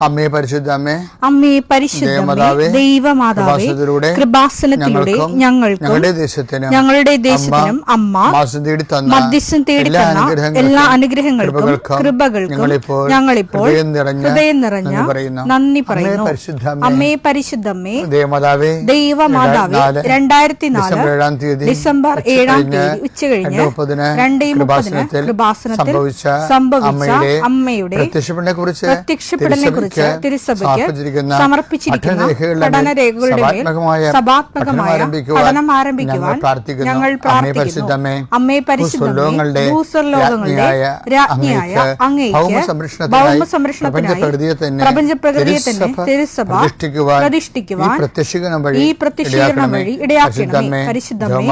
അമ്മേ പരിശുദ്ധ അമ്മേ പരിശുദ്ധ ദൈവമാതാവേ, കൃപാസനത്തിലൂടെ ഞങ്ങൾക്കും ഞങ്ങളുടെ ദേശത്തിനും അമ്മ മധ്യസ്ഥം തേടിത്തന്ന എല്ലാ അനുഗ്രഹങ്ങൾക്കും കൃപകൾക്കും ഞങ്ങളിപ്പോൾ ഹൃദയം നിറഞ്ഞ നന്ദി പറയുന്നു. അമ്മേ പരിശുദ്ധമ്മേ ദൈവമാതാവേ, 2004 ഡിസംബർ 7 ഉച്ചകഴിഞ്ഞ് 2:30 കൃപാസനത്തിൽ സംഭവിച്ച അമ്മയുടെ പ്രത്യക്ഷപ്പെടലിനെ തിരുസഭയ്ക്ക് സമർപ്പിച്ചിരിക്കുന്ന പഠനരേഖകളുടെ മേൽ സഭാത്മകമായ പഠനം ആരംഭിക്കുവാൻ ഞങ്ങൾ പ്രാർത്ഥിക്കുന്നു. അമ്മേ പരിശുദ്ധമേ, ഭൂസ്വർലോകങ്ങളുടെ രാജ്ഞിയായ അങ്ങേയ്ക്ക് ഭൗമസംരക്ഷണത്തിനായി പ്രപഞ്ചപ്രകൃതിയെ തന്നെ തിരുസഭ പ്രതിഷ്ഠിക്കുവാൻ ഈ പ്രത്യക്ഷീകരണം വഴി ഇടയാക്കണമേ. പരിശുദ്ധമേ,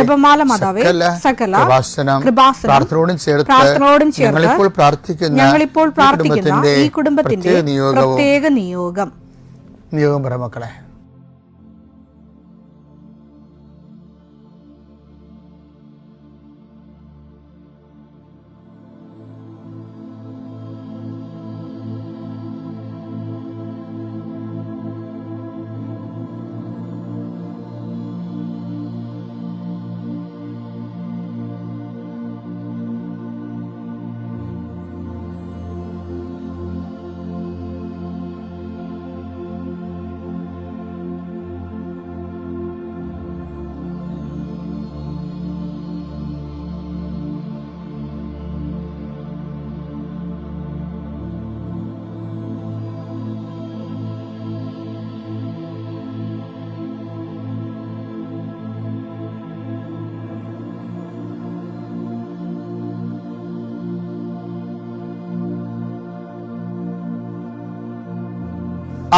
ജപമാല മാതാവേ, സകല കൃപാസനം പ്രാർത്ഥനയോടും ചേർത്ത് ഞങ്ങളിപ്പോൾ പ്രാർത്ഥിക്കുന്ന ഈ കുടുംബത്തിന്റെ പ്രത്യേക നിയോഗം പറ മക്കളെ.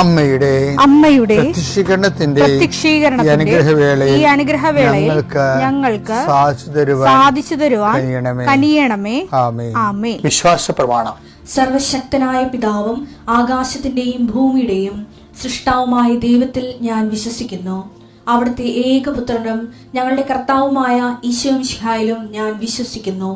അമ്മയുടെ പ്രത്യക്ഷീകരണത്തിന്റെ ഈ അനുഗ്രഹവേളയിൽ ഞങ്ങൾക്ക് സാധിച്ചു തരുവാൻ കനിയണമേ. ആമേൻ. വിശ്വാസ പ്രമാണം. സർവശക്തനായ പിതാവും ആകാശത്തിന്റെയും ഭൂമിയുടെയും സൃഷ്ടാവുമായ ദൈവത്തിൽ ഞാൻ വിശ്വസിക്കുന്നു. അവിടുത്തെ ഏകപുത്രനും ഞങ്ങളുടെ കർത്താവുമായ ഈശോ മിശിഹായിലും ഞാൻ വിശ്വസിക്കുന്നു.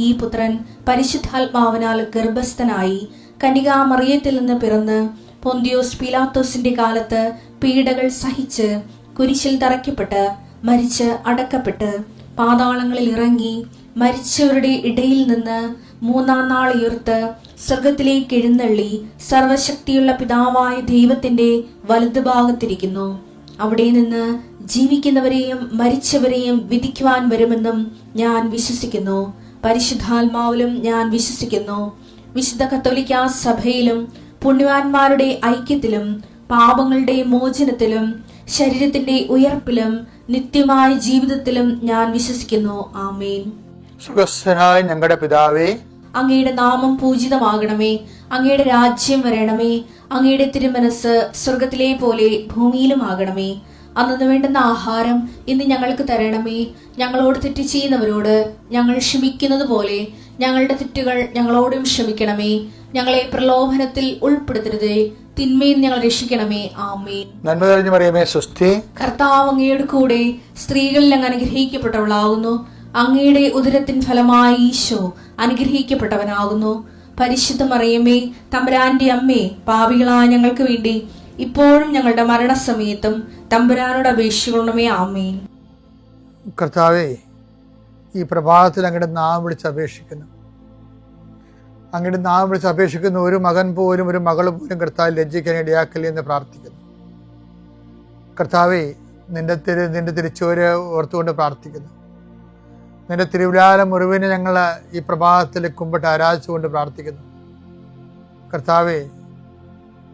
ഈ പുത്രൻ പരിശുദ്ധാത്മാവിനാൽ ഗർഭസ്ഥനായി കന്യകാമറിയത്തിൽ നിന്ന് പിറന്ന് പൊന്തിയോസ് പീലാത്തോസിന്റെ കാലത്ത് പീഡകൾ സഹിച്ച് കുരിശിൽ തറയ്ക്കപ്പെട്ട് മരിച്ച് അടക്കപ്പെട്ട് പാതാളങ്ങളിൽ ഇറങ്ങി മരിച്ചവരുടെ ഇടയിൽ നിന്ന് 3-ാം നാൾ ഉയർത്ത് സ്വർഗത്തിലേക്ക് എഴുന്നള്ളി സർവശക്തിയുള്ള പിതാവായ ദൈവത്തിന്റെ വലതുഭാഗത്തിരിക്കുന്നു. അവിടെ നിന്ന് ജീവിക്കുന്നവരെയും മരിച്ചവരെയും വിധിക്കുവാൻ വരുമെന്നും ഞാൻ വിശ്വസിക്കുന്നു. പരിശുദ്ധാത്മാവിലും ഞാൻ വിശ്വസിക്കുന്നു. വിശുദ്ധ കത്തോലിക്കാ സഭയിലും പുണ്യവാന്മാരുടെ ഐക്യത്തിലും പാപങ്ങളുടെ മോചനത്തിലും ശരീരത്തിന്റെ ഉയർപ്പിലും നിത്യമായ ജീവിതത്തിലും ഞാൻ വിശ്വസിക്കുന്നു. ആമേൻ. സുഖസ്ഥനായ ഞങ്ങളുടെ പിതാവേ, അങ്ങയുടെ നാമം പൂജിതമാകണമേ. അങ്ങയുടെ രാജ്യം വരണമേ. അങ്ങയുടെ തിരുമനസ് സ്വർഗത്തിലെ പോലെ ഭൂമിയിലും ആകണമേ. അന്നു വേണ്ടുന്ന ആഹാരം ഇന്ന് ഞങ്ങൾക്ക് തരണമേ. ഞങ്ങളോട് തെറ്റ് ചെയ്യുന്നവരോട് ഞങ്ങൾ ക്ഷമിക്കുന്നത് പോലെ ഞങ്ങളുടെ തെറ്റുകൾ ഞങ്ങളോടും ക്ഷമിക്കണമേ. ഞങ്ങളെ പ്രലോഭനത്തിൽ ഉൾപ്പെടുത്തരുതേ, തിന്മയിൽ ഞങ്ങൾ രക്ഷിക്കണമേ. ആമേൻ. നന്മ നിറഞ്ഞ മറിയമേ, സ്വസ്തി. കർത്താവ് അങ്ങയുടെ കൂടെ സ്ത്രീകളിൽ അങ്ങ് അനുഗ്രഹിക്കപ്പെട്ടവളാകുന്നു. അങ്ങയുടെ ഉദരത്തിൻ ഫലമായി ഈശോ അനുഗ്രഹിക്കപ്പെട്ടവനാകുന്നു. പരിശുദ്ധ മറിയമേ, തമ്പുരാന്റെ അമ്മേ, പാപികളായ ഞങ്ങൾക്ക് വേണ്ടി ഇപ്പോഴും ഞങ്ങളുടെ മരണസമയത്തും തമ്പുരാനോട് അപേക്ഷിക്കണമേ. ആമേൻ. കർത്താവേ, ഈ പ്രഭാതത്തിൽ അങ്ങയുടെ നാമം വിളിച്ച് അപേക്ഷിക്കുന്നു. അങ്ങയുടെ നാമം വിളിച്ച് അപേക്ഷിക്കുന്ന ഒരു മകൻ പോലും ഒരു മകൾ പോലും കർത്താവ് ലജ്ജിക്കാൻ ഇടയാക്കല്ലേ എന്ന് പ്രാർത്ഥിക്കുന്നു. കർത്താവേ, നിന്റെ തിരിച്ചോര് ഓർത്തുകൊണ്ട് പ്രാർത്ഥിക്കുന്നു. നിന്റെ തിരുവിലാല മുറിവിനെ ഞങ്ങൾ ഈ പ്രഭാതത്തിൽ കുമ്പിട്ട് ആരാധിച്ചുകൊണ്ട് പ്രാർത്ഥിക്കുന്നു. കർത്താവേ,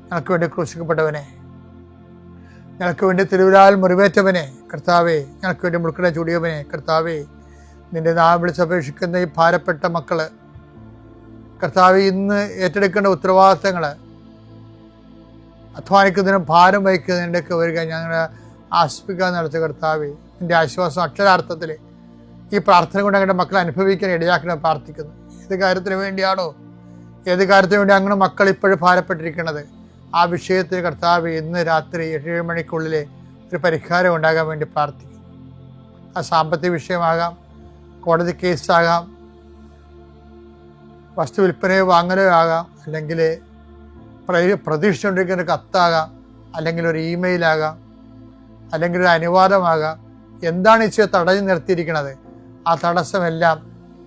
ഞങ്ങൾക്ക് വേണ്ടി ക്രൂശിക്കപ്പെട്ടവനെ, ഞങ്ങൾക്ക് വേണ്ടി തിരുവിലാൽ മുറിവേറ്റവനെ, കർത്താവേ, ഞങ്ങൾക്ക് വേണ്ടി മുൾക്കട ചൂടിയവനെ, കർത്താവേ, നിന്റെ നാമം വിളിച്ചപേക്ഷിക്കുന്ന ഈ ഭാരപ്പെട്ട മക്കള്, കർത്താവേ, ഇന്ന് ഏറ്റെടുക്കേണ്ട ഉത്തരവാദിത്തങ്ങൾ, അധ്വാനിക്കുന്നതിനും ഭാരം വഹിക്കുന്നതിൻ്റെയൊക്കെ വരിക ഞങ്ങളെ ആശ്വസിപ്പിക്കാൻ നടത്തിയ കർത്താവേ, നിന്റെ ആശ്വാസം അക്ഷരാർത്ഥത്തിൽ ഈ പ്രാർത്ഥന കൊണ്ട് ഞങ്ങളുടെ മക്കളെ അനുഭവിക്കാൻ ഇടയാക്കണം പ്രാർത്ഥിക്കുന്നു. ഏത് കാര്യത്തിന് വേണ്ടിയാണോ, ഏത് കാര്യത്തിന് വേണ്ടി അങ്ങനെ മക്കൾ ഇപ്പോഴും ഭാരപ്പെട്ടിരിക്കുന്നത്, ആ വിഷയത്തിൽ കർത്താവ് ഇന്ന് രാത്രി 7 മണിക്കുള്ളിൽ ഒരു പരിഹാരം ഉണ്ടാകാൻ വേണ്ടി പ്രാർത്ഥിക്കുന്നു. ആ സാമ്പത്തിക വിഷയമാകാം, കോടതി കേസാകാം, വസ്തു വിൽപ്പനയോ വാങ്ങലോ ആകാം, അല്ലെങ്കിൽ പ്രതീക്ഷിച്ചുകൊണ്ടിരിക്കുന്ന ഒരു കത്താകാം, അല്ലെങ്കിൽ ഒരു ഇമെയിലാകാം, അല്ലെങ്കിൽ ഒരു അനുവാദമാകാം. എന്താണ് ഈശോ തടഞ്ഞു നിർത്തിയിരിക്കുന്നത്? ആ തടസ്സമെല്ലാം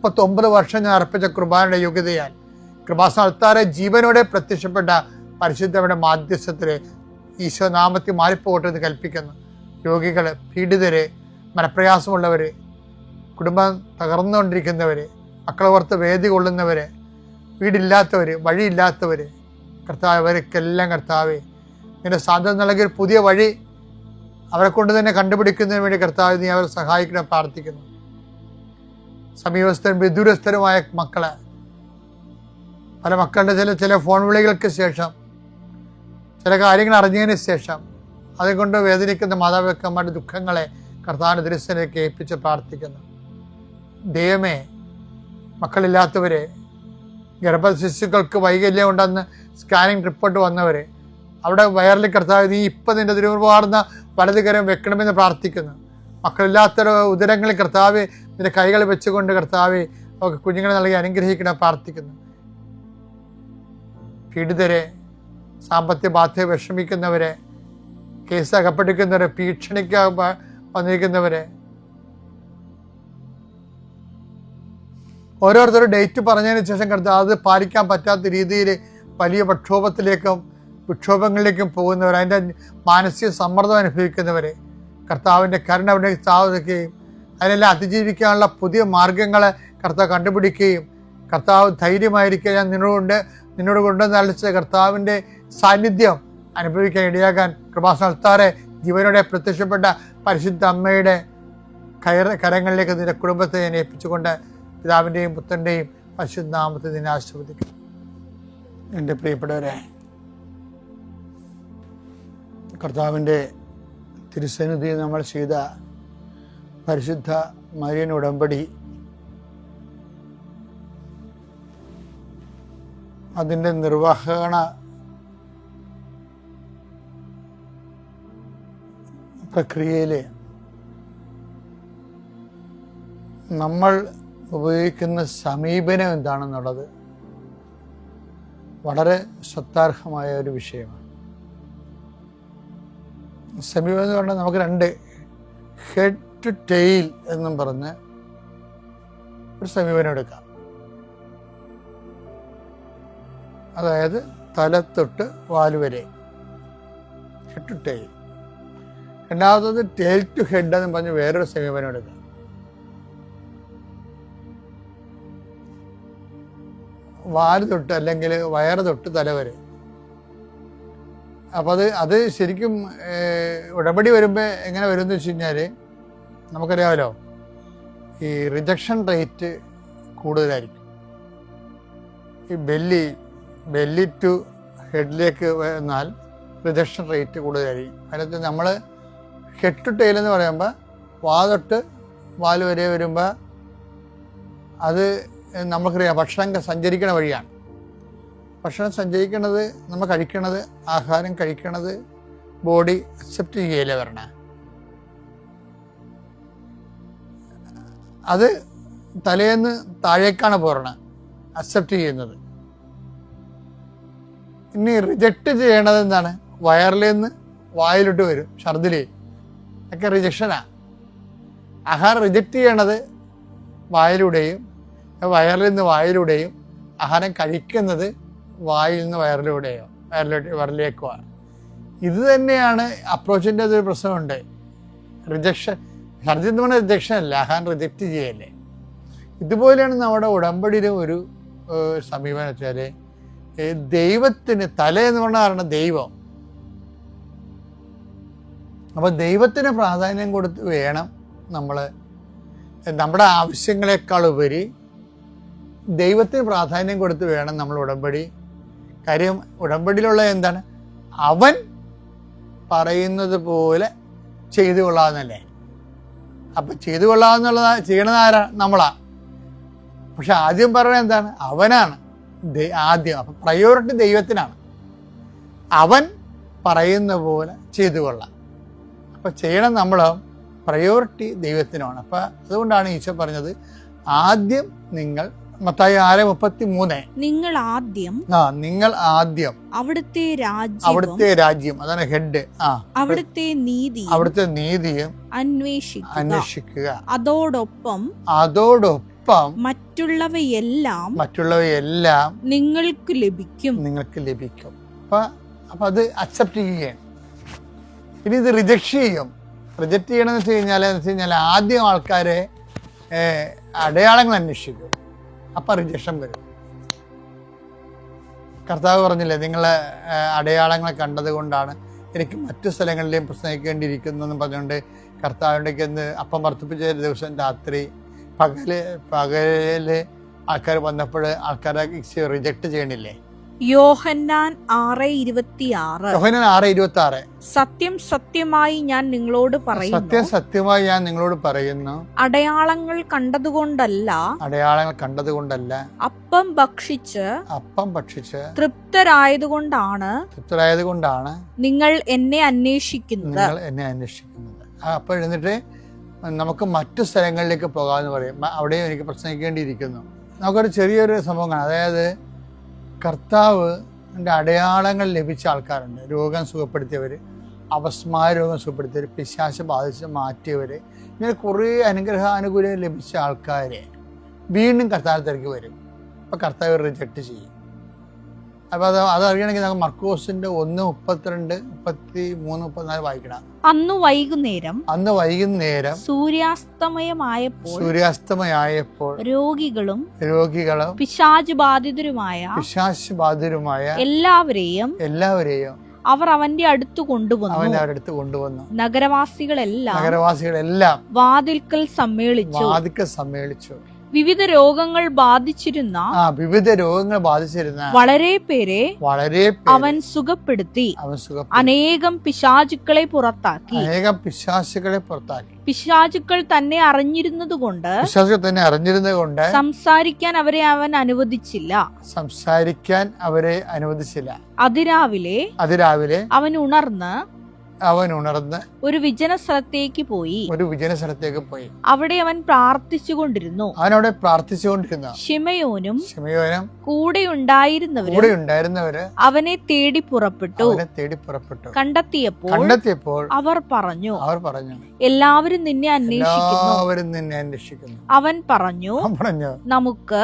39 വർഷം ഞാൻ അർപ്പിച്ച കൃപാനയുടെ യോഗ്യതയാൽ കൃപാസ്ഥാനത്താറെ ജീവനോടെ പ്രത്യക്ഷപ്പെട്ട പരിശുദ്ധയുടെ മാധ്യസ്ഥത്തില് ഈശോ നാമത്തിൽ മാറിപ്പോകട്ടെ എന്ന് കൽപ്പിക്കുന്നു. രോഗികള്, പീഡിതര്, മനപ്രയാസമുള്ളവര്, കുടുംബം തകർന്നുകൊണ്ടിരിക്കുന്നവര്, മക്കളെ ഓർത്ത് വേദി കൊള്ളുന്നവര്, വീടില്ലാത്തവര്, വഴിയില്ലാത്തവര്, കർത്താവ് അവർക്കെല്ലാം കർത്താവേ നിന്റെ സാന്ത്വനം നൽകിയ പുതിയ വഴി അവരെ കൊണ്ട് തന്നെ കണ്ടുപിടിക്കുന്നതിന് വേണ്ടി കർത്താവ് നീ അവരെ സഹായിക്കണം പ്രാർത്ഥിക്കുന്നു. സമീപസ്ഥരും വിദൂരസ്ഥരുമായ മക്കളെ, പല മക്കളുടെ ചില ഫോൺ വിളികൾക്ക് ശേഷം, ചില കാര്യങ്ങൾ അറിഞ്ഞതിന് ശേഷം അതുകൊണ്ട് വേദനിക്കുന്ന മാതാപിതാക്കന്മാരുടെ ദുഃഖങ്ങളെ കർത്താവിന്റെ ദൃശ്യത്തിലേക്ക് ഏൽപ്പിച്ച് പ്രാർത്ഥിക്കുന്നു. ദൈവമേ, മക്കളില്ലാത്തവരെ, ഗർഭശിശുക്കൾക്ക് വൈകല്യം ഉണ്ടെന്ന് സ്കാനിങ് റിപ്പോർട്ട് വന്നവരെ, അവിടെ വയറിൽ കർത്താവ് നീ ഇപ്പം നിന്റെ തിരുമുറുവാർന്ന വലതുകരം വെക്കണമെന്ന് പ്രാർത്ഥിക്കുന്നു. മക്കളില്ലാത്ത ഉദരങ്ങളിൽ കർത്താവ് നിന്റെ കൈകൾ വെച്ചുകൊണ്ട് കർത്താവ് അവർക്ക് കുഞ്ഞുങ്ങളെ നൽകി അനുഗ്രഹിക്കണം പ്രാർത്ഥിക്കുന്നു. പീഡിതരെ, സാമ്പത്തിക ബാധ്യത വിഷമിക്കുന്നവരെ, കേസ് അകപ്പെട്ടിരിക്കുന്നവരെ, ഭീഷണിക്ക് വന്നിരിക്കുന്നവരെ, ഓരോരുത്തരും ഡേറ്റ് പറഞ്ഞതിന് ശേഷം കർത്താവ് അത് പാലിക്കാൻ പറ്റാത്ത രീതിയിൽ വലിയ വിക്ഷോഭങ്ങളിലേക്കും പോകുന്നവർ, അതിൻ്റെ മാനസിക സമ്മർദ്ദം അനുഭവിക്കുന്നവരെ കർത്താവിൻ്റെ കരുണ അവിടെ സ്ഥാപിക്കുകയും അതിനെല്ലാം അതിജീവിക്കാനുള്ള പുതിയ മാർഗങ്ങളെ കർത്താവ് കണ്ടുപിടിക്കുകയും കർത്താവ് ധൈര്യമായിരിക്കുക ഞാൻ നിന്നോട് കൊണ്ടുവന്ന് അളിച്ച കർത്താവിൻ്റെ സാന്നിധ്യം അനുഭവിക്കാൻ ഇടയാകാൻ കൃപാസ്ഥാനത്താറെ ജീവനോടെ പ്രത്യക്ഷപ്പെട്ട പരിശുദ്ധ അമ്മയുടെ കരങ്ങളിലേക്ക് നിന്റെ കുടുംബത്തെ ഞാൻ ഏൽപ്പിച്ചുകൊണ്ട് പിതാവിൻ്റെയും പുത്രൻ്റെയും പരിശുദ്ധ നാമത്തിൽ നിന്നെ ആശീർവദിക്കും. എൻ്റെ പ്രിയപ്പെട്ടവരെ, കർത്താവിൻ്റെ തിരുസന്നിധി നമ്മൾ ചെയ്ത പരിശുദ്ധ മരിയൻ ഉടമ്പടി, അതിൻ്റെ നിർവഹണ പ്രക്രിയയിൽ നമ്മൾ ഉപയോഗിക്കുന്ന സമീപനം എന്താണെന്നുള്ളത് വളരെ ശ്രദ്ധാർഹമായ ഒരു വിഷയമാണ്. സമീപനം എന്ന് പറഞ്ഞാൽ നമുക്ക് 2 ഹെഡ് ടു ടെയിൽ എന്നും പറഞ്ഞ് ഒരു സമീപനം എടുക്കാം. അതായത് തലത്തൊട്ട് വാലുവരെ, ഹെഡ് ടു ടെയിൽ. രണ്ടാമത്തത് ടെയിൽ ടു ഹെഡ് എന്ന് പറഞ്ഞ് വേറൊരു സമീപനം എടുക്കാം. വാല് തൊട്ട് അല്ലെങ്കിൽ വയറ് തൊട്ട് തലവരെ. അപ്പം അത് ശരിക്കും ഉടമ്പടി വരുമ്പോൾ എങ്ങനെ വരും എന്ന് വെച്ച് കഴിഞ്ഞാൽ നമുക്കറിയാമല്ലോ, ഈ റിജക്ഷൻ റേറ്റ് കൂടുതലായിരിക്കും. ഈ ബെല്ലി ടു ഹെഡിലേക്ക് വന്നാൽ റിജക്ഷൻ റേറ്റ് കൂടുതലായിരിക്കും. അതിനകത്ത് നമ്മൾ ഹെഡ് ടു ടെയിൽ എന്ന് പറയുമ്പോൾ വാ തൊട്ട് വാല് വരെ വരുമ്പോൾ അത് നമുക്കറിയാം ഭക്ഷണം സഞ്ചരിക്കണ വഴിയാണ്. ഭക്ഷണം സഞ്ചരിക്കണത്, നമ്മൾ കഴിക്കണത്, ആഹാരം കഴിക്കണത് ബോഡി അക്സെപ്റ്റ് ചെയ്യലേ വരണേ. അത് തലേന്ന് താഴേക്കാണ് പോരണത്, അക്സെപ്റ്റ് ചെയ്യുന്നത്. ഇനി റിജക്റ്റ് ചെയ്യണത് എന്താണ്? വയറിലേന്ന് വായിലോട്ട് വരും, ഛർദില് ഒക്കെ റിജക്ഷനാണ്. ആഹാരം റിജക്റ്റ് ചെയ്യണത് വായിലൂടെയും വയറിൽ നിന്ന് വായിലൂടെയും, ആഹാരം കഴിക്കുന്നത് വായിൽ നിന്ന് വയറിലേക്കുമാണ്. ഇത് തന്നെയാണ് അപ്രോച്ചിൻ്റെ ഒരു പ്രശ്നമുണ്ട്. റിജക്ഷൻ, ഛർദി എന്ന് പറഞ്ഞാൽ റിജക്ഷൻ അല്ല, ആഹാരം റിജക്റ്റ് ചെയ്യല്ലേ. ഇതുപോലെയാണ് നമ്മുടെ ഉടമ്പടിയിലെ ഒരു സമീപനം വെച്ചാൽ, ദൈവത്തിന് തല എന്ന് പറഞ്ഞാൽ ദൈവം. അപ്പം ദൈവത്തിന് പ്രാധാന്യം കൊടുത്ത് വേണം നമ്മൾ നമ്മുടെ ആവശ്യങ്ങളെക്കാൾ ഉപരി ദൈവത്തിന് പ്രാധാന്യം കൊടുത്ത് വേണം നമ്മൾ ഉടമ്പടി. കാര്യം ഉടമ്പടിയിലുള്ള എന്താണ്? അവൻ പറയുന്നത് പോലെ ചെയ്തു കൊള്ളാമെന്നല്ലേ. അപ്പം ചെയ്തു കൊള്ളാമെന്നുള്ളത് ചെയ്യണത് ആരാണ്? നമ്മളാണ്. പക്ഷെ ആദ്യം പറയുന്നത് എന്താണ്? അവനാണ് ആദ്യം. അപ്പം പ്രയോറിറ്റി ദൈവത്തിനാണ്. അവൻ പറയുന്ന പോലെ ചെയ്തു കൊള്ളാം. അപ്പം ചെയ്യണം നമ്മൾ, പ്രയോറിറ്റി ദൈവത്തിനാണ്. അപ്പം അതുകൊണ്ടാണ് ഈശോ പറഞ്ഞത്, ആദ്യം നിങ്ങൾ മത്തായി 6:33. നിങ്ങൾ ആദ്യം അവിടുത്തെ രാജ്യം അതാണ് ഹെഡ്. അവിടുത്തെ നീതിയും അന്വേഷിക്കുക. അതോടൊപ്പം മറ്റുള്ളവയെല്ലാം നിങ്ങൾക്ക് ലഭിക്കും. അപ്പൊ അത് അക്സെപ്റ്റ് ചെയ്യുകയാണ്. ഇനി ഇത് റിജക്ട് ചെയ്യണമെന്ന് വെച്ച് കഴിഞ്ഞാൽ ആദ്യം ആൾക്കാരെ അടയാളങ്ങൾ അന്വേഷിക്കും. അപ്പം റിജക്ഷൻ വരും. കർത്താവ് പറഞ്ഞില്ലേ, നിങ്ങളെ അടയാളങ്ങൾ കണ്ടത് കൊണ്ടാണ് എനിക്ക് മറ്റു സ്ഥലങ്ങളിലെയും പ്രസംഗിക്കേണ്ടിയിരിക്കുന്നതെന്ന് പറഞ്ഞുകൊണ്ട് കർത്താവിൻ്റെ അപ്പം വർദ്ധിപ്പിച്ച ദിവസം രാത്രി പകല് ആൾക്കാർ വന്നപ്പോൾ ആൾക്കാരെ റിജക്ട് ചെയ്യണില്ലേ? യോഹന്നാൻ 6:26. സത്യം സത്യമായി ഞാൻ നിങ്ങളോട് പറയുന്നു, അടയാളങ്ങൾ കണ്ടതുകൊണ്ടല്ല അപ്പം ഭക്ഷിച്ച് തൃപ്തരായതുകൊണ്ടാണ് നിങ്ങൾ എന്നെ അന്വേഷിക്കുന്നത്. അപ്പൊ എന്നിട്ട് നമുക്ക് മറ്റു സ്ഥലങ്ങളിലേക്ക് പോകാമെന്ന് പറയും. അവിടെയും എനിക്ക് പ്രസംഗിക്കേണ്ടിയിരിക്കുന്നു. നമുക്കൊരു ചെറിയൊരു സംഭവം കാണാം. അതായത് കർത്താവിൻ്റെ അടയാളങ്ങൾ ലഭിച്ച ആൾക്കാരുണ്ട്. രോഗം സുഖപ്പെടുത്തിയവർ, അപസ്മാര രോഗം സുഖപ്പെടുത്തിയവർ, പിശാച് ബാധിച്ച് മാറ്റിയവർ, ഇങ്ങനെ കുറേ അനുഗ്രഹാനുകൂല്യം ലഭിച്ച ആൾക്കാരെ വീണ്ടും കർത്താവിൻ്റെ തിരക്ക് വരും. അപ്പോൾ കർത്താവ് റിജക്റ്റ് ചെയ്യും. അപ്പോൾ അതറിയണമെങ്കിൽ നമുക്ക് മർക്കോസിന്റെ 1:32, 33, 34 വായിക്കണം. അന്ന് വൈകുന്നേരം സൂര്യാസ്തമയമായപ്പോൾ രോഗികളും പിശാച് ബാധിതരുമായ എല്ലാവരെയും അവർ അവന്റെ അടുത്ത് കൊണ്ടുവന്നു. നഗരവാസികളെല്ലാം വാതിൽക്കൽ സമ്മേളിച്ചു. വിവിധ രോഗങ്ങൾ ബാധിച്ചിരുന്ന വളരെ പേരെ അവൻ സുഖപ്പെടുത്തി അനേകം പിശാചുക്കളെ പുറത്താക്കി. പിശാചുക്കൾ തന്നെ അറിഞ്ഞിരുന്നതുകൊണ്ട് സംസാരിക്കാൻ അവരെ അവൻ അനുവദിച്ചില്ല. അതിരാവിലെ അവൻ ഉണർന്ന് ഒരു വിജന സ്ഥലത്തേക്ക് പോയി. അവിടെ അവൻ പ്രാർത്ഥിച്ചുകൊണ്ടിരുന്നു. ശിമയോനും കൂടെ ഉണ്ടായിരുന്നവര് അവനെ തേടി പുറപ്പെട്ടു. കണ്ടെത്തിയപ്പോൾ അവർ പറഞ്ഞു, എല്ലാവരും നിന്നെ അന്വേഷിക്കുന്നു. അവൻ പറഞ്ഞു, നമുക്ക്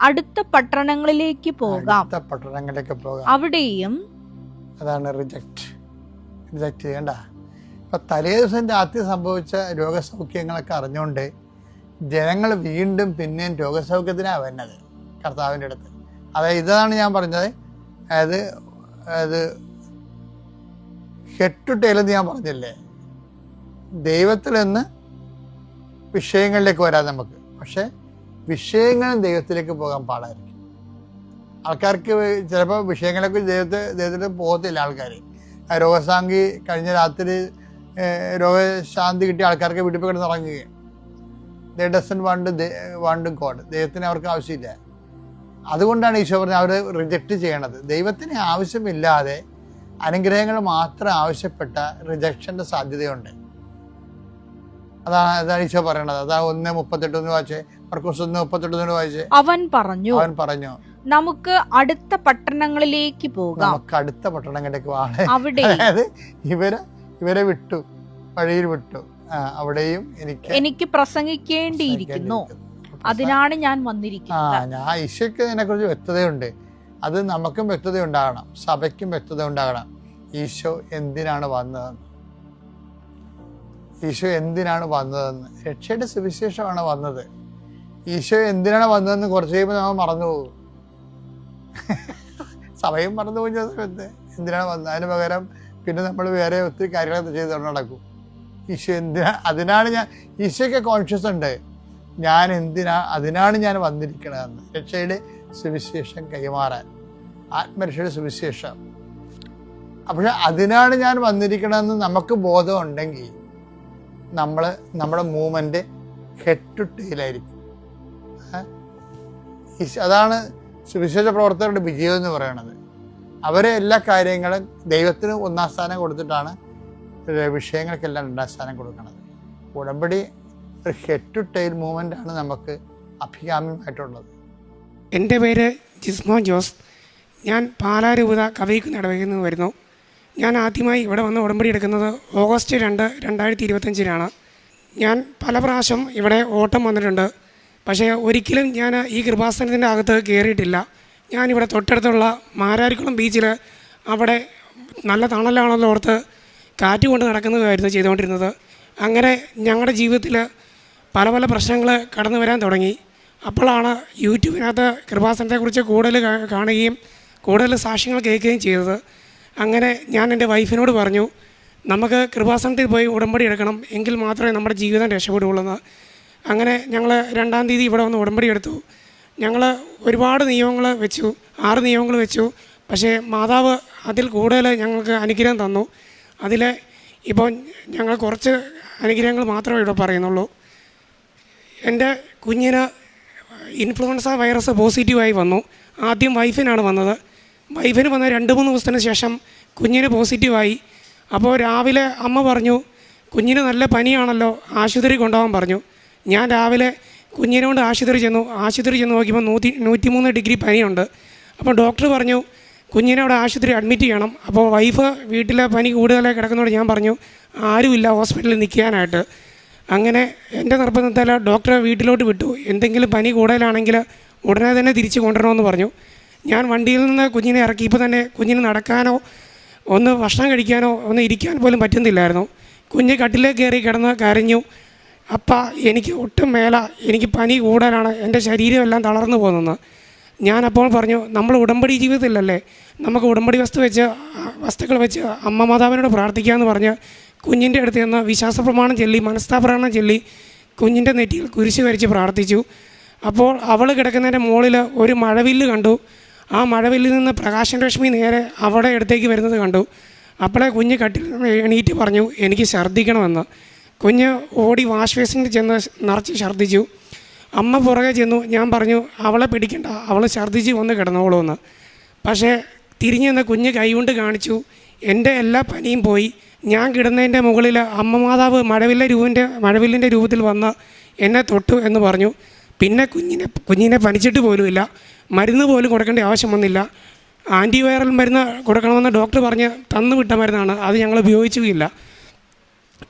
അടുത്ത പട്ടണങ്ങളിലേക്ക് പോകാം. അവിടെയും അതാണ് റിജക്റ്റ് ചെയ്യണ്ട. ഇപ്പം തലേ ദിവസം രാത്രി സംഭവിച്ച രോഗസൗഖ്യങ്ങളൊക്കെ അറിഞ്ഞുകൊണ്ട് ജനങ്ങൾ വീണ്ടും പിന്നെയും രോഗസൗഖ്യത്തിനാണ് വരുന്നത് കർത്താവിൻ്റെ അടുത്ത്. അതായത് ഇതാണ് ഞാൻ പറഞ്ഞത്. അതായത് ഹെഡ് ടു ടെയിൽ എന്ന് ഞാൻ പറഞ്ഞില്ലേ, ദൈവത്തിൽ നിന്ന് വിഷയങ്ങളിലേക്ക് വരാം നമുക്ക്. പക്ഷെ വിഷയങ്ങളും ദൈവത്തിലേക്ക് പോകാൻ പാടായിരിക്കും. ആൾക്കാർക്ക് ചിലപ്പോൾ വിഷയങ്ങളൊക്കെ ദൈവത്തിൽ പോകത്തില്ല. ആൾക്കാർ രോഗശാന്തി കഴിഞ്ഞ രാത്രി രോഗശാന്തി കിട്ടിയ ആൾക്കാർക്ക് വീട്ടിൽ പോയി കിടന്നിറങ്ങുകയും ദേ ഡസൻ വാണ്ട് ഗോഡ്, ദൈവത്തിന് അവർക്ക് ആവശ്യമില്ല. അതുകൊണ്ടാണ് ഈശോ പറഞ്ഞത് അവർ റിജക്റ്റ് ചെയ്യണത്. ദൈവത്തിന് ആവശ്യമില്ലാതെ അനുഗ്രഹങ്ങൾ മാത്രം ആവശ്യപ്പെട്ട റിജക്ഷൻ്റെ സാധ്യതയുണ്ട്. അതാണ് ഈശോ പറയണത്. അതാ 1:38 വായിച്ചേ, മർക്കോസ് 1:38 വായിച്ചേ. അവൻ പറഞ്ഞു നമുക്ക് അടുത്ത പട്ടണങ്ങളിലേക്ക് പോകാം. അടുത്ത പട്ടണങ്ങളിലേക്ക് അതായത് ഇവരെ വിട്ടു, വഴിയിൽ വിട്ടു. അവിടെയും എനിക്ക് പ്രസംഗിക്കേണ്ടിയിരിക്കുന്നു, അതിനാണ് ഞാൻ വന്നിരിക്കുന്നത്. ഈശോയ്ക്ക് ഇതിനെക്കുറിച്ച് വ്യക്തതയുണ്ട്. അത് നമുക്കും വ്യക്തത ഉണ്ടാകണം, സഭയ്ക്കും വ്യക്തത ഉണ്ടാകണം. ഈശോ എന്തിനാണ് വന്നതെന്ന് രക്ഷയുടെ സുവിശേഷമാണ് വന്നത്. ഈശോ എന്തിനാണ് വന്നതെന്ന് കുറച്ച് കഴിയുമ്പോൾ നമ്മൾ മറന്നുപോകും. സഭയും മറന്നു പോയി സമയത്ത് എന്തിനാണ് വന്നത്. അതിന് പകരം പിന്നെ നമ്മൾ വേറെ ഒത്തിരി കാര്യങ്ങളൊക്കെ ചെയ്തുകൊണ്ട് നടക്കും. ഈശോ അതിനാണ് ഈശോയ്ക്ക് കോൺഷ്യസ് ഉണ്ട്, അതിനാണ് ഞാൻ വന്നിരിക്കണതെന്ന്. രക്ഷയുടെ സുവിശേഷം കൈമാറാൻ, ആത്മരക്ഷയുടെ സുവിശേഷം. പക്ഷെ അതിനാണ് ഞാൻ വന്നിരിക്കണമെന്ന് നമുക്ക് ബോധമുണ്ടെങ്കിൽ നമ്മുടെ മൂവ്മെന്റ് ഹെഡ് ടു ടെയിലായിരിക്കും. അതാണ് സുവിശേഷ പ്രവർത്തകരുടെ വിജയം എന്ന് പറയുന്നത്. അവരെ എല്ലാ കാര്യങ്ങളും ദൈവത്തിന് 1-ാം സ്ഥാനം കൊടുത്തിട്ടാണ് വിഷയങ്ങൾക്കെല്ലാം 2-ാം സ്ഥാനം കൊടുക്കുന്നത്. ഉടമ്പടി ഒരു ഹെഡ് ടു ടെയിൽ മൂവ്മെൻ്റ് ആണ് നമുക്ക് അഭികാമ്യമായിട്ടുള്ളത്. എൻ്റെ പേര് ജിസ്മോൻ ജോസ്. ഞാൻ പാലാരൂപത കവയിക്കുന്ന് ഇടവകയിൽ നിന്ന് വരുന്നു. ഞാൻ ആദ്യമായി ഇവിടെ വന്ന് ഉടമ്പടി എടുക്കുന്നത് ഓഗസ്റ്റ് 2, 2025 ഞാൻ പല പ്രാവശ്യം ഇവിടെ ഓട്ടം വന്നിട്ടുണ്ട്. പക്ഷേ ഒരിക്കലും ഞാൻ ഈ കൃപാസനത്തിൻ്റെ അകത്ത് കയറിയിട്ടില്ല. ഞാനിവിടെ തൊട്ടടുത്തുള്ള മാരാരിക്കുളം ബീച്ചിൽ അവിടെ നല്ല തണലാണെന്ന് ഓർത്ത് കാറ്റ് കൊണ്ട് നടക്കുന്നതായിരുന്നു ചെയ്തുകൊണ്ടിരുന്നത്. അങ്ങനെ ഞങ്ങളുടെ ജീവിതത്തിൽ പല പല പ്രശ്നങ്ങൾ കടന്നു വരാൻ തുടങ്ങി. അപ്പോഴാണ് യൂട്യൂബിനകത്ത് കൃപാസനത്തെക്കുറിച്ച് കൂടുതൽ കാണുകയും കൂടുതൽ സാക്ഷ്യങ്ങൾ കേൾക്കുകയും ചെയ്തത്. അങ്ങനെ ഞാൻ എൻ്റെ വൈഫിനോട് പറഞ്ഞു, നമുക്ക് കൃപാസനത്തിൽ പോയി ഉടമ്പടി എടുക്കണം, എങ്കിൽ മാത്രമേ നമ്മുടെ ജീവിതം രക്ഷപ്പെടുകയുള്ളൂ എന്ന്. അങ്ങനെ ഞങ്ങൾ 2-ാം തീയതി ഇവിടെ വന്ന് ഉടമ്പടി എടുത്തു. ഞങ്ങൾ ഒരുപാട് നിയമങ്ങൾ വെച്ചു, 6 നിയമങ്ങൾ വെച്ചു. പക്ഷേ മാതാവ് അതിൽ കൂടുതൽ ഞങ്ങൾക്ക് അനുഗ്രഹം തന്നു. അതിൽ ഇപ്പോൾ ഞങ്ങൾ കുറച്ച് അനുഗ്രഹങ്ങൾ മാത്രമേ ഇവിടെ പറയുന്നുള്ളൂ. എൻ്റെ കുഞ്ഞിന് ഇൻഫ്ലുവൻസ വൈറസ് പോസിറ്റീവായി വന്നു. ആദ്യം വൈഫിനാണ് വന്നത്. വൈഫിന് വന്ന 2-3 ദിവസത്തിന് ശേഷം കുഞ്ഞിന് പോസിറ്റീവായി. അപ്പോൾ രാവിലെ അമ്മ പറഞ്ഞു, കുഞ്ഞിന് നല്ല പനിയാണല്ലോ, ആശുപത്രി കൊണ്ടുപോകാൻ പറഞ്ഞു. ഞാൻ രാവിലെ കുഞ്ഞിനെ കൊണ്ട് ആശുപത്രി ചെന്ന് നോക്കിയപ്പോൾ 103 ഡിഗ്രി പനിയുണ്ട്. അപ്പോൾ ഡോക്ടർ പറഞ്ഞു കുഞ്ഞിനെ അവിടെ ആശുപത്രി അഡ്മിറ്റ് ചെയ്യണം. അപ്പോൾ വൈഫ് വീട്ടിലെ പനി കൂടുതലായി കിടക്കുന്നതോട് ഞാൻ പറഞ്ഞു ആരുമില്ല ഹോസ്പിറ്റലിൽ നിൽക്കാനായിട്ട്. അങ്ങനെ എൻ്റെ നിർബന്ധത്തിൽ ഡോക്ടറെ വീട്ടിലോട്ട് വിട്ടു. എന്തെങ്കിലും പനി കൂടുതലാണെങ്കിൽ ഉടനെ തന്നെ തിരിച്ച് കൊണ്ടുവരണമെന്ന് പറഞ്ഞു. ഞാൻ വണ്ടിയിൽ നിന്ന് കുഞ്ഞിനെ ഇറക്കിയപ്പോൾ തന്നെ കുഞ്ഞിന് നടക്കാനോ ഒന്ന് ഭക്ഷണം കഴിക്കാനോ ഒന്ന് ഇരിക്കാൻ പോലും പറ്റുന്നില്ലായിരുന്നു. കുഞ്ഞ് കട്ടിലേക്ക് കയറി കിടന്ന് കരഞ്ഞു, അപ്പ എനിക്ക് ഒട്ടും മേല, എനിക്ക് പനി കൂടുതലാണ്, എൻ്റെ ശരീരമെല്ലാം തളർന്നു പോകുന്നെന്ന്. ഞാനപ്പോൾ പറഞ്ഞു, നമ്മൾ ഉടമ്പടി ജീവിതത്തിലല്ലേ, നമുക്ക് ഉടമ്പടി വസ്തുക്കൾ വെച്ച് അമ്മ മാതാവിനോട് പ്രാർത്ഥിക്കാമെന്ന് പറഞ്ഞ് കുഞ്ഞിൻ്റെ അടുത്ത് നിന്ന് വിശ്വാസ പ്രമാണം ചൊല്ലി മനസ്താപ്രമാണം ചൊല്ലി കുഞ്ഞിൻ്റെ നെറ്റിയിൽ കുരിശ് വരച്ച് പ്രാർത്ഥിച്ചു. അപ്പോൾ അവൾ കിടക്കുന്നതിൻ്റെ മുകളിൽ ഒരു മഴവില്ല് കണ്ടു. ആ മഴവില്ലിൽ നിന്ന് പ്രകാശരശ്മി നേരെ അവിടെ അടുത്തേക്ക് വരുന്നത് കണ്ടു. അപ്പോഴേ കുഞ്ഞ് കട്ടിൽ നിന്ന് എണീറ്റ് പറഞ്ഞു, എനിക്ക് ഛർദ്ദിക്കണമെന്ന്. കുഞ്ഞ് ഓടി വാഷ് ബേസിനിൽ ചെന്ന് നിറച്ച് ഛർദ്ദിച്ചു. അമ്മ പുറകെ ചെന്നു. ഞാൻ പറഞ്ഞു, അവളെ പിടിക്കണ്ട, അവൾ ഛർദ്ദിച്ച് വന്ന് കിടന്നോളൂ എന്ന്. പക്ഷേ തിരിഞ്ഞു നിന്ന് കുഞ്ഞ് കൈകൊണ്ട് കാണിച്ചു, എൻ്റെ എല്ലാ പനിയും പോയി. ഞാൻ കിടന്നതിൻ്റെ മുകളിൽ അമ്മ മാതാവ് മഴവില്ലിൻ്റെ രൂപത്തിൽ വന്ന് എന്നെ തൊട്ടു എന്ന് പറഞ്ഞു. പിന്നെ കുഞ്ഞിനെ പനിച്ചിട്ട് പോലുമില്ല, മരുന്ന് പോലും കൊടുക്കേണ്ട ആവശ്യം വന്നില്ല. ആൻറ്റിവൈറൽ മരുന്ന് കൊടുക്കണമെന്ന് ഡോക്ടർ പറഞ്ഞ് തന്നുവിട്ട മരുന്നാണ്, അത് ഞങ്ങൾ ഉപയോഗിച്ചുമില്ല.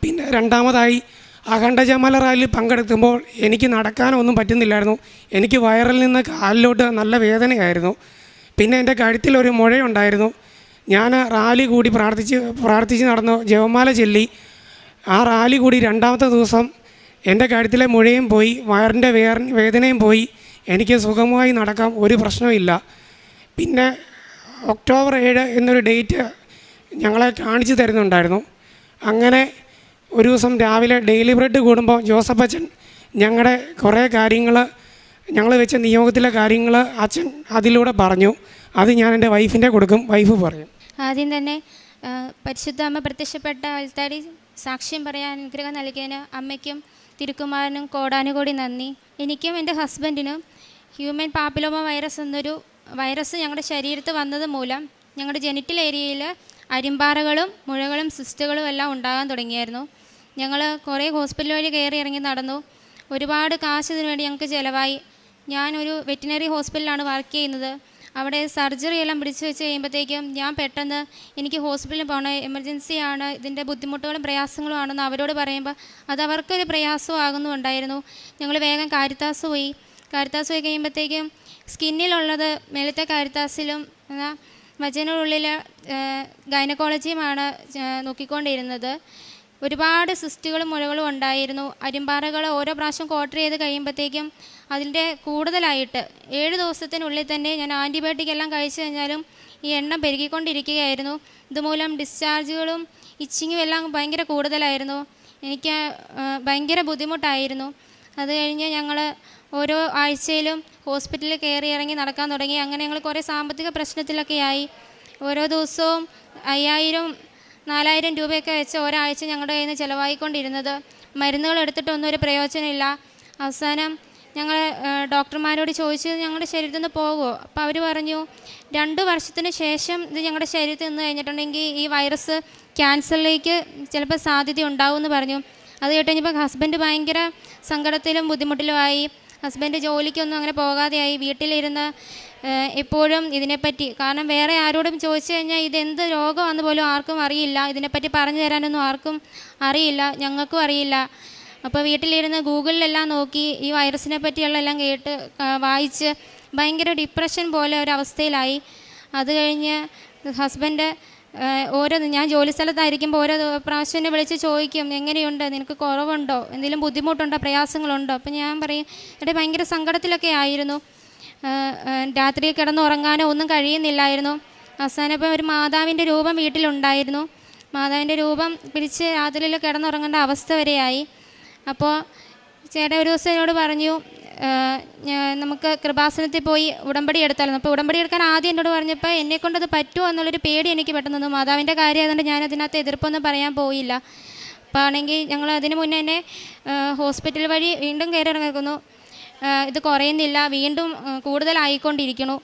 പിന്നെ രണ്ടാമതായി അഖണ്ഡജമാല റാലിയിൽ പങ്കെടുക്കുമ്പോൾ എനിക്ക് നടക്കാനൊന്നും പറ്റുന്നില്ലായിരുന്നു. എനിക്ക് വയറിൽ നിന്ന് കാലിലോട്ട് നല്ല വേദനയായിരുന്നു. പിന്നെ എൻ്റെ കഴുത്തിലൊരു മുഴയുണ്ടായിരുന്നു. ഞാൻ റാലി കൂടി പ്രാർത്ഥിച്ച് നടന്നു, ജപമാല ചൊല്ലി. ആ റാലി കൂടി 2-ാമത്തെ ദിവസം എൻ്റെ കഴുത്തിലെ മുഴയും പോയി, വയറിൻ്റെ വേദനയും പോയി. എനിക്ക് സുഖമായി നടക്കാം, ഒരു പ്രശ്നവുമില്ല. പിന്നെ ഒക്ടോബർ 7 എന്നൊരു ഡേറ്റ് ഞങ്ങളെ കാണിച്ചു തരുന്നുണ്ടായിരുന്നു. അങ്ങനെ ഒരു ദിവസം രാവിലെ ഡെയിലി ബ്രെഡ് കൂടുമ്പോൾ ജോസഫ് അച്ഛൻ ഞങ്ങളുടെ കുറേ കാര്യങ്ങൾ, ഞങ്ങൾ വെച്ച നിയോഗത്തിലെ കാര്യങ്ങൾ അച്ഛൻ അതിലൂടെ പറഞ്ഞു. അത് ഞാൻ എൻ്റെ വൈഫിൻ്റെ കൊടുക്കും, വൈഫ് പറയും. ആദ്യം തന്നെ പരിശുദ്ധ അമ്മ പ്രത്യക്ഷപ്പെട്ട അൽത്താരി സാക്ഷ്യം പറയാൻ അനുഗ്രഹം നൽകിയതിന് അമ്മയ്ക്കും തിരുക്കുമാരനും കോടാനുകോടി നന്ദി. എനിക്കും എൻ്റെ ഹസ്ബൻഡിനും ഹ്യൂമൻ പാപ്പിലോമ വൈറസ് എന്നൊരു വൈറസ് ഞങ്ങളുടെ ശരീരത്ത് വന്നത് മൂലം ഞങ്ങളുടെ ജെനിറ്റൽ ഏരിയയിൽ അരിമ്പാറകളും മുഴകളും സിസ്റ്റുകളും എല്ലാം ഉണ്ടാകാൻ തുടങ്ങിയായിരുന്നു. ഞങ്ങൾ കുറേ ഹോസ്പിറ്റൽ വഴി കയറി ഇറങ്ങി നടന്നു. ഒരുപാട് കാശ് ഇതിനു വേണ്ടി ഞങ്ങൾക്ക് ചിലവായി. ഞാനൊരു വെറ്റിനറി ഹോസ്പിറ്റലിലാണ് വർക്ക് ചെയ്യുന്നത്. അവിടെ സർജറി എല്ലാം പിടിച്ചു വെച്ച് കഴിയുമ്പോഴത്തേക്കും ഞാൻ പെട്ടെന്ന് എനിക്ക് ഹോസ്പിറ്റലിൽ പോകണം, എമർജൻസിയാണ്, ഇതിൻ്റെ ബുദ്ധിമുട്ടുകളും പ്രയാസങ്ങളും ആണെന്ന് അവരോട് പറയുമ്പോൾ അത് അവർക്കൊരു പ്രയാസവും ആകുന്നുണ്ടായിരുന്നു. ഞങ്ങൾ വേഗം കാരിത്താസ് പോയി കഴിയുമ്പോഴത്തേക്കും സ്കിന്നിലുള്ളത് മേലത്തെ കാരിത്താസിലും വജനുള്ളിൽ ഗൈനക്കോളജിയുമാണ് നോക്കിക്കൊണ്ടിരുന്നത്. ഒരുപാട് സിസ്റ്റുകളും മുഴകളും ഉണ്ടായിരുന്നു. അരിമ്പാറകൾ ഓരോ പ്രാവശ്യം ക്വാർട്ടർ ചെയ്ത് കഴിയുമ്പോഴത്തേക്കും അതിൻ്റെ കൂടുതലായിട്ട് 7 ദിവസത്തിനുള്ളിൽ തന്നെ ഞാൻ ആൻറ്റിബയോട്ടിക് എല്ലാം കഴിച്ചു കഴിഞ്ഞാലും ഈ എണ്ണം പെരുകിക്കൊണ്ടിരിക്കുകയായിരുന്നു. ഇതുമൂലം ഡിസ്ചാർജുകളും ഇച്ചിങ്ങും എല്ലാം ഭയങ്കര കൂടുതലായിരുന്നു. എനിക്ക് ഭയങ്കര ബുദ്ധിമുട്ടായിരുന്നു. അത് കഴിഞ്ഞ് ഞങ്ങൾ ഓരോ ആഴ്ചയിലും ഹോസ്പിറ്റലിൽ കയറി ഇറങ്ങി നടക്കാൻ തുടങ്ങി. അങ്ങനെ ഞങ്ങൾ കുറേ സാമ്പത്തിക പ്രശ്നത്തിലൊക്കെ ആയി. ഓരോ ദിവസവും 5000-4000 രൂപയൊക്കെ വെച്ച് ഒരാഴ്ച ഞങ്ങളുടെ കയ്യിൽ നിന്ന് ചിലവായിക്കൊണ്ടിരുന്നത്. മരുന്നുകൾ എടുത്തിട്ടൊന്നും ഒരു പ്രയോജനമില്ല. അവസാനം ഞങ്ങൾ ഡോക്ടർമാരോട് ചോദിച്ചു, ഞങ്ങളുടെ ശരീരത്തിൽ നിന്ന് പോകുമോ? അപ്പോൾ അവർ പറഞ്ഞു 2 വർഷത്തിന് ശേഷം ഇത് ഞങ്ങളുടെ ശരീരത്തിൽ നിന്ന് കഴിഞ്ഞിട്ടുണ്ടെങ്കിൽ ഈ വൈറസ് ക്യാൻസറിലേക്ക് ചിലപ്പോൾ സാധ്യത ഉണ്ടാവുമെന്ന് പറഞ്ഞു. അത് കേട്ട് കഴിഞ്ഞപ്പോൾ ഹസ്ബൻഡ് ഭയങ്കര സങ്കടത്തിലും ബുദ്ധിമുട്ടിലുമായി. ഹസ്ബൻഡ് ജോലിക്കൊന്നും അങ്ങനെ പോകാതെയായി. വീട്ടിലിരുന്ന് എപ്പോഴും ഇതിനെപ്പറ്റി, കാരണം വേറെ ആരോടും ചോദിച്ചു കഴിഞ്ഞാൽ ഇതെന്ത് രോഗമാണെന്ന് പോലും ആർക്കും അറിയില്ല, ഇതിനെപ്പറ്റി പറഞ്ഞു തരാനൊന്നും ആർക്കും അറിയില്ല, ഞങ്ങൾക്കും അറിയില്ല. അപ്പോൾ വീട്ടിലിരുന്ന് ഗൂഗിളിലെല്ലാം നോക്കി ഈ വൈറസിനെ പറ്റിയുള്ള എല്ലാം കേട്ട് വായിച്ച് ഭയങ്കര ഡിപ്രഷൻ പോലെ ഒരവസ്ഥയിലായി. അത് കഴിഞ്ഞ് ഹസ്ബൻഡ് ഞാൻ ജോലി സ്ഥലത്തായിരിക്കുമ്പോൾ ഓരോ പ്രാവശ്യം എന്നെ വിളിച്ച് ചോദിക്കും, എങ്ങനെയുണ്ട്, നിനക്ക് കുറവുണ്ടോ, എന്തെങ്കിലും ബുദ്ധിമുട്ടുണ്ടോ, പ്രയാസങ്ങളുണ്ടോ? അപ്പം ഞാൻ പറയും എൻ്റെ ഭയങ്കര സങ്കടത്തിലൊക്കെ ആയിരുന്നു. രാത്രി കിടന്നുറങ്ങാനോ ഒന്നും കഴിയുന്നില്ലായിരുന്നു. അവസാനം ഇപ്പം ഒരു മാതാവിൻ്റെ രൂപം വീട്ടിലുണ്ടായിരുന്നു. മാതാവിൻ്റെ രൂപം പിടിച്ച് രാത്രിയിൽ കിടന്നുറങ്ങേണ്ട അവസ്ഥ വരെയായി. അപ്പോൾ ചേട്ടൻ ഒരു ദിവസം എന്നോട് പറഞ്ഞു, നമുക്ക് കൃപാസനത്തിൽ പോയി ഉടമ്പടി എടുത്തായിരുന്നു. അപ്പോൾ ഉടമ്പടി എടുക്കാൻ ആദ്യം എന്നോട് പറഞ്ഞപ്പോൾ എന്നെക്കൊണ്ടത് പറ്റുമോ എന്നുള്ളൊരു പേടി എനിക്ക് പെട്ടെന്ന് വന്നു. മാതാവിൻ്റെ കാര്യം ആയതുകൊണ്ട് ഞാൻ അതിനകത്ത് എതിർപ്പൊന്നും പറയാൻ പോയില്ല. അപ്പോൾ ആണെങ്കിൽ ഞങ്ങൾ അതിന് മുന്നേ തന്നെ ഹോസ്പിറ്റൽ വഴി വീണ്ടും കയറി ഇറങ്ങിക്കുന്നു. ഇത് കുറയുന്നില്ല, വീണ്ടും കൂടുതലായിക്കൊണ്ടിരിക്കുന്നു.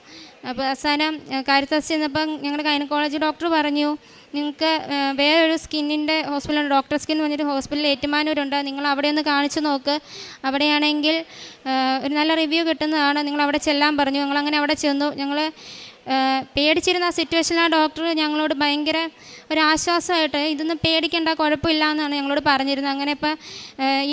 അപ്പോൾ അവസാനം കാരിത്താസ് ചെന്നപ്പം ഞങ്ങളുടെ ഗൈനക്കോളജി ഡോക്ടർ പറഞ്ഞു, നിങ്ങൾക്ക് വേറൊരു സ്കിന്നിൻ്റെ ഹോസ്പിറ്റലുണ്ട്, ഡോക്ടർ സ്കിൻ എന്ന് പറഞ്ഞിട്ട് ഹോസ്പിറ്റലിൽ ഏറ്റുമാനൂരുണ്ട്, നിങ്ങൾ അവിടെ ഒന്ന് കാണിച്ചു നോക്ക്, അവിടെയാണെങ്കിൽ ഒരു നല്ല റിവ്യൂ കിട്ടുന്നതാണ്, നിങ്ങൾ അവിടെ ചെല്ലാൻ പറഞ്ഞു. ഞങ്ങളങ്ങനെ അവിടെ ചെന്നു. ഞങ്ങൾ പേടിച്ചിരുന്ന ആ സിറ്റുവേഷനിൽ ആ ഡോക്ടർ ഞങ്ങളോട് ഭയങ്കര ഒരാശ്വാസമായിട്ട് ഇതൊന്നും പേടിക്കേണ്ട, കുഴപ്പമില്ല എന്നാണ് ഞങ്ങളോട് പറഞ്ഞിരുന്നത്. അങ്ങനെ ഇപ്പം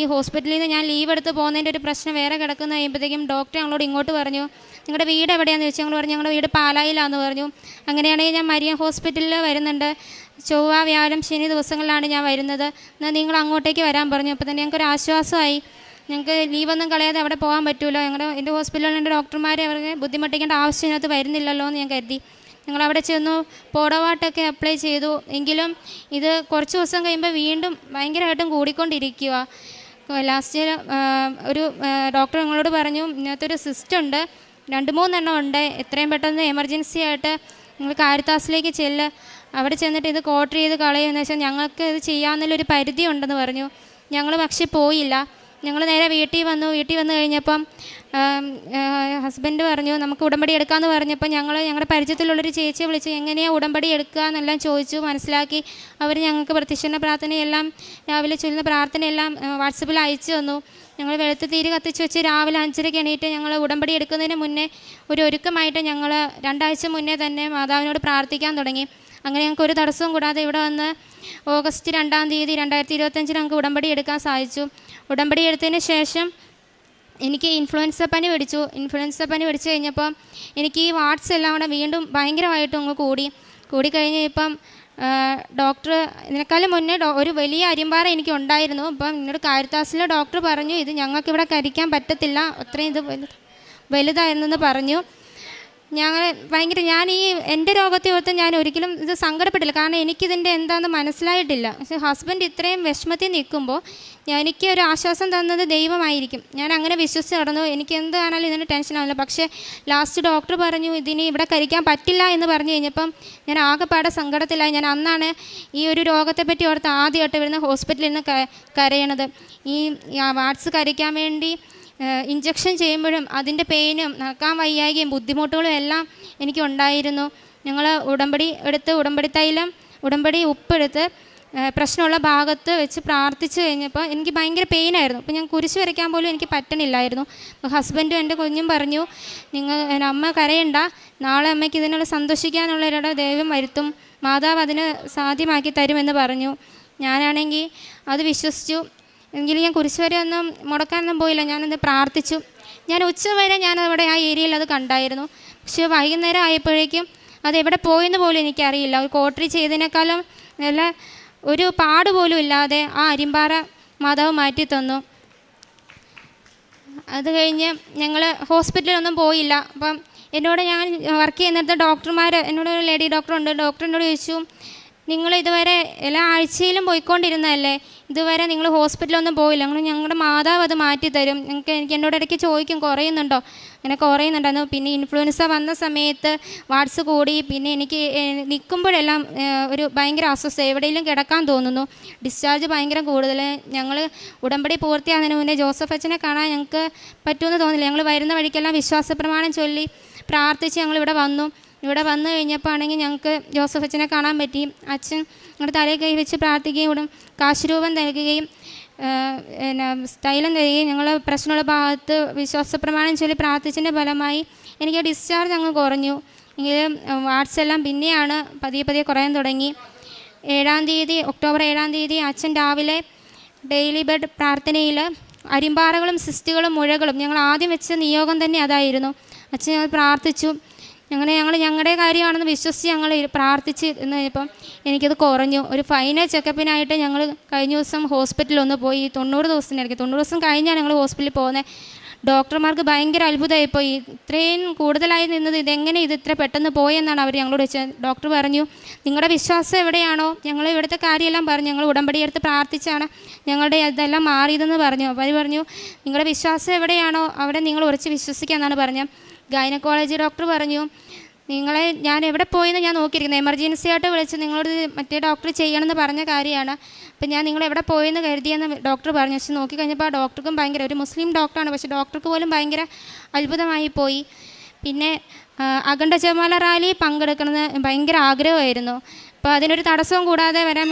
ഈ ഹോസ്പിറ്റലിൽ നിന്ന് ഞാൻ ലീവ് എടുത്ത് പോകുന്നതിൻ്റെ ഒരു പ്രശ്നം വേറെ കിടക്കുന്ന കഴിയുമ്പോഴത്തേക്കും ഡോക്ടർ ഞങ്ങളോട് ഇങ്ങോട്ട് പറഞ്ഞു, നിങ്ങളുടെ വീട് എവിടെയാണെന്ന് ചോദിച്ചു. ഞങ്ങൾ പറഞ്ഞു ഞങ്ങളുടെ വീട് പാലായിലാണെന്ന് പറഞ്ഞു. അങ്ങനെയാണെങ്കിൽ ഞാൻ മരിയൻ ഹോസ്പിറ്റലിൽ വരുന്നുണ്ട്, ചൊവ്വ വ്യാഴം ശനി ദിവസങ്ങളിലാണ് ഞാൻ വരുന്നത്, എന്നാൽ നിങ്ങൾ അങ്ങോട്ടേക്ക് വരാൻ പറഞ്ഞു. അപ്പോൾ തന്നെ ഞങ്ങൾക്കൊരു ആശ്വാസമായി. ഞങ്ങൾക്ക് ലീവൊന്നും കളയാതെ അവിടെ പോകാൻ പറ്റുമല്ലോ, എൻ്റെ ഹോസ്പിറ്റലിൽ എൻ്റെ ഡോക്ടർമാരെ അവർക്ക് ബുദ്ധിമുട്ടിക്കേണ്ട ആവശ്യം ഇതിനകത്ത് വരുന്നില്ലല്ലോ എന്ന് ഞാൻ കരുതി. ഞങ്ങളവിടെ ചെന്നു, പോഡോവാട്ടൊക്കെ അപ്ലൈ ചെയ്തു. എങ്കിലും ഇത് കുറച്ച് ദിവസം കഴിയുമ്പോൾ വീണ്ടും ഭയങ്കരമായിട്ടും കൂടിക്കൊണ്ടിരിക്കുക. ലാസ്റ്റ് ഒരു ഡോക്ടർ ഞങ്ങളോട് പറഞ്ഞു, ഇതിനകത്തൊരു സിസ്റ്റം ഉണ്ട്, 2-3 എണ്ണം ഉണ്ട്, എത്രയും പെട്ടെന്ന് എമർജൻസി ആയിട്ട് നിങ്ങൾ കാരിത്താസിലേക്ക് ചെല്ല്, അവിടെ ചെന്നിട്ട് ഇത് കോട്ടർ ചെയ്ത് കളയുമെന്ന് വെച്ചാൽ ഞങ്ങൾക്ക് ഇത് ചെയ്യാമെന്നുള്ളൊരു പരിധി ഉണ്ടെന്ന് പറഞ്ഞു. ഞങ്ങൾ പക്ഷേ പോയില്ല. ഞങ്ങൾ നേരെ വീട്ടിൽ വന്നു കഴിഞ്ഞപ്പം ഹസ്ബൻഡ് പറഞ്ഞു നമുക്ക് ഉടമ്പടി എടുക്കാമെന്ന് പറഞ്ഞപ്പോൾ ഞങ്ങളുടെ പരിചയത്തിലുള്ളൊരു ചേച്ചിയെ വിളിച്ച് എങ്ങനെയാണ് ഉടമ്പടി എടുക്കുക എന്നെല്ലാം ചോദിച്ചു, മനസ്സിലാക്കി. അവർ ഞങ്ങൾക്ക് പ്രത്യക്ഷണ പ്രാർത്ഥനയെല്ലാം രാവിലെ ചൊല്ലുന്ന പ്രാർത്ഥനയെല്ലാം വാട്സപ്പിൽ അയച്ചു തന്നു. ഞങ്ങൾ വെളുത്ത് തീര് കത്തിച്ച് വെച്ച് രാവിലെ 5:30 എണീറ്റ് ഞങ്ങൾ ഉടമ്പടി എടുക്കുന്നതിന് മുന്നേ ഒരു ഒരുക്കമായിട്ട് ഞങ്ങൾ 2 ആഴ്ച മുന്നേ തന്നെ മാതാവിനോട് പ്രാർത്ഥിക്കാൻ തുടങ്ങി. അങ്ങനെ ഞങ്ങൾക്ക് ഒരു തടസ്സവും കൂടാതെ ഇവിടെ വന്ന് ഓഗസ്റ്റ് 2-ാം തീയതി 2025 ഞങ്ങൾക്ക് ഉടമ്പടി എടുക്കാൻ സാധിച്ചു. ഉടമ്പടി എടുത്തതിന് ശേഷം എനിക്ക് ഇൻഫ്ലുവൻസ പനി പിടിച്ചു കഴിഞ്ഞപ്പം എനിക്ക് ഈ വാട്സ് എല്ലാം കൂടെ വീണ്ടും ഭയങ്കരമായിട്ടും അങ്ങ് കൂടിക്കഴിഞ്ഞ് ഇപ്പം ഡോക്ടർ ഇതിനേക്കാളും മുന്നേ ഒരു വലിയ അരിമ്പാറ എനിക്ക് ഉണ്ടായിരുന്നു. അപ്പം എന്നോട് കാരിത്താസിലെ ഡോക്ടർ പറഞ്ഞു ഇത് ഞങ്ങൾക്കിവിടെ കരിക്കാൻ പറ്റത്തില്ല, അത്രയും ഇത് വലുതായിരുന്നെന്ന് പറഞ്ഞു. ഞാൻ ഈ എൻ്റെ രോഗത്തെ ഓർത്ത് ഞാൻ ഒരിക്കലും ഇത് സങ്കടപ്പെട്ടില്ല, കാരണം എനിക്കിതിൻ്റെ എന്താണെന്ന് മനസ്സിലായിട്ടില്ല. പക്ഷേ ഹസ്ബൻഡ് ഇത്രയും വിഷമത്തിൽ നിൽക്കുമ്പോൾ എനിക്ക് ഒരു ആശ്വാസം തന്നത് ദൈവമായിരിക്കും. ഞാൻ അങ്ങനെ വിശ്വസിച്ച് നടന്നു. എനിക്ക് എന്താണെങ്കിലും ഇതിന് ടെൻഷനാവില്ല. പക്ഷേ ലാസ്റ്റ് ഡോക്ടർ പറഞ്ഞു ഇതിന് ഇവിടെ കരിക്കാൻ പറ്റില്ല എന്ന് പറഞ്ഞു കഴിഞ്ഞപ്പം ഞാൻ ആകെപ്പാടെ സങ്കടത്തിലായി. ഞാൻ അന്നാണ് ഈ ഒരു രോഗത്തെപ്പറ്റി ഓർത്ത് ആദ്യമായിട്ട് വരുന്ന ഹോസ്പിറ്റലിൽ നിന്ന് കരയണത്. ഈ വാട്സ് കരിക്കാൻ വേണ്ടി ഇഞ്ചക്ഷൻ ചെയ്യുമ്പോഴും അതിൻ്റെ പെയിനും നടക്കാൻ വയ്യായ്കയും ബുദ്ധിമുട്ടുകളും എല്ലാം എനിക്കുണ്ടായിരുന്നു. ഞങ്ങൾ ഉടമ്പടി എടുത്ത് ഉടമ്പടി ഉപ്പെടുത്ത് പ്രശ്നമുള്ള ഭാഗത്ത് വെച്ച് പ്രാർത്ഥിച്ച് കഴിഞ്ഞപ്പോൾ എനിക്ക് ഭയങ്കര പെയിനായിരുന്നു. അപ്പോൾ ഞാൻ കുരിശ് വരയ്ക്കാൻ പോലും എനിക്ക് പറ്റണില്ലായിരുന്നു. അപ്പോൾ ഹസ്ബൻഡും എൻ്റെ കുഞ്ഞും പറഞ്ഞു അമ്മ കരയണ്ട, നാളെ അമ്മയ്ക്ക് ഇതിനുള്ള സന്തോഷിക്കാനുള്ളവരുടെ ദൈവം വരുത്തും, മാതാവ് അതിന് സാധ്യമാക്കി തരുമെന്ന് പറഞ്ഞു. ഞാനാണെങ്കിൽ അത് വിശ്വസിച്ചു. എങ്കിലും ഞാൻ കുരിശ് വരെ ഒന്നും മുടക്കാനൊന്നും പോയില്ല, ഞാനത് പ്രാർത്ഥിച്ചു. ഞാൻ ഉച്ചവരെ അവിടെ ആ ഏരിയയിൽ അത് കണ്ടായിരുന്നു. പക്ഷേ വൈകുന്നേരം ആയപ്പോഴേക്കും അതെവിടെ പോയെന്ന് പോലും എനിക്കറിയില്ല. ഒരു കോട്ടറി ചെയ്തതിനേക്കാളും നല്ല ഒരു പാട് പോലും ഇല്ലാതെ ആ അരിമ്പാറ മാതാവ് മാറ്റി തന്നു. അത് കഴിഞ്ഞ് ഞങ്ങൾ ഹോസ്പിറ്റലൊന്നും പോയില്ല. അപ്പം ഞാൻ വർക്ക് ചെയ്യുന്നിടത്ത് ഡോക്ടർമാർ എന്നോട് ഒരു ലേഡി ഡോക്ടറുണ്ട്. ഡോക്ടറിനോട് ചോദിച്ചു നിങ്ങൾ ഇതുവരെ എല്ലാ ആഴ്ചയിലും പോയിക്കൊണ്ടിരുന്നതല്ലേ, ഇതുവരെ നിങ്ങൾ ഹോസ്പിറ്റലൊന്നും പോയില്ല, ഞങ്ങളുടെ മാതാവ് അത് മാറ്റിത്തരും. എനിക്ക് എന്നോട് ഇടയ്ക്ക് ചോദിക്കും കുറയുന്നുണ്ടോ, അങ്ങനെ കുറയുന്നുണ്ടായിരുന്നു. പിന്നെ ഇൻഫ്ലുവൻസ വന്ന സമയത്ത് വാട്സ് കൂടി. പിന്നെ എനിക്ക് നിൽക്കുമ്പോഴെല്ലാം ഒരു ഭയങ്കര അസ്വസ്ഥ, എവിടെയെങ്കിലും കിടക്കാൻ തോന്നുന്നു, ഡിസ്ചാർജ് ഭയങ്കര കൂടുതൽ. ഞങ്ങൾ ഉടമ്പടി പൂർത്തിയാകുന്നതിന് മുന്നേ ജോസഫ് അച്ഛനെ കാണാൻ ഞങ്ങൾക്ക് പറ്റുമെന്ന് തോന്നില്ല. ഞങ്ങൾ വരുന്ന വഴിക്കെല്ലാം വിശ്വാസ പ്രമാണം ചൊല്ലി പ്രാർത്ഥിച്ച് ഞങ്ങളിവിടെ വന്നു. ഇവിടെ വന്നു കഴിഞ്ഞപ്പോൾ ആണെങ്കിൽ ഞങ്ങൾക്ക് ജോസഫ് അച്ഛനെ കാണാൻ പറ്റി. അച്ഛൻ ഞങ്ങളുടെ തലയിൽ കൈ വെച്ച് പ്രാർത്ഥിക്കുകയും കാശുരൂപം നൽകുകയും തൈലം തരികയും ഞങ്ങൾ പ്രശ്നമുള്ള ഭാഗത്ത് വിശ്വാസ പ്രമാണം ചൊല്ലി പ്രാർത്ഥിച്ചതിൻ്റെ ഫലമായി എനിക്ക് ഡിസ്ചാർജ് അങ്ങ് കുറഞ്ഞു. എങ്കിലും വാർഡ്സ് എല്ലാം പിന്നെയാണ് പതിയെ കുറയാൻ തുടങ്ങി. ഒക്ടോബർ 7-ാം തീയതി അച്ഛൻ രാവിലെ ഡെയിലി ബെഡ് പ്രാർത്ഥനയിൽ അരിമ്പാറകളും സിസ്റ്റുകളും മുഴകളും ഞങ്ങൾ ആദ്യം വെച്ച നിയോഗം തന്നെ അതായിരുന്നു. അച്ഛൻ ഞങ്ങൾ പ്രാർത്ഥിച്ചു. ഞങ്ങൾ ഞങ്ങളുടെ കാര്യമാണെന്ന് വിശ്വസിച്ച് ഞങ്ങൾ പ്രാർത്ഥിച്ച് എന്ന് കഴിഞ്ഞപ്പം എനിക്കത് കുറഞ്ഞു. ഒരു ഫൈനൽ ചെക്കപ്പിനായിട്ട് ഞങ്ങൾ കഴിഞ്ഞ ദിവസം ഹോസ്പിറ്റലിൽ ഒന്ന് പോയി. 90 ദിവസത്തിനിടയ്ക്ക് 90 ദിവസം കഴിഞ്ഞാണ് ഞങ്ങൾ ഹോസ്പിറ്റലിൽ പോകുന്നത്. ഡോക്ടർമാർക്ക് ഭയങ്കര അത്ഭുതമായിപ്പോയി. ഇത്രയും കൂടുതലായി നിന്നത് ഇതെങ്ങനെ ഇത് ഇത്ര പെട്ടെന്ന് പോയെന്നാണ് അവർ ഞങ്ങളോട് വെച്ചത്. ഡോക്ടർ പറഞ്ഞു, നിങ്ങളുടെ വിശ്വാസം എവിടെയാണോ, ഞങ്ങൾ ഇവിടുത്തെ കാര്യമെല്ലാം പറഞ്ഞു, ഞങ്ങൾ ഉടമ്പടി എടുത്ത് പ്രാർത്ഥിച്ചാണ് ഞങ്ങളുടെ ഇതെല്ലാം മാറിയതെന്ന് പറഞ്ഞു. അപ്പോൾ അവർ പറഞ്ഞു, നിങ്ങളുടെ വിശ്വാസം എവിടെയാണോ അവിടെ നിങ്ങൾ ഉറച്ച് വിശ്വസിക്കാമെന്നാണ് പറഞ്ഞത്. ഗൈനക്കോളജി ഡോക്ടർ പറഞ്ഞു, നിങ്ങളെ ഞാൻ എവിടെ പോയെന്ന് ഞാൻ നോക്കിയിരിക്കുന്നത്, എമർജൻസി ആയിട്ട് വിളിച്ച് നിങ്ങളോട് മറ്റേ ഡോക്ടർ ചെയ്യണമെന്ന് പറഞ്ഞ കാര്യമാണ്. അപ്പം ഞാൻ നിങ്ങൾ എവിടെ പോയെന്ന് കരുതിയെന്ന് ഡോക്ടർ പറഞ്ഞു. പക്ഷെ നോക്കിക്കഴിഞ്ഞപ്പോൾ ആ ഡോക്ടർക്കും ഭയങ്കര, ഒരു മുസ്ലിം ഡോക്ടറാണ്, പക്ഷേ ഡോക്ടർക്ക് പോലും ഭയങ്കര അത്ഭുതമായി പോയി. പിന്നെ അഖണ്ഡ ജപമാല റാലി പങ്കെടുക്കണമെന്ന് ഭയങ്കര ആഗ്രഹമായിരുന്നു. അപ്പോൾ അതിനൊരു തടസ്സവും കൂടാതെ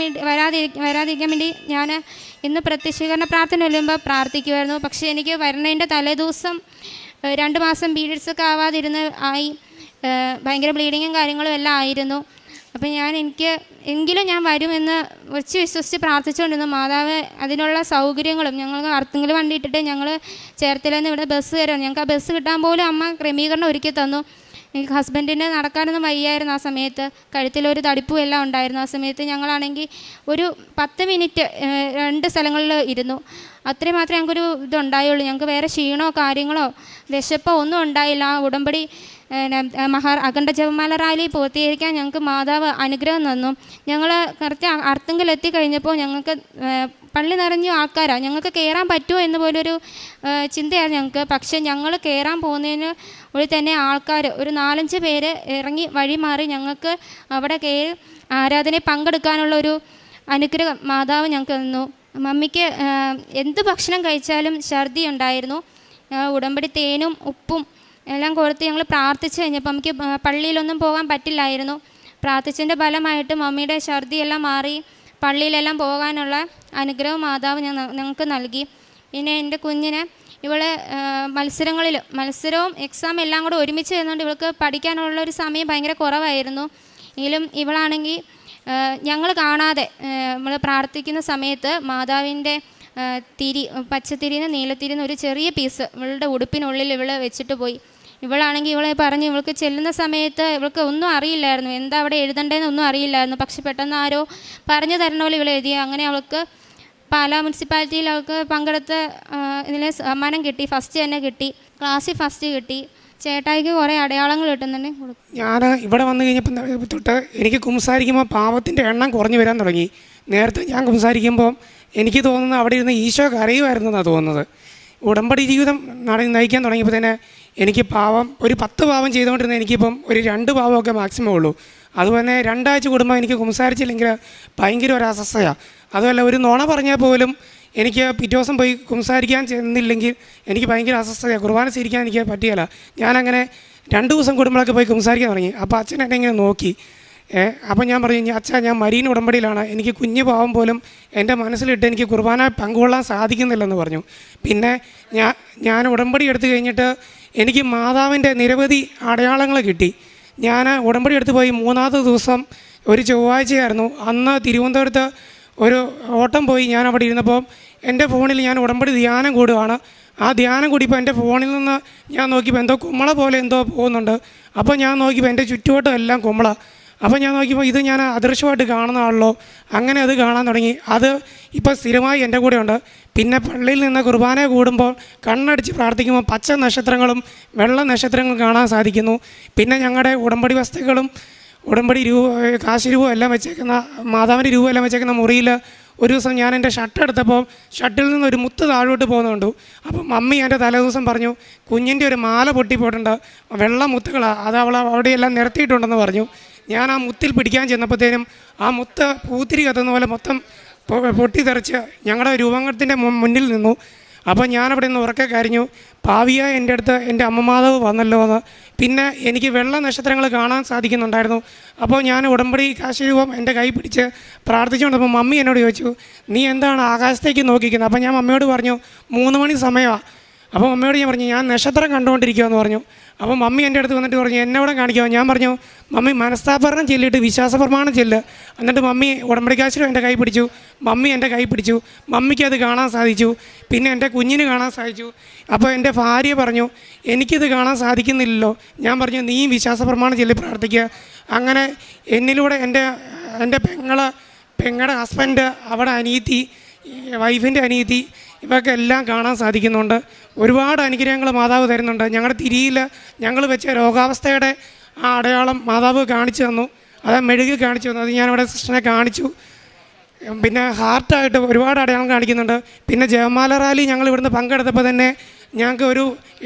വരാതിരിക്കാൻ വേണ്ടി ഞാൻ ഇന്ന് പ്രത്യക്ഷീകരണ പ്രാർത്ഥന വരുമ്പോൾ പ്രാർത്ഥിക്കുമായിരുന്നു. പക്ഷേ എനിക്ക് വരുന്നതിൻ്റെ തലേദിവസം 2 മാസം പീരിയഡ്സൊക്കെ ആയി ഭയങ്കര ബ്ലീഡിങ്ങും കാര്യങ്ങളും എല്ലാം ആയിരുന്നു. അപ്പം എങ്കിലും ഞാൻ വരുമെന്ന് വെച്ച് വിശ്വസിച്ച് പ്രാർത്ഥിച്ചുകൊണ്ടിരുന്നു. മാതാവ് അതിനുള്ള സൗകര്യങ്ങളും ഞങ്ങൾക്ക് അർത്തുങ്കൽ വണ്ടി ഇട്ടിട്ട് ഞങ്ങൾ ചേർത്തലയിൽ നിന്ന് ഇവിടെ ബസ് കയറും. ഞങ്ങൾക്ക് ആ ബസ് കിട്ടാൻ പോലും അമ്മ ക്രമീകരണം ഒരുക്കി തന്നു. എനിക്ക് ഹസ്ബൻഡിന് നടക്കാനൊന്നും വയ്യായിരുന്നു ആ സമയത്ത്, കഴുത്തിലൊരു തടിപ്പും എല്ലാം ഉണ്ടായിരുന്നു. ആ സമയത്ത് ഞങ്ങളാണെങ്കിൽ ഒരു 10 മിനിറ്റ് 2 സ്ഥലങ്ങളിൽ ഇരുന്നു. അത്രയും മാത്രമേ ഞങ്ങൾക്കൊരു ഇതുണ്ടായുള്ളൂ. ഞങ്ങൾക്ക് വേറെ ക്ഷീണമോ കാര്യങ്ങളോ വിശപ്പോ ഒന്നും ഉണ്ടായില്ല. ആ ഉടമ്പടി അഖണ്ഡ ജപമാല റാലി പൂർത്തീകരിക്കാൻ ഞങ്ങൾക്ക് മാതാവ് അനുഗ്രഹം തന്നു. ഞങ്ങൾ കറക്റ്റ് അർത്തുങ്കൽ എത്തിക്കഴിഞ്ഞപ്പോൾ ഞങ്ങൾക്ക് പള്ളി നിറഞ്ഞ ആൾക്കാരാണ്, ഞങ്ങൾക്ക് കയറാൻ പറ്റുമോ എന്ന് പോലൊരു ചിന്തയാണ് ഞങ്ങൾക്ക്. പക്ഷേ ഞങ്ങൾ കയറാൻ പോകുന്നതിന് ഉള്ളിൽ തന്നെ ആൾക്കാർ ഒരു 4-5 പേര് ഇറങ്ങി വഴി മാറി ഞങ്ങൾക്ക് അവിടെ കയറി ആരാധനയിൽ പങ്കെടുക്കാനുള്ളൊരു അനുഗ്രഹം മാതാവ് ഞങ്ങൾക്ക് തന്നു. മമ്മിക്ക് എന്ത് ഭക്ഷണം കഴിച്ചാലും ഛർദി ഉണ്ടായിരുന്നു. ഉടമ്പടി തേനും ഉപ്പും എല്ലാം കൊടുത്ത് ഞങ്ങൾ പ്രാർത്ഥിച്ച് കഴിഞ്ഞപ്പോൾ നമുക്ക് പള്ളിയിലൊന്നും പോകാൻ പറ്റില്ലായിരുന്നു. പ്രാർത്ഥിച്ചതിൻ്റെ ഫലമായിട്ട് മമ്മിയുടെ ഛർദിയെല്ലാം മാറി പള്ളിയിലെല്ലാം പോകാനുള്ള അനുഗ്രഹം മാതാവ് ഞങ്ങൾക്ക് നൽകി. പിന്നെ എൻ്റെ കുഞ്ഞിനെ ഇവളെ മത്സരവും എക്സാം എല്ലാം കൂടെ ഒരുമിച്ച് വരുന്നതുകൊണ്ട് ഇവൾക്ക് പഠിക്കാനുള്ള ഒരു സമയം ഭയങ്കര കുറവായിരുന്നു. എങ്കിലും ഇവളാണെങ്കിൽ ഞങ്ങൾ കാണാതെ നമ്മൾ പ്രാർത്ഥിക്കുന്ന സമയത്ത് മാതാവിൻ്റെ പച്ചത്തിരിന്ന് നീലത്തിരിന്ന് ഒരു ചെറിയ പീസ് ഇവളുടെ ഉടുപ്പിനുള്ളിൽ ഇവൾ വെച്ചിട്ട് പോയി. ഇവളാണെങ്കിൽ ഇവളെ പറഞ്ഞ് ഇവൾക്ക് ചെല്ലുന്ന സമയത്ത് ഇവൾക്ക് ഒന്നും അറിയില്ലായിരുന്നു, എന്താ അവിടെ എഴുതേണ്ടതെന്നൊന്നും അറിയില്ലായിരുന്നു. പക്ഷെ പെട്ടെന്ന് ആരോ പറഞ്ഞു തരണ പോലെ ഇവൾ എഴുതി. അങ്ങനെ അവൾക്ക് പാലാ മുനിസിപ്പാലിറ്റിയിൽ അവൾക്ക് പങ്കെടുത്ത് ഇതിൽ സമ്മാനം കിട്ടി, ഫസ്റ്റ് തന്നെ കിട്ടി, ക്ലാസ്സിൽ ഫസ്റ്റ് കിട്ടി. ചേട്ടായിക്ക് കുറേ അടയാളങ്ങൾ കിട്ടുന്നുണ്ട്. ഞാൻ ഇവിടെ വന്നു കഴിഞ്ഞപ്പോൾ തൊട്ട് എനിക്ക് കുംസാരിക്കുമ്പോൾ പാപത്തിൻ്റെ എണ്ണം കുറഞ്ഞു വരാൻ തുടങ്ങി. നേരത്തെ ഞാൻ കുംസാരിക്കുമ്പോൾ എനിക്ക് തോന്നുന്നത് അവിടെ ഇരുന്ന് ഈശോ കരയുമായിരുന്നു എന്നാണ് തോന്നുന്നത്. ഉടമ്പടി ജീവിതം നയിക്കാൻ തുടങ്ങിയപ്പോൾ തന്നെ എനിക്ക് ഒരു 10 പാവം ചെയ്തുകൊണ്ടിരുന്ന എനിക്കിപ്പം ഒരു 2 പാവമൊക്കെ മാക്സിമം ഉള്ളൂ. അതുപോലെ 2 ആഴ്ച കൂടുമ്പോൾ എനിക്ക് കുംസാരിച്ചില്ലെങ്കിൽ ഭയങ്കര ഒരു അസ്വസ്ഥയാണ്. അതുമല്ല ഒരു നുണ പറഞ്ഞാൽ പോലും എനിക്ക് പിറ്റേ ദിവസം പോയി കുംസാരിക്കാൻ ചെന്നില്ലെങ്കിൽ എനിക്ക് ഭയങ്കര അസ്വസ്ഥതയാണ്. കുർബാന സ്വീകരിക്കാൻ എനിക്ക് പറ്റിയല്ല. ഞാനങ്ങനെ 2 ദിവസം കൂടുമ്പോഴൊക്കെ പോയി കുംസാരിക്കാൻ തുടങ്ങി. അപ്പോൾ അച്ഛൻ എന്നെ ഇങ്ങനെ നോക്കി. അപ്പം ഞാൻ പറഞ്ഞു, അച്ഛാ ഞാൻ മരീൻ ഉടമ്പടിയിലാണ്, എനിക്ക് കുഞ്ഞു പാവം പോലും എൻ്റെ മനസ്സിലിട്ട് എനിക്ക് കുർബാന പങ്കുകൊള്ളാൻ സാധിക്കുന്നില്ലെന്ന് പറഞ്ഞു. പിന്നെ ഞാൻ ഉടമ്പടി എടുത്തു കഴിഞ്ഞിട്ട് എനിക്ക് മാതാവിൻ്റെ നിരവധി അടയാളങ്ങൾ കിട്ടി. ഞാൻ ഉടമ്പടി എടുത്ത് പോയി 3-ാമത്തെ ദിവസം ഒരു ചൊവ്വാഴ്ചയായിരുന്നു. അന്ന് തിരുവനന്തപുരത്ത് ഒരു ഓട്ടം പോയി. ഞാൻ അവിടെ ഇരുന്നപ്പോൾ എൻ്റെ ഫോണിൽ ഞാൻ ഉടമ്പടി ധ്യാനം കൂടുകയാണ്. ആ ധ്യാനം കൂടിയപ്പോൾ എൻ്റെ ഫോണിൽ നിന്ന് ഞാൻ നോക്കിയപ്പോൾ എന്തോ കുമ്മള പോലെ എന്തോ പോകുന്നുണ്ട്. അപ്പോൾ ഞാൻ നോക്കിയപ്പോൾ എൻ്റെ ചുറ്റുവട്ടം എല്ലാം കുമ്മള. അപ്പോൾ ഞാൻ നോക്കിയപ്പോൾ ഇത് ഞാൻ അദൃശ്യമായിട്ട് കാണുന്നതാണല്ലോ. അങ്ങനെ അത് കാണാൻ തുടങ്ങി. അത് ഇപ്പോൾ സ്ഥിരമായി എൻ്റെ കൂടെ ഉണ്ട്. പിന്നെ പള്ളിയിൽ നിന്ന് കുർബാന കൂടുമ്പോൾ കണ്ണടിച്ച് പ്രാർത്ഥിക്കുമ്പോൾ പച്ച നക്ഷത്രങ്ങളും വെള്ള നക്ഷത്രങ്ങളും കാണാൻ സാധിക്കുന്നു. പിന്നെ ഞങ്ങളുടെ ഉടമ്പടി വസ്തുക്കളും ഉടമ്പടി കാശ് രൂപം എല്ലാം വെച്ചേക്കുന്ന മാതാവിൻ്റെ രൂപം എല്ലാം വെച്ചേക്കുന്ന മുറിയിൽ ഒരു ദിവസം ഞാൻ എൻ്റെ ഷർട്ട് എടുത്തപ്പോൾ ഷർട്ടിൽ നിന്ന് ഒരു മുത്ത് താഴോട്ട് പോകുന്നുണ്ട്. അപ്പം മമ്മി എൻ്റെ തലേദിവസം പറഞ്ഞു, കുഞ്ഞിൻ്റെ ഒരു മാല പൊട്ടിപ്പോയിട്ടുണ്ട്, വെള്ള മുത്തുകളാണ്, അത് അവൾ അവിടെയെല്ലാം നിരത്തിയിട്ടുണ്ടെന്ന് പറഞ്ഞു. ഞാൻ ആ മുത്തിൽ പിടിക്കാൻ ചെന്നപ്പോഴത്തേനും ആ മുത്ത് പൂത്തിരി കത്തുന്ന പോലെ മൊത്തം പൊട്ടിത്തെറിച്ച് ഞങ്ങളുടെ രൂപത്തിൻ്റെ മുന്നിൽ നിന്നു. അപ്പോൾ ഞാനവിടെ നിന്ന് ഉറക്കെ കരഞ്ഞു. ഭാവിയായി എൻ്റെ അടുത്ത് എൻ്റെ അമ്മ മാതാവ് വന്നല്ലോ എന്ന്. പിന്നെ എനിക്ക് വെള്ള നക്ഷത്രങ്ങൾ കാണാൻ സാധിക്കുന്നുണ്ടായിരുന്നു. അപ്പോൾ ഞാൻ ഉടമ്പടി കാശരൂപം എൻ്റെ കൈ പിടിച്ച് പ്രാർത്ഥിച്ചുകൊണ്ടപ്പോൾ മമ്മി എന്നോട് ചോദിച്ചു, നീ എന്താണ് ആകാശത്തേക്ക് നോക്കിക്കുന്നത്? അപ്പോൾ ഞാൻ മമ്മിയോട് പറഞ്ഞു 3 മണി സമയമാണ്. അപ്പോൾ മമ്മിയോട് ഞാൻ പറഞ്ഞു ഞാൻ നക്ഷത്രം കണ്ടുകൊണ്ടിരിക്കുമെന്ന് പറഞ്ഞു. അപ്പോൾ മമ്മി എൻ്റെ അടുത്ത് വന്നിട്ട് പറഞ്ഞു എന്നെവിടെ കാണിക്കുമോ? ഞാൻ പറഞ്ഞു മമ്മി മനസ്താപരണം ചെല്ലിയിട്ട് വിശ്വാസപ്രമാണം ചെല്ല്. എന്നിട്ട് മമ്മി ഉടമ്പടിക്കാശിലും എൻ്റെ കൈ പിടിച്ചു. മമ്മി എൻ്റെ കൈ പിടിച്ചു. മമ്മിക്ക് അത് കാണാൻ സാധിച്ചു. പിന്നെ എൻ്റെ കുഞ്ഞിന് കാണാൻ സാധിച്ചു. അപ്പോൾ എൻ്റെ ഭാര്യ പറഞ്ഞു എനിക്കിത് കാണാൻ സാധിക്കുന്നില്ലല്ലോ. ഞാൻ പറഞ്ഞു നീ വിശ്വാസപ്രമാണം ചെല്ലി പ്രാർത്ഥിക്കുക. അങ്ങനെ എന്നിലൂടെ എൻ്റെ പെങ്ങളുടെ ഹസ്ബൻഡ്, അവിടെ അനിയത്തി, വൈഫിൻ്റെ അനിയത്തി, ഇവയൊക്കെ എല്ലാം കാണാൻ സാധിക്കുന്നുണ്ട്. ഒരുപാട് അനുഗ്രഹങ്ങൾ മാതാവ് തരുന്നുണ്ട്. ഞങ്ങളുടെ തിരിയിൽ ഞങ്ങൾ വെച്ച രോഗാവസ്ഥയുടെ ആ അടയാളം മാതാവ് കാണിച്ചു തന്നു. അത് മെഴുകി കാണിച്ചു തന്നു. അത് ഞാനിവിടെ സിസ്റ്ററിനെ കാണിച്ചു. പിന്നെ ഹാർട്ടായിട്ട് ഒരുപാട് അടയാളം കാണിക്കുന്നുണ്ട്. പിന്നെ ജപമാല റാലി ഞങ്ങൾ ഇവിടുന്ന് പങ്കെടുത്തപ്പോൾ തന്നെ ഞങ്ങൾക്ക് ഒരു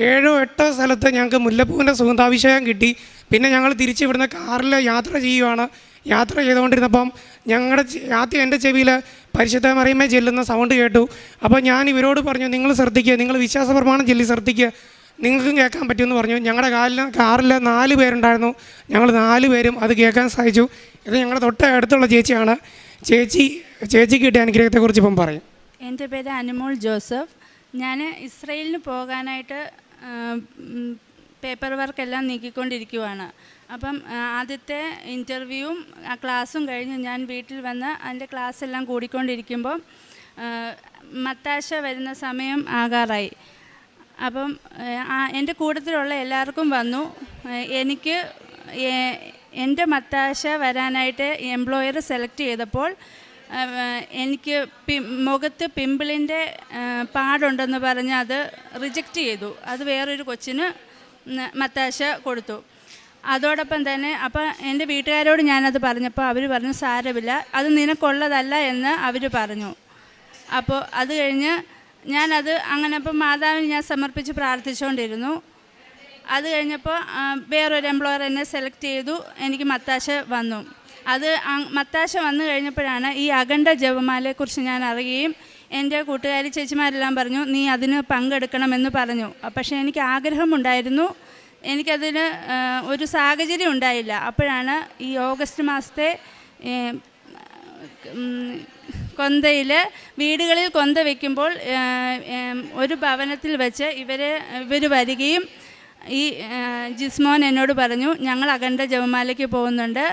7-8 സ്ഥലത്ത് ഞങ്ങൾക്ക് മുല്ലപ്പൂവിൻ്റെ സുഗന്ധാഭിഷേകം കിട്ടി. പിന്നെ ഞങ്ങൾ തിരിച്ച് ഇവിടുന്ന് കാറിൽ യാത്ര ചെയ്യുവാണ്. യാത്ര ചെയ്തുകൊണ്ടിരുന്നപ്പം ആദ്യം എൻ്റെ ചെവിയിൽ പരിശുദ്ധ മറിയമ്മേ ചെല്ലുന്ന സൗണ്ട് കേട്ടു. അപ്പോൾ ഞാൻ ഇവരോട് പറഞ്ഞു നിങ്ങൾ ശ്രദ്ധിക്കുക, നിങ്ങൾ വിശ്വാസപ്രമാണം ചൊല്ലി ശ്രദ്ധിക്കുക, നിങ്ങൾക്കും കേൾക്കാൻ പറ്റുമെന്ന് പറഞ്ഞു. ഞങ്ങളുടെ കാറിൽ 4 പേരുണ്ടായിരുന്നു. ഞങ്ങൾ 4 പേരും അത് കേൾക്കാൻ സാധിച്ചു. ഇത് ഞങ്ങളുടെ തൊട്ട് അടുത്തുള്ള ചേച്ചിയാണ്. ചേച്ചിക്ക് കിട്ടിയ അനുഗ്രഹത്തെക്കുറിച്ച് ഇപ്പം പറയും. എൻ്റെ പേര് അനുമോൾ ജോസഫ്. ഞാൻ ഇസ്രയേലിന് പോകാനായിട്ട് പേപ്പർ വർക്കെല്ലാം നീക്കിക്കൊണ്ടിരിക്കുവാണ്. അപ്പം ആദ്യത്തെ ഇൻ്റർവ്യൂവും ക്ലാസ്സും കഴിഞ്ഞ് ഞാൻ വീട്ടിൽ വന്ന് അതിൻ്റെ ക്ലാസ്സെല്ലാം കൂടിക്കൊണ്ടിരിക്കുമ്പം മത്താശ വരുന്ന സമയം ആകാറായി. അപ്പം എൻ്റെ കൂട്ടത്തിലുള്ള എല്ലാവർക്കും വന്നു. എനിക്ക് എൻ്റെ മത്താശ വരാനായിട്ട് എംപ്ലോയർ സെലക്ട് ചെയ്തപ്പോൾ എനിക്ക് മുഖത്ത് പിമ്പിളിൻ്റെ പാടുണ്ടെന്ന് പറഞ്ഞ് അത് റിജക്റ്റ് ചെയ്തു. അത് വേറൊരു കൊച്ചിന് മത്താശ കൊടുത്തു. അതോടൊപ്പം തന്നെ അപ്പോൾ എൻ്റെ വീട്ടുകാരോട് ഞാനത് പറഞ്ഞപ്പോൾ അവർ പറഞ്ഞു സാരമില്ല, അത് നിനക്കുള്ളതല്ല എന്ന് അവർ പറഞ്ഞു. അപ്പോൾ അത് കഴിഞ്ഞ് ഞാനത് അങ്ങനെ അപ്പോൾ മാതാവിന് ഞാൻ സമർപ്പിച്ച് പ്രാർത്ഥിച്ചുകൊണ്ടിരുന്നു. അത് കഴിഞ്ഞപ്പോൾ വേറൊരു എംപ്ലോയർ എന്നെ സെലക്ട് ചെയ്തു. എനിക്ക് മത്താശ വന്നു. അത് മത്താശ വന്നു കഴിഞ്ഞപ്പോഴാണ് ഈ അഖണ്ഡ ജപമാലയെക്കുറിച്ച് ഞാൻ അറിയുകയും എൻ്റെ കൂട്ടുകാരി ചേച്ചിമാരെല്ലാം പറഞ്ഞു നീ അതിന് പങ്കെടുക്കണമെന്ന് പറഞ്ഞു. പക്ഷേ എനിക്ക് ആഗ്രഹമുണ്ടായിരുന്നു, എനിക്കതിന് ഒരു സാഹചര്യം ഉണ്ടായില്ല. അപ്പോഴാണ് ഈ ഓഗസ്റ്റ് മാസത്തെ കൊന്തയിൽ വീടുകളിൽ കൊന്ത വയ്ക്കുമ്പോൾ ഒരു ഭവനത്തിൽ വെച്ച് ഇവർ വരികയും ഈ ജിസ്മോൻ എന്നോട് പറഞ്ഞു ഞങ്ങൾ അഖണ്ഡ ജപമാലയ്ക്ക് പോകുന്നുണ്ട്,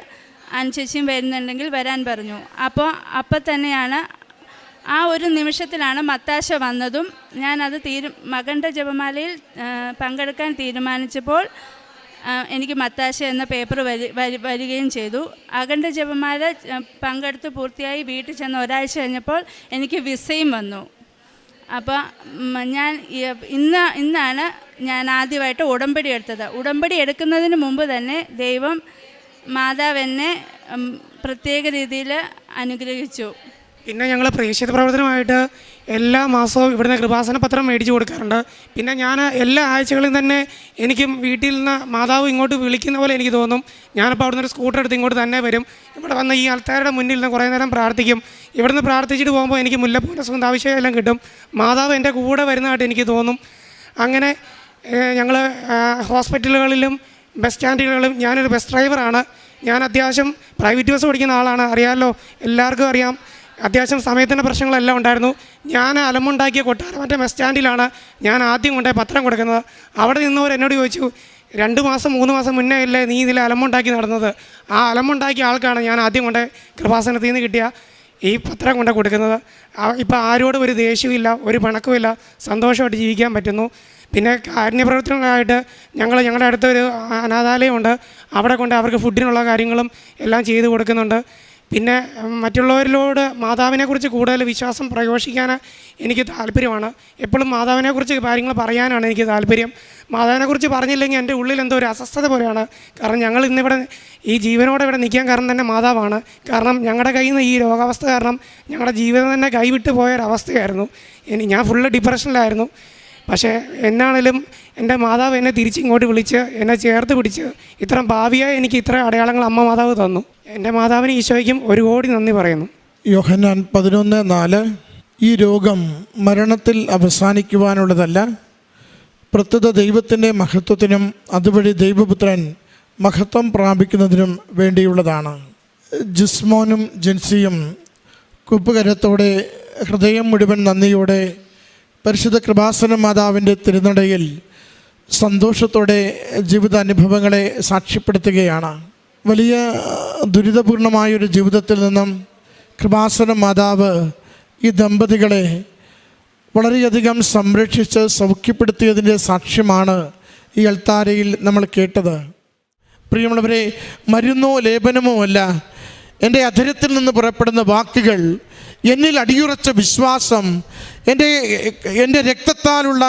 അനുചേച്ചിയും വരുന്നുണ്ടെങ്കിൽ വരാൻ പറഞ്ഞു. അപ്പോൾ തന്നെയാണ് ആ ഒരു നിമിഷത്തിലാണ് മത്താശ വന്നതും ഞാനത് അഖണ്ഡ ജപമാലയിൽ പങ്കെടുക്കാൻ തീരുമാനിച്ചപ്പോൾ എനിക്ക് മത്താശ എന്ന പേപ്പർ വരികയും ചെയ്തു. അഖണ്ഡ ജപമാല പങ്കെടുത്ത് പൂർത്തിയായി വീട്ടിൽ ചെന്ന് ഒരാഴ്ച കഴിഞ്ഞപ്പോൾ എനിക്ക് വിസയും വന്നു. അപ്പോൾ ഞാൻ ഇന്നാണ് ഞാൻ ആദ്യമായിട്ട് ഉടമ്പടി എടുത്തത്. ഉടമ്പടി എടുക്കുന്നതിന് മുമ്പ് തന്നെ ദൈവം മാതാവ് എന്നെ പ്രത്യേക രീതിയിൽ അനുഗ്രഹിച്ചു. പിന്നെ ഞങ്ങൾ പ്രേക്ഷിത പ്രവർത്തനമായിട്ട് എല്ലാ മാസവും ഇവിടുന്ന് കൃപാസന പത്രം മേടിച്ച് കൊടുക്കാറുണ്ട്. പിന്നെ ഞാൻ എല്ലാ ആഴ്ചകളിലും തന്നെ എനിക്കും വീട്ടിൽ നിന്ന് മാതാവ് ഇങ്ങോട്ട് വിളിക്കുന്ന പോലെ എനിക്ക് തോന്നും. ഞാനിപ്പോൾ അവിടുന്ന് ഒരു സ്കൂട്ടർ എടുത്ത് ഇങ്ങോട്ട് തന്നെ വരും. ഇവിടെ വന്ന് ഈ ആൾക്കാരുടെ മുന്നിൽ നിന്ന് കുറേ നേരം പ്രാർത്ഥിക്കും. ഇവിടുന്ന് പ്രാർത്ഥിച്ചിട്ട് പോകുമ്പോൾ എനിക്ക് മുല്ലപ്പൂവിൻ്റെ സുഗന്ധാഭിഷേകം എല്ലാം കിട്ടും. മാതാവ് എൻ്റെ കൂടെ വരുന്നതായിട്ട് എനിക്ക് തോന്നും. അങ്ങനെ ഞങ്ങൾ ഹോസ്പിറ്റലുകളിലും ബസ് സ്റ്റാൻഡുകളിലും ഞാനൊരു ബസ് ഡ്രൈവറാണ്. ഞാൻ അത്യാവശ്യം പ്രൈവറ്റ് ബസ് ഓടിക്കുന്ന ആളാണ്. അറിയാമല്ലോ, എല്ലാവർക്കും അറിയാം. അത്യാവശ്യം സമയത്തിൻ്റെ പ്രശ്നങ്ങളെല്ലാം ഉണ്ടായിരുന്നു. ഞാൻ അലമുണ്ടാക്കിയ കൊട്ടാരമറ്റ ബസ് സ്റ്റാൻഡിലാണ് ഞാൻ ആദ്യം കൊണ്ടുപോയി പത്രം കൊടുക്കുന്നത്. അവിടെ നിന്നവർ എന്നോട് ചോദിച്ചു 2 മാസം 3 മാസം മുന്നേ അല്ലേ നീ ഇതിൽ അലമുണ്ടാക്കി നടന്നത്? ആ അലമുണ്ടാക്കിയ ആൾക്കാണ് ഞാൻ ആദ്യം കൊണ്ട് കൃപാസനത്തിൽ നിന്ന് കിട്ടിയ ഈ പത്രം കൊണ്ട് കൊടുക്കുന്നത്. ഇപ്പോൾ ആരോടും ഒരു ദേഷ്യമില്ല, ഒരു പിണക്കുമില്ല, സന്തോഷമായിട്ട് ജീവിക്കാൻ പറ്റുന്നു. പിന്നെ കാരുണ്യപ്രവർത്തനങ്ങളായിട്ട് ഞങ്ങളുടെ അടുത്തൊരു അനാഥാലയമുണ്ട്. അവിടെ കൊണ്ട് അവർക്ക് ഫുഡിനുള്ള കാര്യങ്ങളും എല്ലാം ചെയ്തു കൊടുക്കുന്നുണ്ട്. പിന്നെ മറ്റുള്ളവരിലോട് മാതാവിനെക്കുറിച്ച് കൂടുതൽ വിശ്വാസം പ്രഘോഷിക്കാൻ എനിക്ക് താല്പര്യമാണ്. എപ്പോഴും മാതാവിനെക്കുറിച്ച് കാര്യങ്ങൾ പറയാനാണ് എനിക്ക് താല്പര്യം. മാതാവിനെക്കുറിച്ച് പറഞ്ഞില്ലെങ്കിൽ എൻ്റെ ഉള്ളിൽ എന്തോ ഒരു അസ്വസ്ഥത പോലെയാണ്. കാരണം ഞങ്ങൾ ഇന്നിവിടെ ഈ ജീവനോടെ ഇവിടെ നിൽക്കാൻ കാരണം തന്നെ മാതാവാണ്. കാരണം ഞങ്ങളുടെ കയ്യിൽ നിന്ന് ഈ രോഗാവസ്ഥ കാരണം ഞങ്ങളുടെ ജീവിതം തന്നെ കൈവിട്ട് പോയൊരവസ്ഥയായിരുന്നു. ഞാൻ ഫുള്ള് ഡിപ്രഷനിലായിരുന്നു. പക്ഷേ എന്നാണേലും എൻ്റെ മാതാവ് എന്നെ തിരിച്ചിങ്ങോട്ട് വിളിച്ച് എന്നെ ചേർത്ത് പിടിച്ച് ഇത്ര ഭാവിയായി എനിക്ക് ഇത്ര അടയാളങ്ങൾ അമ്മ മാതാവ് തന്നു. എൻ്റെ മാതാവിന് ഈശോയ്ക്കും 1 കോടി നന്ദി പറയുന്നു. യോഹന്നാൻ 11:4 ഈ രോഗം മരണത്തിൽ അവസാനിക്കുവാനുള്ളതല്ല, പ്രസ്തുത ദൈവത്തിൻ്റെ മഹത്വത്തിനും അതുവഴി ദൈവപുത്രൻ മഹത്വം പ്രാപിക്കുന്നതിനും വേണ്ടിയുള്ളതാണ്. ജിസ്മോനും ജെൻസിയും കുപ്പുകരത്തോടെ ഹൃദയം മുഴുവൻ നന്ദിയോടെ പരിശുദ്ധ കൃപാസന മാതാവിൻ്റെ തിരുനടയിൽ സന്തോഷത്തോടെ ജീവിതാനുഭവങ്ങളെ സാക്ഷ്യപ്പെടുത്തുകയാണ്. വലിയ ദുരിതപൂർണമായൊരു ജീവിതത്തിൽ നിന്നും കൃപാസന മാതാവ് ഈ ദമ്പതികളെ വളരെയധികം സംരക്ഷിച്ച് സൗഖ്യപ്പെടുത്തിയതിൻ്റെ സാക്ഷ്യമാണ് ഈ അൾത്താരയിൽ നമ്മൾ കേട്ടത്. പ്രിയമുള്ളവരെ, മരുന്നോ ലേപനമോ അല്ല, എൻ്റെ അധരത്തിൽ നിന്ന് പുറപ്പെടുന്ന വാക്കുകൾ, എന്നിൽ അടിയുറച്ച വിശ്വാസം, എൻ്റെ രക്തത്താലുള്ള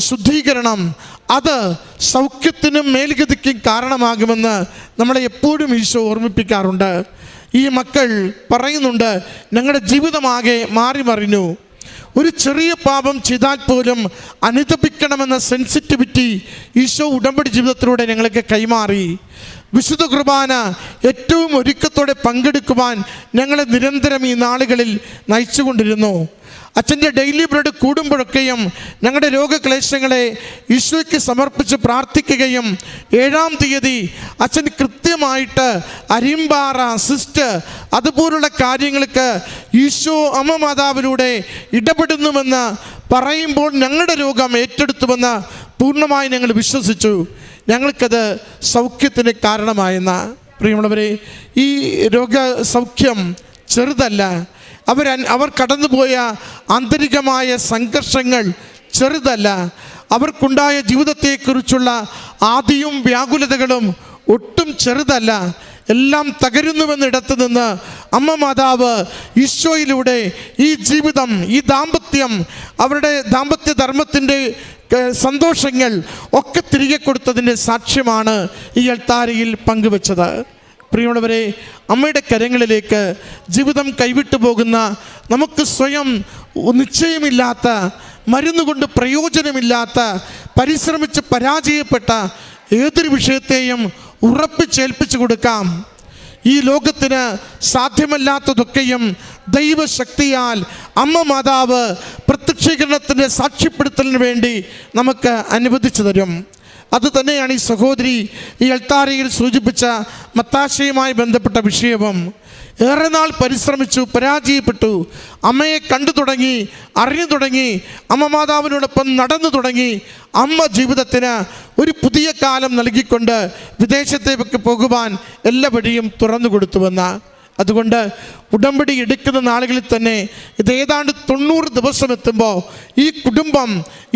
ശുദ്ധീകരണം, അത് സൗഖ്യത്തിനും മേൽഗതിക്കും കാരണമാകുമെന്ന് നമ്മളെ എപ്പോഴും ഈശോ ഓർമ്മിപ്പിക്കാറുണ്ട്. ഈ മക്കൾ പറയുന്നുണ്ട്, ഞങ്ങളുടെ ജീവിതമാകെ മാറി മറിഞ്ഞു. ഒരു ചെറിയ പാപം ചെയ്താൽ പോലും അനുതപിക്കണമെന്ന സെൻസിറ്റിവിറ്റി ഈശോ ഉടമ്പടി ജീവിതത്തിലൂടെ ഞങ്ങൾക്ക് കൈമാറി. വിശുദ്ധ കുർബാന ഏറ്റവും ഒരുക്കത്തോടെ പങ്കെടുക്കുവാൻ ഞങ്ങളെ നിരന്തരം ഈ നാളുകളിൽ നയിച്ചുകൊണ്ടിരുന്നു. അച്ഛൻ്റെ ഡെയിലി ബ്രെഡ് കൂടുമ്പോഴൊക്കെയും ഞങ്ങളുടെ രോഗക്ലേശങ്ങളെ ഈശോയ്ക്ക് സമർപ്പിച്ച് പ്രാർത്ഥിക്കുകയും 7-ാം തീയതി അച്ഛൻ കൃത്യമായിട്ട് അരിമ്പാറ സിസ്റ്റ് അതുപോലുള്ള കാര്യങ്ങൾക്ക് ഈശോ അമ്മ മാതാവിലൂടെ ഇടപെടുന്നുവെന്ന് പറയുമ്പോൾ ഞങ്ങളുടെ രോഗം ഏറ്റെടുത്തുവെന്ന് പൂർണ്ണമായി ഞങ്ങൾ വിശ്വസിച്ചു. ഞങ്ങൾക്കത് സൗഖ്യത്തിന് കാരണമായെന്ന. പ്രിയമുള്ളവരെ, ഈ രോഗസൗഖ്യം ചെറുതല്ല. അവർ കടന്നുപോയ ആന്തരികമായ സംഘർഷങ്ങൾ ചെറുതല്ല. അവർക്കുണ്ടായ ജീവിതത്തെക്കുറിച്ചുള്ള ആദിയും വ്യാകുലതകളും ഒട്ടും ചെറുതല്ല. എല്ലാം തകരുന്നുവെന്നിടത്ത് നിന്ന് അമ്മ മാതാവ് ഈശോയിലൂടെ ഈ ജീവിതം, ഈ ദാമ്പത്യം, അവരുടെ ദാമ്പത്യ ധർമ്മത്തിൻ്റെ സന്തോഷങ്ങൾ ഒക്കെ തിരികെ കൊടുത്തതിൻ്റെ സാക്ഷ്യമാണ് ഈ അൾത്താരയിൽ പങ്കുവച്ചത്. പ്രിയമുള്ളവരെ, അമ്മയുടെ കരങ്ങളിലേക്ക് ജീവിതം കൈവിട്ടു പോകുന്ന, നമുക്ക് സ്വയം നിശ്ചയമില്ലാത്ത, മരുന്നുകൊണ്ട് പ്രയോജനമില്ലാത്ത, പരിശ്രമിച്ച് പരാജയപ്പെട്ട ഏതൊരു വിഷയത്തെയും ഉറപ്പിച്ചേൽപ്പിച്ചു കൊടുക്കാം. ഈ ലോകത്തിന് സാധ്യമല്ലാത്തതൊക്കെയും ദൈവശക്തിയാൽ അമ്മ മാതാവ് പ്രത്യക്ഷീകരണത്തിൻ്റെ സാക്ഷ്യപ്പെടുത്തലിന് വേണ്ടി നമുക്ക് അനുവദിച്ചു തരും. അതുതന്നെയാണ് ഈ സഹോദരി ഈ അൾത്താരയിൽ സൂചിപ്പിച്ച മത്താശയുമായി ബന്ധപ്പെട്ട വിഷയവും. ഏറെ നാൾ പരിശ്രമിച്ചു, പരാജയപ്പെട്ടു. അമ്മയെ കണ്ടു തുടങ്ങി, അറിഞ്ഞു തുടങ്ങി, അമ്മ മാതാവിനോടൊപ്പം നടന്നു തുടങ്ങി. അമ്മ ജീവിതത്തിന് ഒരു പുതിയ കാലം നൽകിക്കൊണ്ട് വിദേശത്തേക്ക് പോകുവാൻ എല്ലാ വഴിയും തുറന്നു കൊടുത്തുവെന്ന്. അതുകൊണ്ട് ഉടമ്പടി എടുക്കുന്ന നാളുകളിൽ തന്നെ ഇത് ഏതാണ്ട് 90 ദിവസം എത്തുമ്പോൾ ഈ കുടുംബം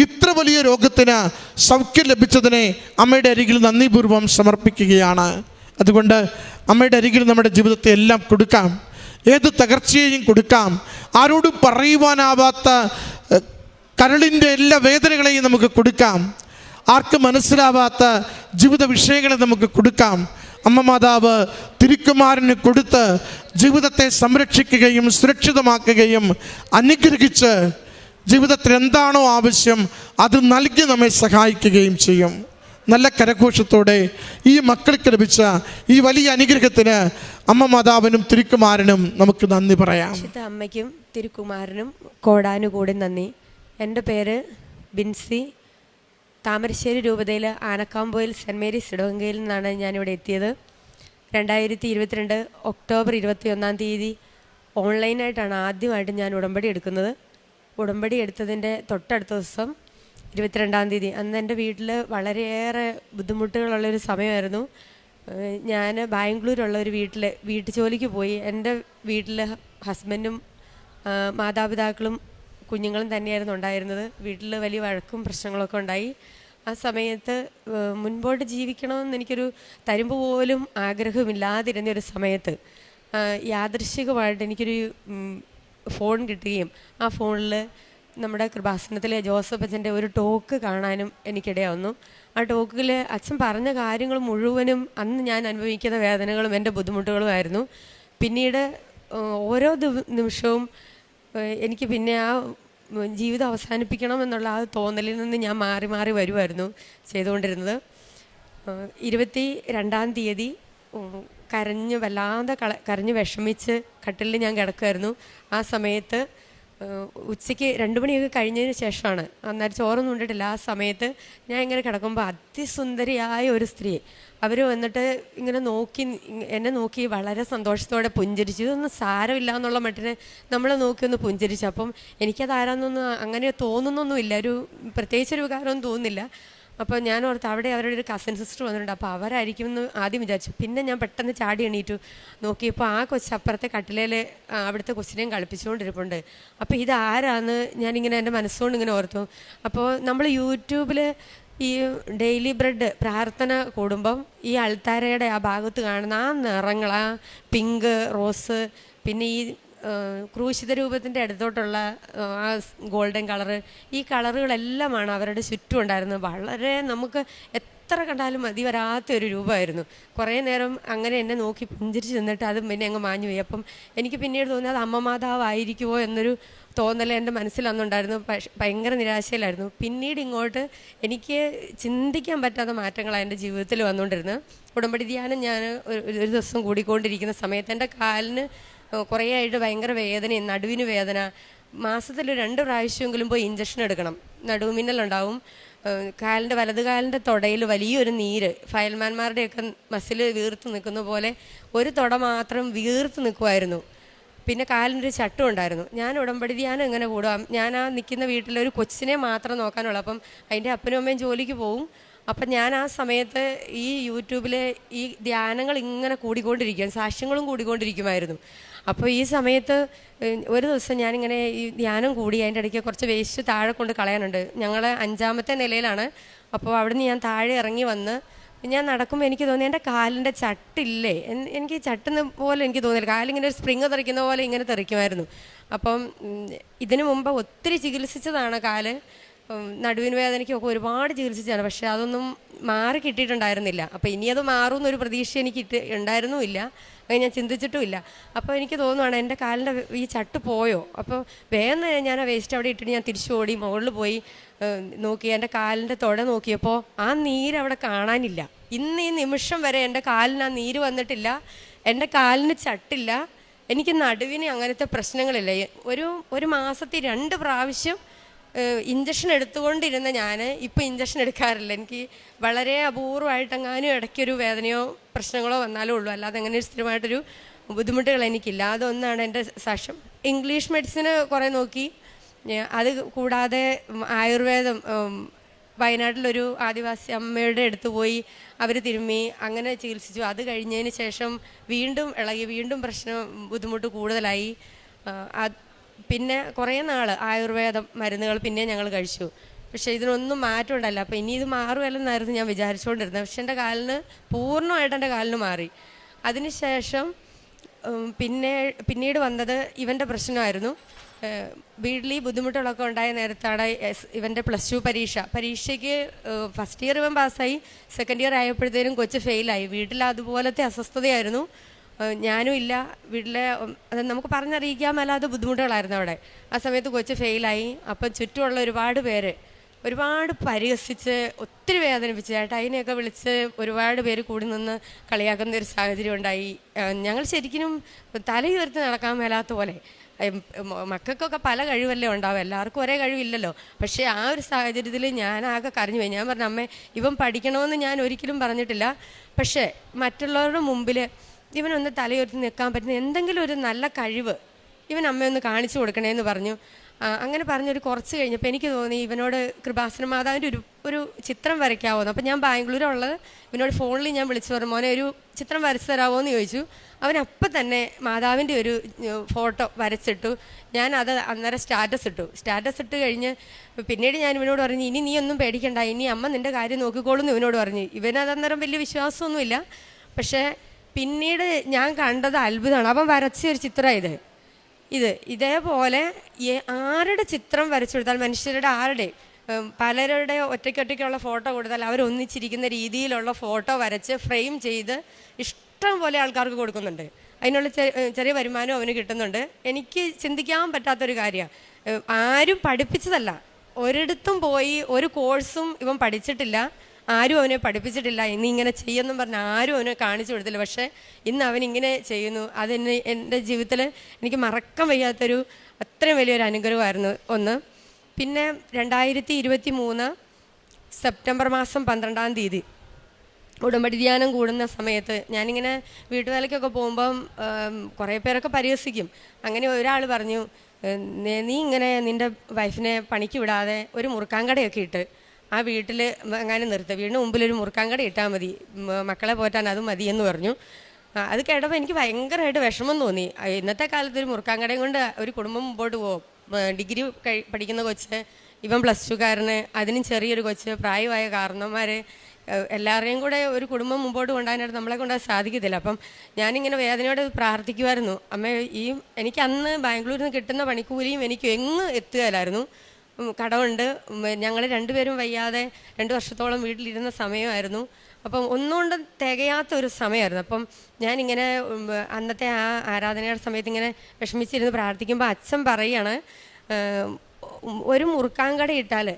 ഇത്ര വലിയ രോഗത്തിന് സൗഖ്യം ലഭിച്ചതിനെ അമ്മയുടെ അരികിൽ നന്ദിപൂർവ്വം സമർപ്പിക്കുകയാണ്. അതുകൊണ്ട് അമ്മയുടെ അരികിൽ നമ്മുടെ ജീവിതത്തെ എല്ലാം കൊടുക്കാം, ഏത് തകർച്ചയെയും കൊടുക്കാം. ആരോടും പറയുവാനാവാത്ത കരളിൻ്റെ എല്ലാ വേദനകളെയും നമുക്ക് കൊടുക്കാം. ആർക്കും മനസ്സിലാവാത്ത ജീവിത വിഷയങ്ങളെ നമുക്ക് കൊടുക്കാം. അമ്മ മാതാവ് തിരുക്കുമാരന് കൊടുത്ത് ജീവിതത്തെ സംരക്ഷിക്കുകയും സുരക്ഷിതമാക്കുകയും അനുഗ്രഹിച്ച് ജീവിതത്തിൽ എന്താണോ ആവശ്യം അത് നൽകി നമ്മെ സഹായിക്കുകയും ചെയ്യും. നല്ല കരഘോഷത്തോടെ ഈ മക്കൾക്ക് ലഭിച്ച ഈ വലിയ അനുഗ്രഹത്തിന് അമ്മ മാതാവിനും തിരുക്കുമാരനും നമുക്ക് നന്ദി പറയാം. അമ്മയ്ക്കും തിരുക്കുമാരനും കോടാനുകൂടി നന്ദി. എൻ്റെ പേര് ബിൻസി. താമരശ്ശേരി രൂപതയിൽ ആനക്കാമ്പോയിൽ സെൻറ്റ് മേരീസ് ഇടവങ്കയിൽ നിന്നാണ് ഞാനിവിടെ എത്തിയത്. 2022 ഒക്ടോബർ 21-ാം തീയതി ഓൺലൈനായിട്ടാണ് ആദ്യമായിട്ട് ഞാൻ ഉടമ്പടി എടുക്കുന്നത്. ഉടമ്പടി എടുത്തതിൻ്റെ തൊട്ടടുത്ത ദിവസം 22-ാം തീയതി, അന്ന് എൻ്റെ വീട്ടിൽ വളരെയേറെ ബുദ്ധിമുട്ടുകളുള്ളൊരു സമയമായിരുന്നു. ഞാൻ ബാംഗ്ലൂരുള്ള ഒരു വീട്ടു ജോലിക്ക് പോയി. എൻ്റെ വീട്ടിൽ ഹസ്ബൻഡും മാതാപിതാക്കളും കുഞ്ഞുങ്ങളും തന്നെയായിരുന്നു ഉണ്ടായിരുന്നത്. വീട്ടിൽ വലിയ വഴക്കും പ്രശ്നങ്ങളൊക്കെ ഉണ്ടായി. ആ സമയത്ത് മുൻപോട്ട് ജീവിക്കണമെന്ന് എനിക്കൊരു തരുമ്പ് പോലും ആഗ്രഹമില്ലാതിരുന്നൊരു സമയത്ത് യാദൃശ്ചികമായിട്ട് എനിക്കൊരു ഫോൺ കിട്ടുകയും ആ ഫോണിൽ നമ്മുടെ കൃപാസനത്തിലെ ജോസഫ് അച്ഛൻ്റെ ഒരു ടോക്ക് കാണാനും എനിക്കിടയാവുന്നു. ആ ടോക്കിൽ അച്ഛൻ പറഞ്ഞ കാര്യങ്ങൾ മുഴുവനും അന്ന് ഞാൻ അനുഭവിക്കുന്ന വേദനകളും എൻ്റെ ബുദ്ധിമുട്ടുകളുമായിരുന്നു. പിന്നീട് ഓരോ നിമിഷവും എനിക്ക് പിന്നെ ആ ജീവിതം അവസാനിപ്പിക്കണം എന്നുള്ള ആ തോന്നലിൽ നിന്ന് ഞാൻ മാറി മാറി വരുമായിരുന്നു ചെയ്തുകൊണ്ടിരുന്നത്. 22-ാം തീയതി കരഞ്ഞ് വല്ലാതെ കരഞ്ഞ് വിഷമിച്ച് കട്ടിലിൽ ഞാൻ കിടക്കുമായിരുന്നു. ആ സമയത്ത് ഉച്ചയ്ക്ക് 2 മണിയൊക്കെ കഴിഞ്ഞതിന് ശേഷമാണ്, അന്നേരം ചോറൊന്നും ഉണ്ടിട്ടില്ല. ആ സമയത്ത് ഞാൻ ഇങ്ങനെ കിടക്കുമ്പോൾ അതിസുന്ദരിയായ ഒരു സ്ത്രീ അവർ വന്നിട്ട് ഇങ്ങനെ എന്നെ നോക്കി വളരെ സന്തോഷത്തോടെ പുഞ്ചിരിച്ചു. ഇതൊന്നും സാരമില്ല എന്നുള്ള മട്ടിന് നമ്മളെ നോക്കി ഒന്ന് പുഞ്ചിരിച്ചു. അപ്പം എനിക്കതാരാന്നൊന്നും അങ്ങനെ തോന്നുന്നൊന്നുമില്ല, പ്രത്യേകിച്ചൊരു വികാരമൊന്നും തോന്നുന്നില്ല. അപ്പോൾ ഞാൻ ഓർത്ത് അവിടെ അവരുടെ ഒരു കസിൻ സിസ്റ്റർ വന്നിട്ടുണ്ട്, അപ്പോൾ അവരായിരിക്കും എന്ന് ആദ്യം വിചാരിച്ചു. പിന്നെ ഞാൻ പെട്ടെന്ന് ചാടി എണീറ്റു നോക്കിയപ്പോൾ ആ കൊച്ചപ്പുറത്തെ കട്ടിലേൽ അവിടുത്തെ കൊച്ചിനെയും കളിപ്പിച്ചുകൊണ്ടിരിപ്പുണ്ട്. അപ്പോൾ ഇതാരാന്ന് ഞാനിങ്ങനെ എൻ്റെ മനസ്സുകൊണ്ട് ഇങ്ങനെ ഓർത്തു. അപ്പോൾ നമ്മൾ യൂട്യൂബിൽ ഈ ഡെയിലി ബ്രെഡ് പ്രാർത്ഥന കൂടുമ്പം ഈ അൾത്താരയുടെ ആ ഭാഗത്ത് കാണുന്ന ആ നിറങ്ങൾ, ആ പിങ്ക്, റോസ്, പിന്നെ ഈ ക്രൂശിത രൂപത്തിൻ്റെ അടുത്തോട്ടുള്ള ആ ഗോൾഡൻ കളറ്, ഈ കളറുകളെല്ലാമാണ് അവരുടെ ചുറ്റും ഉണ്ടായിരുന്നത്. വളരെ നമുക്ക് എത്ര കണ്ടാലും മതി വരാത്തൊരു രൂപമായിരുന്നു. കുറേ നേരം അങ്ങനെ എന്നെ നോക്കി പുഞ്ചിരിച്ച് നിന്നിട്ട് അതും പിന്നെ അങ്ങ് മാഞ്ഞു പോയി. അപ്പം എനിക്ക് പിന്നീട് തോന്നിയത് അമ്മ മാതാവായിരിക്കുമോ എന്നൊരു തോന്നൽ എൻ്റെ മനസ്സിൽ അന്നുണ്ടായിരുന്നു. ഭയങ്കര നിരാശയിലായിരുന്നു. പിന്നീട് ഇങ്ങോട്ട് എനിക്ക് ചിന്തിക്കാൻ പറ്റാത്ത മാറ്റങ്ങളാണ് എൻ്റെ ജീവിതത്തിൽ വന്നുകൊണ്ടിരുന്നത്. ഉടമ്പടി ധ്യാനം ഞാൻ ഒരു ദിവസം കൂടിക്കൊണ്ടിരിക്കുന്ന സമയത്ത് എൻ്റെ കാലിന് കുറേ ആയിട്ട് ഭയങ്കര വേദനയും നടുവിന് വേദന, മാസത്തിൽ 2 പ്രാവശ്യമെങ്കിലും പോയി ഇഞ്ചക്ഷൻ എടുക്കണം, നടുവുമിന്നലുണ്ടാവും. വലത് കാലിൻ്റെ തുടയിൽ വലിയൊരു നീര്, ഫയൽമാന്മാരുടെയൊക്കെ മസിൽ വീർത്ത് നിൽക്കുന്ന പോലെ ഒരു തുട മാത്രം വീർത്ത് നിൽക്കുമായിരുന്നു. പിന്നെ കാലിനൊരു ചട്ടും ഉണ്ടായിരുന്നു. ഞാൻ ഉടമ്പടി ധ്യാനം എങ്ങനെ കൂടുക, ഞാൻ ആ നിൽക്കുന്ന വീട്ടിലൊരു കൊച്ചിനെ മാത്രം നോക്കാനുള്ളൂ. അപ്പം അതിൻ്റെ അപ്പനും അമ്മയും ജോലിക്ക് പോവും. അപ്പം ഞാൻ ആ സമയത്ത് ഈ യൂട്യൂബിലെ ഈ ധ്യാനങ്ങൾ ഇങ്ങനെ കൂടിക്കൊണ്ടിരിക്കും, സാക്ഷ്യങ്ങളും കൂടിക്കൊണ്ടിരിക്കുമായിരുന്നു. അപ്പോൾ ഈ സമയത്ത് ഒരു ദിവസം ഞാനിങ്ങനെ ഈ ധ്യാനം കൂടി, അതിൻ്റെ ഇടയ്ക്ക് കുറച്ച് വേസ്റ്റ് താഴെ കൊണ്ട് കളയാനുണ്ട്. ഞങ്ങൾ 5ാമത്തെ നിലയിലാണ്. അപ്പോൾ അവിടുന്ന് ഞാൻ താഴെ ഇറങ്ങി വന്ന് ഞാൻ നടക്കുമ്പോൾ എനിക്ക് തോന്നി എൻ്റെ കാലിൻ്റെ ചട്ടില്ലേ, എനിക്ക് ചട്ടുന്ന പോലെ എനിക്ക് തോന്നിയില്ല. കാലിങ്ങനെ ഒരു സ്പ്രിങ് തെറിക്കുന്ന പോലെ ഇങ്ങനെ തെറിക്കുമായിരുന്നു. അപ്പം ഇതിനു മുമ്പ് ഒത്തിരി ചികിത്സിച്ചതാണ് കാല്, നടുവിന് വേദനയ്ക്കൊക്കെ ഒരുപാട് ചികിത്സിച്ചാണ്. പക്ഷേ അതൊന്നും മാറി കിട്ടിയിട്ടുണ്ടായിരുന്നില്ല. അപ്പോൾ ഇനി അത് മാറുമെന്നൊരു പ്രതീക്ഷ എനിക്ക് ഉണ്ടായിരുന്നുമില്ല, അത് ഞാൻ ചിന്തിച്ചിട്ടുമില്ല. അപ്പോൾ എനിക്ക് തോന്നുവാണ് എൻ്റെ കാലിൻ്റെ ഈ ചട്ട് പോയോ. അപ്പോൾ വേഗം ഞാൻ ആ വേസ്റ്റ് അവിടെ ഇട്ടിട്ട് ഞാൻ തിരിച്ചു ഓടി മുകളിൽ പോയി നോക്കി. എൻ്റെ കാലിൻ്റെ തുട നോക്കിയപ്പോൾ ആ നീര് അവിടെ കാണാനില്ല. ഇന്ന് ഈ നിമിഷം വരെ എൻ്റെ കാലിന് ആ നീര് വന്നിട്ടില്ല, എൻ്റെ കാലിന് ചട്ടില്ല, എനിക്ക് നടുവിന് അങ്ങനത്തെ പ്രശ്നങ്ങളില്ല. ഒരു മാസത്തിൽ 2 പ്രാവശ്യം ഇഞ്ചക്ഷൻ എടുത്തുകൊണ്ടിരുന്ന ഞാൻ ഇപ്പോൾ ഇഞ്ചക്ഷൻ എടുക്കാറില്ല. എനിക്ക് വളരെ അപൂർവമായിട്ടെങ്ങാനും ഇടയ്ക്കൊരു വേദനയോ പ്രശ്നങ്ങളോ വന്നാലേ ഉള്ളൂ, അല്ലാതെ അങ്ങനെ ഒരു സ്ഥിരമായിട്ടൊരു ബുദ്ധിമുട്ടുകൾ എനിക്കില്ല. അതൊന്നാണ് എൻ്റെ സാക്ഷ്യം. ഇംഗ്ലീഷ് മെഡിസിന് കുറേ നോക്കി, അത് കൂടാതെ ആയുർവേദം വയനാട്ടിലൊരു ആദിവാസി അമ്മയുടെ അടുത്ത് പോയി അവർ തിരുമ്മി അങ്ങനെ ചികിത്സിച്ചു. അത് കഴിഞ്ഞതിന് ശേഷം വീണ്ടും ഇളകി, വീണ്ടും ബുദ്ധിമുട്ട് കൂടുതലായി. പിന്നെ കുറേ നാൾ ആയുർവേദം മരുന്നുകൾ പിന്നെ ഞങ്ങൾ കഴിച്ചു. പക്ഷേ ഇതിനൊന്നും മാറ്റം ഉണ്ടല്ല. അപ്പോൾ ഇനി ഇത് മാറുമല്ലെന്നായിരുന്നു ഞാൻ വിചാരിച്ചുകൊണ്ടിരുന്നത്. പക്ഷെ എൻ്റെ കാലിന് പൂർണ്ണമായിട്ട് എൻ്റെ കാലിന് മാറി. അതിനുശേഷം പിന്നീട് വന്നത് ഇവൻ്റെ പ്രശ്നമായിരുന്നു. വീട്ടിൽ ഈ ബുദ്ധിമുട്ടുകളൊക്കെ ഉണ്ടായ നേരത്താണ് ഇവൻ്റെ +2 പരീക്ഷയ്ക്ക് ഫസ്റ്റ് ഇയർ ഇവൻ പാസ്സായി, സെക്കൻഡ് ഇയർ ആയപ്പോഴത്തേനും കൊച്ച് ഫെയിലായി. വീട്ടിൽ അതുപോലത്തെ അസ്വസ്ഥതയായിരുന്നു. ഞാനും ഇല്ല വീട്ടിലെ, അത് നമുക്ക് പറഞ്ഞറിയിക്കാൻ മേലാത്ത ബുദ്ധിമുട്ടുകളായിരുന്നു അവിടെ. ആ സമയത്ത് കൊച്ച് ഫെയിലായി. അപ്പം ചുറ്റുമുള്ള ഒരുപാട് പരിഹസിച്ച് ഒത്തിരി വേദനിപ്പിച്ച് ചേട്ടാ അതിനെയൊക്കെ വിളിച്ച് ഒരുപാട് പേര് കൂടി നിന്ന് കളിയാക്കുന്ന ഒരു സാഹചര്യം ഉണ്ടായി. ഞങ്ങൾ ശരിക്കും തലയുയർത്തി നടക്കാൻ മേലാത്ത പോലെ. മക്കൾക്കൊക്കെ പല കഴിവല്ലേ ഉണ്ടാവും, എല്ലാവർക്കും ഒരേ കഴിവില്ലല്ലോ. പക്ഷേ ആ ഒരു സാഹചര്യത്തിൽ ഞാനാകെ കരഞ്ഞു പോയി. ഞാൻ പറഞ്ഞു, അമ്മേ ഇവൻ പഠിക്കണമെന്ന് ഞാൻ ഒരിക്കലും പറഞ്ഞിട്ടില്ല, പക്ഷേ മറ്റുള്ളവരുടെ മുമ്പിൽ ഇവനൊന്ന് തലയുയർത്തി നിൽക്കാൻ പറ്റുന്ന എന്തെങ്കിലും ഒരു നല്ല കഴിവ് ഇവൻ അമ്മയൊന്ന് കാണിച്ചു കൊടുക്കണേന്ന് പറഞ്ഞു. അങ്ങനെ പറഞ്ഞൊരു കുറച്ച് കഴിഞ്ഞപ്പോൾ എനിക്ക് തോന്നി ഇവനോട് കൃപാസന മാതാവിൻ്റെ ഒരു ചിത്രം വരയ്ക്കാവുന്നു. അപ്പം ഞാൻ ബാംഗ്ലൂരുള്ളത്, ഇവനോട് ഫോണിൽ ഞാൻ വിളിച്ചു പറഞ്ഞു, മോനെ ഒരു ചിത്രം വരച്ചു തരാമോ എന്ന് ചോദിച്ചു. അവനപ്പം തന്നെ മാതാവിൻ്റെ ഒരു ഫോട്ടോ വരച്ചിട്ടു. ഞാൻ അത് അന്നേരം സ്റ്റാറ്റസ് ഇട്ട് കഴിഞ്ഞ് പിന്നീട് ഞാൻ ഇവനോട് പറഞ്ഞു, ഇനി നീ ഒന്നും പേടിക്കണ്ട, ഇനി അമ്മ നിൻ്റെ കാര്യം നോക്കിക്കോളും എന്ന് ഇവനോട് പറഞ്ഞു. ഇവനതന്നേരം വലിയ വിശ്വാസമൊന്നുമില്ല. പക്ഷേ പിന്നീട് ഞാൻ കണ്ടത് അത്ഭുതമാണ്. അവൻ വരച്ച ഒരു ചിത്രം ഇതേപോലെ ആരുടെ ചിത്രം വരച്ചു കൊടുത്താൽ, മനുഷ്യരുടെ ആരുടെ പലരുടെ ഒറ്റയ്ക്കൊറ്റയ്ക്കുള്ള ഫോട്ടോ കൊടുത്താൽ അവരൊന്നിച്ചിരിക്കുന്ന രീതിയിലുള്ള ഫോട്ടോ വരച്ച് ഫ്രെയിം ചെയ്ത് ഇഷ്ടം പോലെ ആൾക്കാർക്ക് കൊടുക്കുന്നുണ്ട്. അതിനുള്ള ചെറിയ വരുമാനം അവന് കിട്ടുന്നുണ്ട്. എനിക്ക് ചിന്തിക്കാൻ പറ്റാത്തൊരു കാര്യമാണ്. ആരും പഠിപ്പിച്ചതല്ല, ഒരിടത്തും പോയി ഒരു കോഴ്സും ഇവൻ പഠിച്ചിട്ടില്ല. ആരും അവനെ പഠിപ്പിച്ചിട്ടില്ല, ഇന്ന് ഇങ്ങനെ ചെയ്യുമെന്നും പറഞ്ഞ് ആരും അവനെ കാണിച്ചു കൊടുത്തില്ല. പക്ഷേ ഇന്ന് അവനിങ്ങനെ ചെയ്യുന്നു. അതെന്നെ എൻ്റെ ജീവിതത്തിൽ എനിക്ക് മറക്കാൻ വയ്യാത്തൊരു അത്രയും വലിയൊരു അനുഗ്രഹമായിരുന്നു ഒന്ന്. പിന്നെ 2023 സെപ്റ്റംബർ മാസം 12-ാം തീയതി ഉടമ്പടി ധ്യാനം കൂടുന്ന സമയത്ത് ഞാനിങ്ങനെ വീട്ടുവേലയ്ക്കൊക്കെ പോകുമ്പം കുറേ പേരൊക്കെ പരിഹസിക്കും. അങ്ങനെ ഒരാൾ പറഞ്ഞു, നീ ഇങ്ങനെ നിൻ്റെ വൈഫിനെ പണിക്ക് വിടാതെ ഒരു മുറുക്കാൻകടയൊക്കെ ഇട്ട് ആ വീട്ടിൽ അങ്ങനെ നിർത്തുക, വീടിന് മുമ്പിലൊരു മുറുക്കാൻകട ഇട്ടാൽ മതി, മക്കളെ പോറ്റാൻ അത് മതി എന്ന് പറഞ്ഞു. അത് കേട്ടപ്പോൾ എനിക്ക് ഭയങ്കരമായിട്ട് വിഷമം തോന്നി. ഇന്നത്തെ കാലത്ത് ഒരു മുറുക്കാൻകടയും കൊണ്ട് ഒരു കുടുംബം മുമ്പോട്ട് പോകും. ഡിഗ്രി പഠിക്കുന്ന കൊച്ച്, ഇവൻ +2കാരന്, അതിനും ചെറിയൊരു കൊച്ച്, പ്രായമായ കാരണന്മാർ, എല്ലാവരെയും കൂടെ ഒരു കുടുംബം മുമ്പോട്ട് കൊണ്ടുപോകാനായിട്ട് നമ്മളെ കൊണ്ട് സാധിക്കത്തില്ല. അപ്പം ഞാനിങ്ങനെ വേദനയോടെ പ്രാർത്ഥിക്കുമായിരുന്നു, അമ്മ എനിക്ക് അന്ന് ബാംഗ്ലൂരിൽ നിന്ന് കിട്ടുന്ന പണിക്കൂലിയും എനിക്ക് എങ്ങും എത്തുകയില്ലായിരുന്നു. കടമുണ്ട്, ഞങ്ങൾ രണ്ടുപേരും വയ്യാതെ 2 വർഷത്തോളം വീട്ടിലിരുന്ന സമയമായിരുന്നു. അപ്പം ഒന്നുകൊണ്ട് തികയാത്ത ഒരു സമയമായിരുന്നു. അപ്പം ഞാനിങ്ങനെ അന്നത്തെ ആ ആരാധനയുടെ സമയത്ത് ഇങ്ങനെ വിഷമിച്ചിരുന്ന് പ്രാർത്ഥിക്കുമ്പോൾ അച്ഛൻ പറയുകയാണ്, ഒരു മുറുക്കാൻകട ഇട്ടാൽ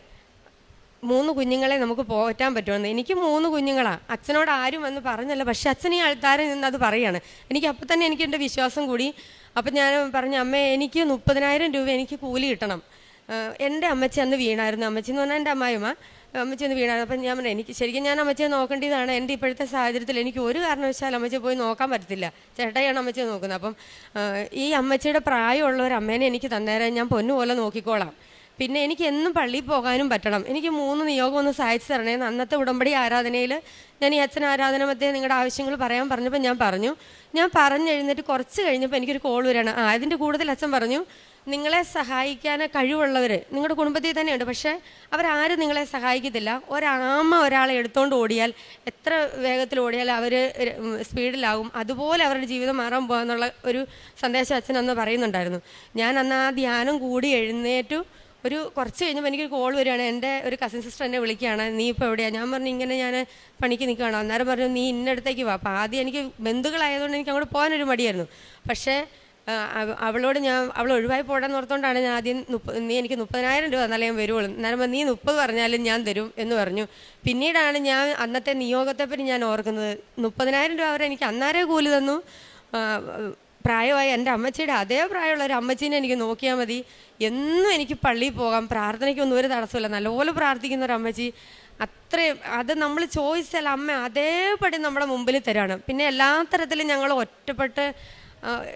3 കുഞ്ഞുങ്ങളെ നമുക്ക് പോറ്റാൻ പറ്റുമെന്ന്. എനിക്ക് 3 കുഞ്ഞുങ്ങളാണ്. അച്ഛനോട് ആരും വന്ന് പറഞ്ഞല്ല, പക്ഷെ അച്ഛൻ ഈ ആൾക്കാരിൽ നിന്ന് അത് പറയുകയാണ്. എനിക്ക് അപ്പം തന്നെ എനിക്ക് എൻ്റെ വിശ്വാസം കൂടി. അപ്പം ഞാൻ പറഞ്ഞു, അമ്മേ എനിക്ക് 30,000 രൂപ എനിക്ക് കൂലി കിട്ടണം. എൻ്റെ അമ്മച്ചി അന്ന് വീണായിരുന്നു. അമ്മച്ചി എന്ന് പറഞ്ഞാൽ എൻ്റെ അമ്മായിമ്മ. അമ്മച്ചി ഒന്ന് വീണായിരുന്നു. അപ്പം ഞാൻ പറഞ്ഞു, എനിക്ക് ശരിക്കും ഞാൻ അമ്മച്ചിയെ നോക്കേണ്ടതാണ്. എൻ്റെ ഇപ്പോഴത്തെ സാഹചര്യത്തിൽ എനിക്ക് ഒരു കാരണവശാലും അമ്മച്ചിയെ പോയി നോക്കാൻ പറ്റത്തില്ല. ചേട്ടായിയാണ് അമ്മച്ചിയെ നോക്കുന്നത്. അപ്പം ഈ അമ്മച്ചിയുടെ പ്രായമുള്ള ഒരു അമ്മേനെ എനിക്ക് തന്നേരം ഞാൻ പൊന്നുപോലെ നോക്കിക്കോളാം. പിന്നെ എനിക്ക് എന്നും പള്ളിയിൽ പോകാനും പറ്റണം. എനിക്ക് 3 നിയോഗം ഒന്ന് സഹായിച്ചു തരണേന്ന് അന്നത്തെ ഉടമ്പടി ആരാധനയിൽ ഞാൻ ഈ അച്ഛൻ ആരാധന മധ്യേ നിങ്ങളുടെ ആവശ്യങ്ങൾ പറയാൻ പറഞ്ഞപ്പോൾ ഞാൻ പറഞ്ഞെഴുന്നേറ്റ് കുറച്ച് കഴിഞ്ഞപ്പോൾ എനിക്കൊരു കോൾ വരികയാണ്. അതിൻ്റെ കൂടുതൽ അച്ഛൻ പറഞ്ഞു, നിങ്ങളെ സഹായിക്കാൻ കഴിവുള്ളവർ നിങ്ങളുടെ കുടുംബത്തിൽ തന്നെയുണ്ട്, പക്ഷേ അവരാരും നിങ്ങളെ സഹായിക്കത്തില്ല. ഒരാളെ എടുത്തുകൊണ്ട് ഓടിയാൽ എത്ര വേഗത്തിൽ ഓടിയാൽ അവർ സ്പീഡിലാകും, അതുപോലെ അവരുടെ ജീവിതം മാറാൻ പോകാന്നുള്ള ഒരു സന്ദേശം അച്ഛൻ അന്ന് പറയുന്നുണ്ടായിരുന്നു. ഞാൻ അന്ന് ആ ധ്യാനം കൂടി എഴുന്നേറ്റു. ഒരു കുറച്ച് കഴിഞ്ഞപ്പോൾ എനിക്കൊരു കോൾ വരികയാണ്. എൻ്റെ ഒരു കസിൻ സിസ്റ്റർ എന്നെ വിളിക്കുകയാണ്, നീ ഇപ്പോൾ എവിടെയാണ്? ഞാൻ പറഞ്ഞു, ഇങ്ങനെ ഞാൻ പണിക്ക് നിൽക്കുകയാണ്. അന്നേരം പറഞ്ഞു, നീ ഇന്നടുത്തേക്ക് വാ. അപ്പോൾ ആദ്യം എനിക്ക് ബന്ധുക്കളായതുകൊണ്ട് എനിക്ക് അങ്ങോട്ട് പോകാനൊരു മടിയായിരുന്നു. പക്ഷേ അവളോട് അവൾ ഒഴിവായി പോടാന്ന് ഓർത്തുകൊണ്ടാണ് ഞാൻ ആദ്യം നീ എനിക്ക് 30,000 രൂപ തന്നാലേ ഞാൻ വരുവുള്ളൂ. എന്നാലും നീ 30 പറഞ്ഞാലും ഞാൻ തരും എന്ന് പറഞ്ഞു. പിന്നീടാണ് ഞാൻ അന്നത്തെ നിയോഗത്തെപ്പറ്റി ഞാൻ ഓർക്കുന്നത്. 30,000 രൂപ അവരെ എനിക്ക് അന്നേരെ കൂലി തന്നു. പ്രായമായി എൻ്റെ അമ്മച്ചിയുടെ അതേ പ്രായമുള്ള ഒരു അമ്മച്ചീനെ എനിക്ക് നോക്കിയാൽ മതി. എന്നും എനിക്ക് പള്ളിയിൽ പോകാം, പ്രാർത്ഥനയ്ക്കൊന്നും ഒരു തടസ്സമില്ല, നല്ലപോലെ പ്രാർത്ഥിക്കുന്ന ഒരു അമ്മച്ചി. അത്രയും അത് നമ്മൾ ചോദിച്ചാൽ അമ്മ അതേപടി നമ്മുടെ മുമ്പിൽ തരാണ്. പിന്നെ എല്ലാ തരത്തിലും ഞങ്ങൾ ഒറ്റപ്പെട്ട്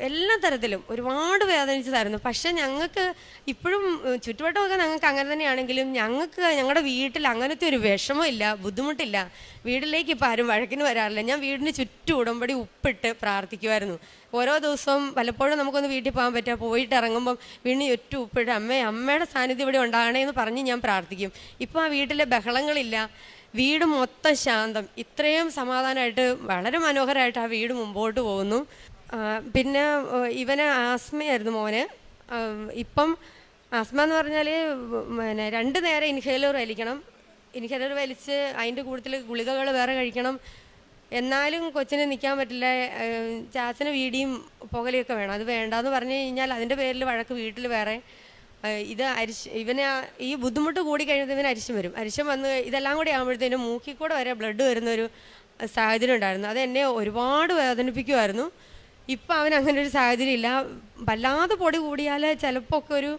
എല്ലാ തരത്തിലും ഒരുപാട് വേദനിച്ചതായിരുന്നു. പക്ഷേ ഞങ്ങൾക്ക് ഇപ്പോഴും ചുറ്റുവട്ടമൊക്കെ ഞങ്ങൾക്ക് അങ്ങനെ തന്നെയാണെങ്കിലും ഞങ്ങളുടെ വീട്ടിൽ അങ്ങനത്തെ ഒരു വിഷമമില്ല, ബുദ്ധിമുട്ടില്ല. വീട്ടിലേക്ക് ഇപ്പോൾ ആരും വഴക്കിന് വരാറില്ല. ഞാൻ വീടിന് ചുറ്റും ഉടമ്പടി ഉപ്പിട്ട് പ്രാർത്ഥിക്കുമായിരുന്നു. ഓരോ ദിവസവും പലപ്പോഴും നമുക്കൊന്ന് വീട്ടിൽ പോകാൻ പറ്റുക, പോയിട്ട് ഇറങ്ങുമ്പം വീടിന് ചുറ്റും ഉപ്പിട്ട് അമ്മയുടെ സാന്നിധ്യം ഇവിടെ ഉണ്ടാകണേ എന്ന് പറഞ്ഞ് ഞാൻ പ്രാർത്ഥിക്കും. ഇപ്പോൾ ആ വീട്ടിലെ ബഹളങ്ങളില്ല, വീട് മൊത്തം ശാന്തം. ഇത്രയും സമാധാനമായിട്ട് വളരെ മനോഹരമായിട്ട് ആ വീട് മുമ്പോട്ട് പോകുന്നു. പിന്നെ ഇവന് ആസ്മയായിരുന്നു മോന്. ഇപ്പം ആസ്മ എന്ന് പറഞ്ഞാൽ 2 നേരം ഇൻഹേലർ വലിക്കണം. ഇൻഹേലർ വലിച്ച് അതിൻ്റെ കൂട്ടത്തിൽ ഗുളികകൾ വേറെ കഴിക്കണം. എന്നാലും കൊച്ചിന് നിൽക്കാൻ പറ്റില്ല. ചാച്ചന് വീടിയും പുകലയൊക്കെ വേണം. അത് വേണ്ടാന്ന് പറഞ്ഞു കഴിഞ്ഞാൽ അതിൻ്റെ പേരിൽ വഴക്ക് വീട്ടിൽ വേറെ. ഇത് ഇവന് ഈ ബുദ്ധിമുട്ട് കൂടി കഴിയുമ്പോൾ ഇവന് അരിശം വരും. അരിശം വന്ന് ഇതെല്ലാം കൂടി ആകുമ്പോഴത്തേനും മൂക്കിൽ കൂടെ വരെ ബ്ലഡ് വരുന്നൊരു സാഹചര്യം ഉണ്ടായിരുന്നു. അത് എന്നെ ഒരുപാട് വേദനിപ്പിക്കുമായിരുന്നു. ഇപ്പം അവൻ അങ്ങനെ ഒരു സാഹചര്യം ഇല്ല. വല്ലാതെ പൊടി കൂടിയാൽ ചിലപ്പോൾ ഒക്കെ ഒരു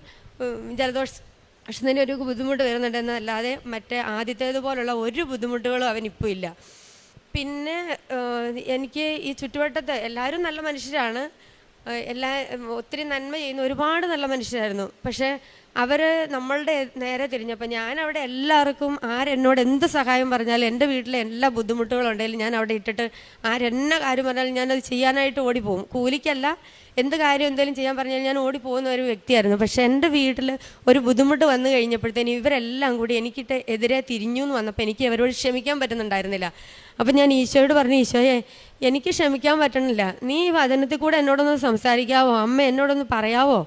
ജലദോഷത്തിന് ഒരു ബുദ്ധിമുട്ട് വരുന്നുണ്ടെന്നല്ലാതെ മറ്റേ ആദ്യത്തേതുപോലുള്ള ഒരു ബുദ്ധിമുട്ടുകളും അവനിപ്പോൾ ഇല്ല. പിന്നെ എനിക്ക് ഈ ചുറ്റുവട്ടത്ത് എല്ലാവരും നല്ല മനുഷ്യരാണ്, ഒത്തിരി നന്മ ചെയ്യുന്ന ഒരുപാട് നല്ല മനുഷ്യരായിരുന്നു. പക്ഷേ അവർ നമ്മളുടെ നേരെ തിരിഞ്ഞപ്പോൾ ഞാൻ അവിടെ എല്ലാവർക്കും ആരെന്നോട് എന്ത് സഹായം പറഞ്ഞാലും എൻ്റെ വീട്ടിലെ എല്ലാ ബുദ്ധിമുട്ടുകളുണ്ടെങ്കിലും ഞാൻ അവിടെ ഇട്ടിട്ട് ആരെന്നെ കാര്യം പറഞ്ഞാലും ഞാനത് ചെയ്യാനായിട്ട് ഓടിപ്പോകും. കൂലിക്കല്ല, എന്ത് കാര്യം എന്തെങ്കിലും ചെയ്യാൻ പറഞ്ഞാൽ ഞാൻ ഓടിപ്പോകുന്ന ഒരു വ്യക്തിയായിരുന്നു. പക്ഷേ എൻ്റെ വീട്ടിൽ ഒരു ബുദ്ധിമുട്ട് വന്നു കഴിഞ്ഞപ്പോഴത്തേനും ഇവരെല്ലാം കൂടി എനിക്കിട്ട് എതിരെ തിരിഞ്ഞു എന്ന് വന്നപ്പോൾ എനിക്ക് അവരോട് ക്ഷമിക്കാൻ പറ്റുന്നുണ്ടായിരുന്നില്ല. അപ്പം ഞാൻ ഈശോയോട് പറഞ്ഞു, ഈശോയെ എനിക്ക് ക്ഷമിക്കാൻ പറ്റണില്ല, നീ ഈ വചനത്തിൽ കൂടെ എന്നോടൊന്ന് സംസാരിക്കാവോ, അമ്മ എന്നോടൊന്ന് പറയാവോ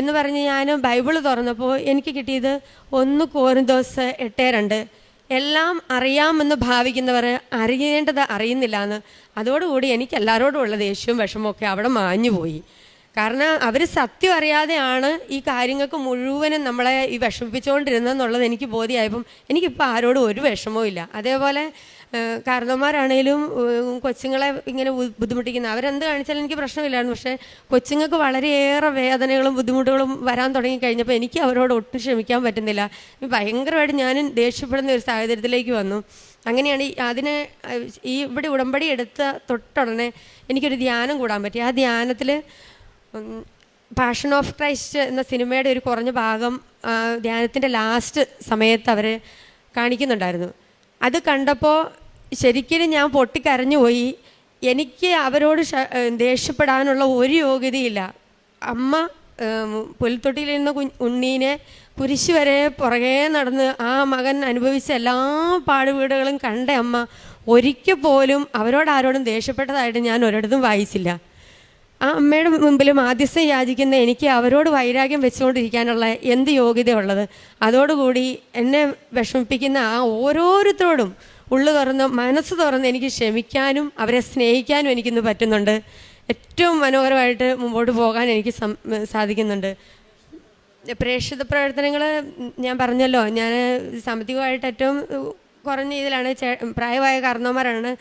എന്ന് പറഞ്ഞ് ഞാൻ ബൈബിള് തുറന്നപ്പോൾ എനിക്ക് കിട്ടിയത് 1 കോരിന്തോസ് 8:2. എല്ലാം അറിയാമെന്ന് ഭാവിക്കുന്നവർ അറിയേണ്ടത് അറിയുന്നില്ല എന്ന്. അതോടുകൂടി എനിക്ക് എല്ലാവരോടും ഉള്ള ദേഷ്യവും വിഷമമൊക്കെ അവിടെ മാഞ്ഞു പോയി. കാരണം അവർ സത്യം അറിയാതെയാണ് ഈ കാര്യങ്ങൾക്ക് മുഴുവനും നമ്മളെ ഈ വിഷമിപ്പിച്ചുകൊണ്ടിരുന്നതെന്നുള്ളത് എനിക്ക് ബോധ്യമായപ്പം എനിക്കിപ്പോൾ ആരോടും ഒരു വിഷമവും ഇല്ല. അതേപോലെ കാരണവന്മാരാണേലും കൊച്ചുങ്ങളെ ഇങ്ങനെ ബുദ്ധിമുട്ടിക്കുന്ന അവരെന്ത് കാണിച്ചാലും എനിക്ക് പ്രശ്നമില്ലായിരുന്നു. പക്ഷേ കൊച്ചുങ്ങൾക്ക് വളരെയേറെ വേദനകളും ബുദ്ധിമുട്ടുകളും വരാൻ തുടങ്ങിക്കഴിഞ്ഞപ്പോൾ എനിക്ക് അവരോട് ഒട്ടും ക്ഷമിക്കാൻ പറ്റുന്നില്ല. ഭയങ്കരമായിട്ട് ഞാനും ദേഷ്യപ്പെടുന്ന ഒരു സാഹചര്യത്തിലേക്ക് വന്നു. അങ്ങനെയാണ് ഇവിടെ ഉടമ്പടി എടുത്ത തൊട്ടുടനെ എനിക്കൊരു ധ്യാനം കൂടാൻ പറ്റി. ആ ധ്യാനത്തിൽ പാഷൻ ഓഫ് ക്രൈസ്റ്റ് എന്ന സിനിമയുടെ ഒരു കുറഞ്ഞ ഭാഗം ധ്യാനത്തിൻ്റെ ലാസ്റ്റ് സമയത്ത് അവർ കാണിക്കുന്നുണ്ടായിരുന്നു. അത് കണ്ടപ്പോൾ ശരിക്കും ഞാൻ പൊട്ടിക്കരഞ്ഞു പോയി. എനിക്ക് അവരോട് ദേഷ്യപ്പെടാനുള്ള ഒരു യോഗ്യതയില്ല. അമ്മ പുൽത്തൊട്ടിയിലിരുന്ന ഉണ്ണീനെ കുരിശ് വരെ പുറകെ നടന്ന് ആ മകൻ അനുഭവിച്ച എല്ലാ പാടുവീടുകളും കണ്ട അമ്മ ഒരിക്കൽ പോലും അവരോടാരോടും ദേഷ്യപ്പെട്ടതായിട്ട് ഞാൻ ഒരിടത്തും വായിച്ചില്ല. ആ അമ്മയുടെ മുമ്പിൽ മാധ്യസ്ഥം യാചിക്കുന്ന എനിക്ക് അവരോട് വൈരാഗ്യം വെച്ചുകൊണ്ടിരിക്കാനുള്ള എന്ത് യോഗ്യതയുള്ളത്? അതോടുകൂടി എന്നെ വിഷമിപ്പിക്കുന്ന ആ ഓരോരുത്തരോടും ഉള്ളു തുറന്ന് മനസ്സ് തുറന്ന് എനിക്ക് ക്ഷമിക്കാനും അവരെ സ്നേഹിക്കാനും എനിക്കിന്ന് പറ്റുന്നുണ്ട്. ഏറ്റവും മനോഹരമായിട്ട് മുമ്പോട്ട് പോകാൻ എനിക്ക് സാധിക്കുന്നുണ്ട്. പ്രേക്ഷിത പ്രവർത്തനങ്ങൾ ഞാൻ പറഞ്ഞല്ലോ, ഞാൻ സാമ്പത്തികമായിട്ട് ഏറ്റവും കുറഞ്ഞ ഇതിലാണ്. പ്രായമായ കാരണവന്മാരാണ്.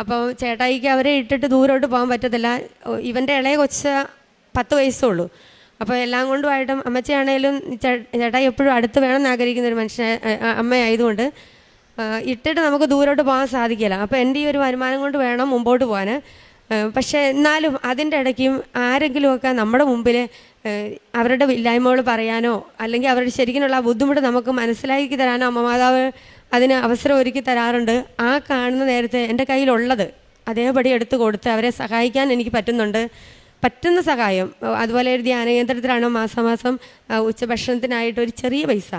അപ്പോൾ ചേട്ടായിക്ക് അവരെ ഇട്ടിട്ട് ദൂരോട്ട് പോകാൻ പറ്റത്തില്ല. ഇവൻ്റെ ഇളയ കൊച്ച് 10 വയസ്സേ ഉള്ളൂ. അപ്പോൾ എല്ലാം കൊണ്ടുമായിട്ടും അമ്മച്ചയാണേലും ചേട്ടായി എപ്പോഴും അടുത്ത് വേണമെന്ന് ആഗ്രഹിക്കുന്ന ഒരു അമ്മയായതുകൊണ്ട് ഇട്ടിട്ട് നമുക്ക് ദൂരോട്ട് പോകാൻ സാധിക്കില്ല. അപ്പോൾ എൻ്റെ ഈ ഒരു വരുമാനം കൊണ്ട് വേണം മുമ്പോട്ട് പോകാൻ. പക്ഷേ എന്നാലും അതിൻ്റെ ഇടയ്ക്കും ആരെങ്കിലുമൊക്കെ നമ്മുടെ മുമ്പിൽ അവരുടെ ഇല്ലായ്മകൾ പറയാനോ അല്ലെങ്കിൽ അവരുടെ ശരിക്കുള്ള ബുദ്ധിമുട്ട് നമുക്ക് മനസ്സിലാക്കി തരാനോ അമ്മ മാതാവ് അതിന് അവസരം ഒരുക്കി തരാറുണ്ട്. ആ കാണുന്ന നേരത്തെ എൻ്റെ കയ്യിലുള്ളത് അതേപടി എടുത്തു കൊടുത്ത് അവരെ സഹായിക്കാൻ എനിക്ക് പറ്റുന്ന സഹായം. അതുപോലെ ഒരു ധ്യാന കേന്ദ്രത്തിലാണ് മാസം ഉച്ചഭക്ഷണത്തിനായിട്ട് ഒരു ചെറിയ പൈസ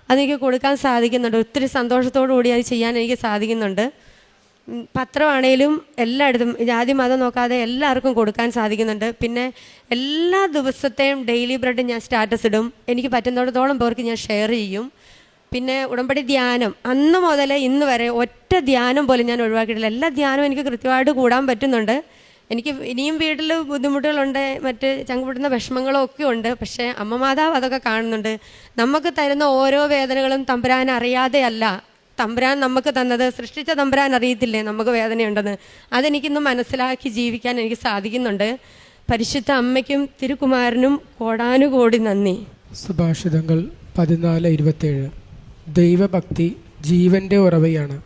അതെനിക്ക് കൊടുക്കാൻ സാധിക്കുന്നുണ്ട്. ഒത്തിരി സന്തോഷത്തോടു കൂടി അത് ചെയ്യാൻ എനിക്ക് സാധിക്കുന്നുണ്ട്. പത്രമാണേലും എല്ലായിടത്തും ജാതി മതം നോക്കാതെ എല്ലാവർക്കും കൊടുക്കാൻ സാധിക്കുന്നുണ്ട്. പിന്നെ എല്ലാ ദിവസത്തെയും ഡെയിലി ബ്രെഡ് ഞാൻ സ്റ്റാറ്റസ് ഇടും. എനിക്ക് പറ്റുന്നിടത്തോളം പേർക്ക് ഞാൻ ഷെയർ ചെയ്യും. പിന്നെ ഉടമ്പടി ധ്യാനം അന്ന് മുതൽ ഇന്ന് വരെ ഒറ്റ ധ്യാനം പോലും ഞാൻ ഒഴിവാക്കിയിട്ടില്ല. എല്ലാ ധ്യാനവും എനിക്ക് കൃത്യമായിട്ട് കൂടാൻ പറ്റുന്നുണ്ട്. എനിക്ക് ഇനിയും വീട്ടിൽ ബുദ്ധിമുട്ടുകളുണ്ട്, മറ്റ് ചങ്കുപൊട്ടുന്ന വിഷമങ്ങളും ഒക്കെ ഉണ്ട്. പക്ഷേ അമ്മ മാതാവ് അതൊക്കെ കാണുന്നുണ്ട്. നമുക്ക് തരുന്ന ഓരോ വേദനകളും തമ്പുരാൻ അറിയാതെയല്ല. തമ്പുരാൻ നമുക്ക് തന്നത്, സൃഷ്ടിച്ച തമ്പുരാൻ അറിയത്തില്ലേ നമുക്ക് വേദനയുണ്ടെന്ന്. അതെനിക്കിന്ന് മനസ്സിലാക്കി ജീവിക്കാൻ എനിക്ക് സാധിക്കുന്നുണ്ട്. പരിശുദ്ധ അമ്മയ്ക്കും തിരുക്കുമാരനും കോടാനുകോടി നന്ദി. സുഭാഷിതങ്ങൾ 14:27. ദൈവഭക്തി ജീവൻ്റെ ഉറവയാണ്.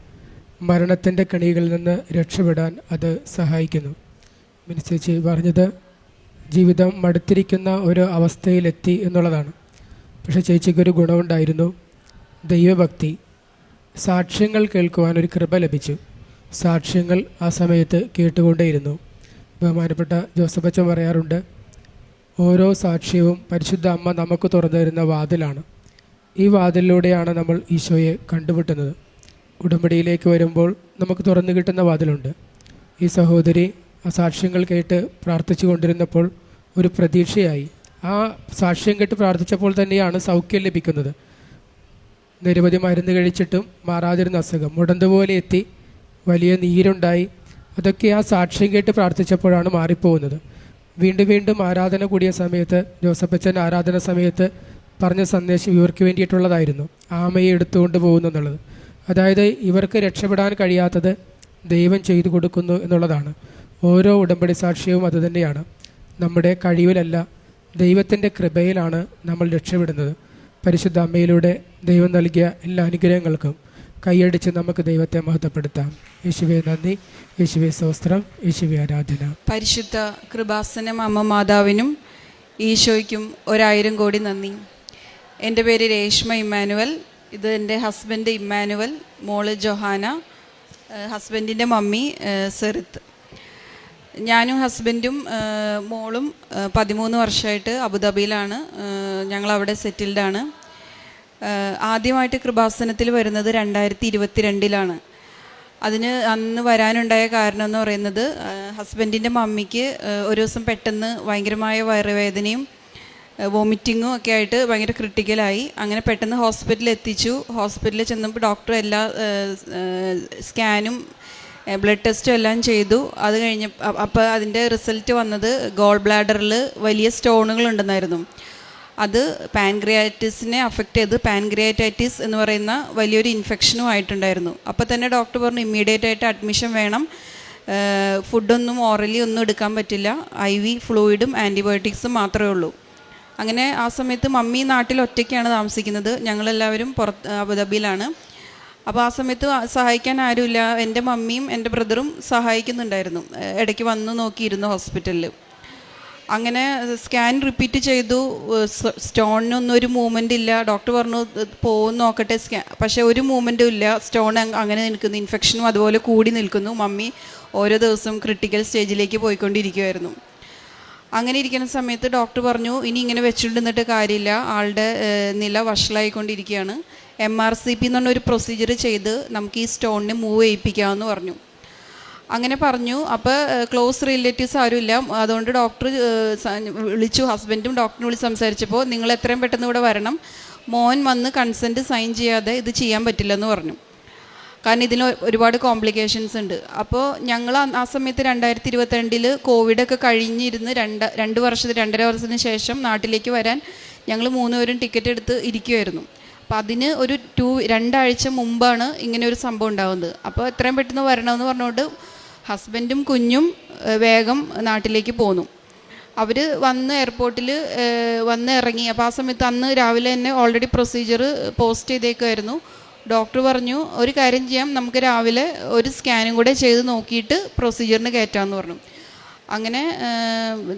മരണത്തിൻ്റെ കണികളിൽ നിന്ന് രക്ഷപ്പെടാൻ അത് സഹായിക്കുന്നു. മിനിച്ചേച്ചി പറഞ്ഞത് ജീവിതം മടുത്തിരിക്കുന്ന ഒരു അവസ്ഥയിലെത്തി എന്നുള്ളതാണ്. പക്ഷേ ചേച്ചിക്കൊരു ഗുണമുണ്ടായിരുന്നു, ദൈവഭക്തി. സാക്ഷ്യങ്ങൾ കേൾക്കുവാൻ ഒരു കൃപ ലഭിച്ചു. സാക്ഷ്യങ്ങൾ ആ സമയത്ത് കേട്ടുകൊണ്ടേയിരുന്നു. ബഹുമാനപ്പെട്ട ജോസഫ് അച്ഛൻ പറയാറുണ്ട്, ഓരോ സാക്ഷ്യവും പരിശുദ്ധ അമ്മ നമുക്ക് തുറന്നു തരുന്ന വാതിലാണ്. ഈ വാതിലിലൂടെയാണ് നമ്മൾ ഈശോയെ കണ്ടുമുട്ടുന്നത്. ഉടമ്പടിയിലേക്ക് വരുമ്പോൾ നമുക്ക് തുറന്നു കിട്ടുന്ന വാതിലുണ്ട്. ഈ സഹോദരി ആ സാക്ഷ്യങ്ങൾ കേട്ട് പ്രാർത്ഥിച്ചു കൊണ്ടിരുന്നപ്പോൾ ഒരു പ്രതീക്ഷയായി. ആ സാക്ഷ്യം കേട്ട് പ്രാർത്ഥിച്ചപ്പോൾ തന്നെയാണ് സൗഖ്യം ലഭിക്കുന്നത്. നിരവധി മരുന്ന് കഴിച്ചിട്ടും മാറാതിരുന്ന അസുഖം മുടന്തുപോലെ എത്തി, വലിയ നീരുണ്ടായി. അതൊക്കെ ആ സാക്ഷ്യം കേട്ട് പ്രാർത്ഥിച്ചപ്പോഴാണ് മാറിപ്പോകുന്നത്. വീണ്ടും വീണ്ടും ആരാധന കൂടിയ സമയത്ത് ജോസഫച്ചൻ ആരാധന സമയത്ത് പറഞ്ഞ സന്ദേശം ഇവർക്ക് വേണ്ടിയിട്ടുള്ളതായിരുന്നു, ആമയെ എടുത്തുകൊണ്ട് പോകുന്നു എന്നുള്ളത്. അതായത് ഇവർക്ക് രക്ഷപ്പെടാൻ കഴിയാത്തത് ദൈവം ചെയ്തു കൊടുക്കുന്നു എന്നുള്ളതാണ്. ഓരോ ഉടമ്പടി സാക്ഷ്യവും അതുതന്നെയാണ്. നമ്മുടെ കഴിവിലല്ല, ദൈവത്തിൻ്റെ കൃപയിലാണ് നമ്മൾ രക്ഷപ്പെടുന്നത്. പരിശുദ്ധ അമ്മയിലൂടെ ദൈവം നൽകിയ എല്ലാ അനുഗ്രഹങ്ങൾക്കും കൈയടിച്ച് നമുക്ക് ദൈവത്തെ മഹത്വപ്പെടുത്താം. യേശുവേ നന്ദി, യേശുവേ സ്തോത്രം, യേശുവേ ആരാധന. പരിശുദ്ധ കൃപാസനം അമ്മ മാതാവിനും ഈശോയ്ക്കും 1000 കോടി നന്ദി. എൻ്റെ പേര് രേഷ്മ ഇമ്മാനുവൽ. ഇത് എൻ്റെ ഹസ്ബൻഡ് ഇമ്മാനുവൽ, മോള് ജൊഹാന, ഹസ്ബൻഡിൻ്റെ മമ്മി സെറിത്ത്. ഞാനും ഹസ്ബൻഡും മോളും 13 വർഷമായിട്ട് അബുദാബിയിലാണ്. ഞങ്ങളവിടെ സെറ്റിൽഡാണ്. ആദ്യമായിട്ട് കൃപാസനത്തിൽ വരുന്നത് 2022 അന്ന് വരാനുണ്ടായ കാരണം എന്ന് പറയുന്നത് ഹസ്ബൻഡിൻ്റെ മമ്മിക്ക് ഒരു ദിവസം പെട്ടെന്ന് ഭയങ്കരമായ വയറുവേദനയും വോമിറ്റിങ്ങും ഒക്കെ ആയിട്ട് ഭയങ്കര ക്രിട്ടിക്കലായി. അങ്ങനെ പെട്ടെന്ന് ഹോസ്പിറ്റലിൽ എത്തിച്ചു. ഹോസ്പിറ്റലിൽ ചെന്നപ്പോൾ ഡോക്ടർ എല്ലാ സ്കാനും ബ്ലഡ് ടെസ്റ്റും എല്ലാം ചെയ്തു. അത് കഴിഞ്ഞ് അപ്പോൾ അതിൻ്റെ റിസൾട്ട് വന്നത് ഗോൾ ബ്ലാഡറിൽ വലിയ സ്റ്റോണുകൾ ഉണ്ടെന്നായിരുന്നു. അത് പാൻക്രിയാറ്റിസിനെ അഫക്റ്റ് ചെയ്ത് പാൻക്രിയാറ്റൈറ്റിസ് എന്ന് പറയുന്ന വലിയൊരു ഇൻഫെക്ഷനും ആയിട്ടുണ്ടായിരുന്നു. അപ്പോൾ തന്നെ ഡോക്ടർ പറഞ്ഞു ഇമ്മീഡിയറ്റ് ആയിട്ട് അഡ്മിഷൻ വേണം, ഫുഡൊന്നും ഓറലി ഒന്നും എടുക്കാൻ പറ്റില്ല, IV ഫ്ലൂയിഡും ആൻറ്റിബയോട്ടിക്സും മാത്രമേ ഉള്ളൂ. അങ്ങനെ ആ സമയത്ത് മമ്മി നാട്ടിൽ ഒറ്റയ്ക്കാണ് താമസിക്കുന്നത്, ഞങ്ങളെല്ലാവരും അബുദാബിയിലാണ്. അപ്പോൾ ആ സമയത്ത് സഹായിക്കാൻ ആരുമില്ല. എൻ്റെ മമ്മിയും എൻ്റെ ബ്രദറും സഹായിക്കുന്നുണ്ടായിരുന്നു, ഇടയ്ക്ക് വന്ന് നോക്കിയിരുന്നു ഹോസ്പിറ്റലിൽ. അങ്ങനെ സ്കാൻ റിപ്പീറ്റ് ചെയ്തു, സ്റ്റോണിനൊന്നും ഒരു മൂവ്മെൻ്റ് ഇല്ല. ഡോക്ടർ പറഞ്ഞു പോകുന്ന നോക്കട്ടെ പക്ഷേ ഒരു മൂവ്മെൻറ്റും ഇല്ല, സ്റ്റോൺ അങ്ങനെ നിൽക്കുന്നു, ഇൻഫെക്ഷനും അതുപോലെ കൂടി നിൽക്കുന്നു. മമ്മി ഓരോ ദിവസവും ക്രിട്ടിക്കൽ സ്റ്റേജിലേക്ക് പോയിക്കൊണ്ടിരിക്കുമായിരുന്നു. അങ്ങനെ ഇരിക്കുന്ന സമയത്ത് ഡോക്ടർ പറഞ്ഞു ഇനി ഇങ്ങനെ വെച്ചുകൊണ്ടിരുന്നിട്ട് കാര്യമില്ല, ആളുടെ നില വഷളായിക്കൊണ്ടിരിക്കുകയാണ്, MRCP എന്ന് പറഞ്ഞൊരു പ്രൊസീജിയർ ചെയ്ത് നമുക്ക് ഈ സ്റ്റോണിനെ മൂവ് ചെയ്യിപ്പിക്കാമെന്ന് പറഞ്ഞു. അങ്ങനെ പറഞ്ഞു. അപ്പോൾ ക്ലോസ് റിലേറ്റീവ്സ് ആരുമില്ല, അതുകൊണ്ട് ഡോക്ടർ വിളിച്ചു, ഹസ്ബൻഡും ഡോക്ടറിനെ വിളിച്ച് സംസാരിച്ചപ്പോൾ നിങ്ങൾ എത്രയും പെട്ടെന്ന് ഇവിടെ വരണം, മോൻ വന്ന് കൺസെൻറ്റ് സൈൻ ചെയ്യാതെ ഇത് ചെയ്യാൻ പറ്റില്ലെന്ന് പറഞ്ഞു. കാരണം ഇതിന് ഒരുപാട് കോംപ്ലിക്കേഷൻസ് ഉണ്ട്. അപ്പോൾ ഞങ്ങൾ ആ സമയത്ത് 2022 കോവിഡൊക്കെ കഴിഞ്ഞിരുന്ന് 2.5 വർഷത്തിന് ശേഷം നാട്ടിലേക്ക് വരാൻ ഞങ്ങൾ 3 പേരും ടിക്കറ്റ് എടുത്ത് ഇരിക്കുമായിരുന്നു. അപ്പോൾ അതിന് ഒരു 2 ആഴ്ച മുമ്പാണ് ഇങ്ങനെ ഒരു സംഭവം ഉണ്ടാകുന്നത്. അപ്പോൾ എത്രയും പെട്ടെന്ന് വരണമെന്ന് പറഞ്ഞുകൊണ്ട് ഹസ്ബൻഡും കുഞ്ഞും വേഗം നാട്ടിലേക്ക് പോന്നു. അവർ വന്ന് എയർപോർട്ടിൽ വന്ന് ഇറങ്ങി. അപ്പോൾ ആ സമയത്ത് അന്ന് രാവിലെ തന്നെ ഓൾറെഡി പ്രൊസീജിയർ പോസ്റ്റ് ചെയ്തേക്കുമായിരുന്നു. ഡോക്ടർ പറഞ്ഞു ഒരു കാര്യം ചെയ്യാം, നമുക്ക് രാവിലെ ഒരു സ്കാനും കൂടെ ചെയ്ത് നോക്കിയിട്ട് പ്രൊസീജിയറിന് കയറ്റാമെന്ന് പറഞ്ഞു. അങ്ങനെ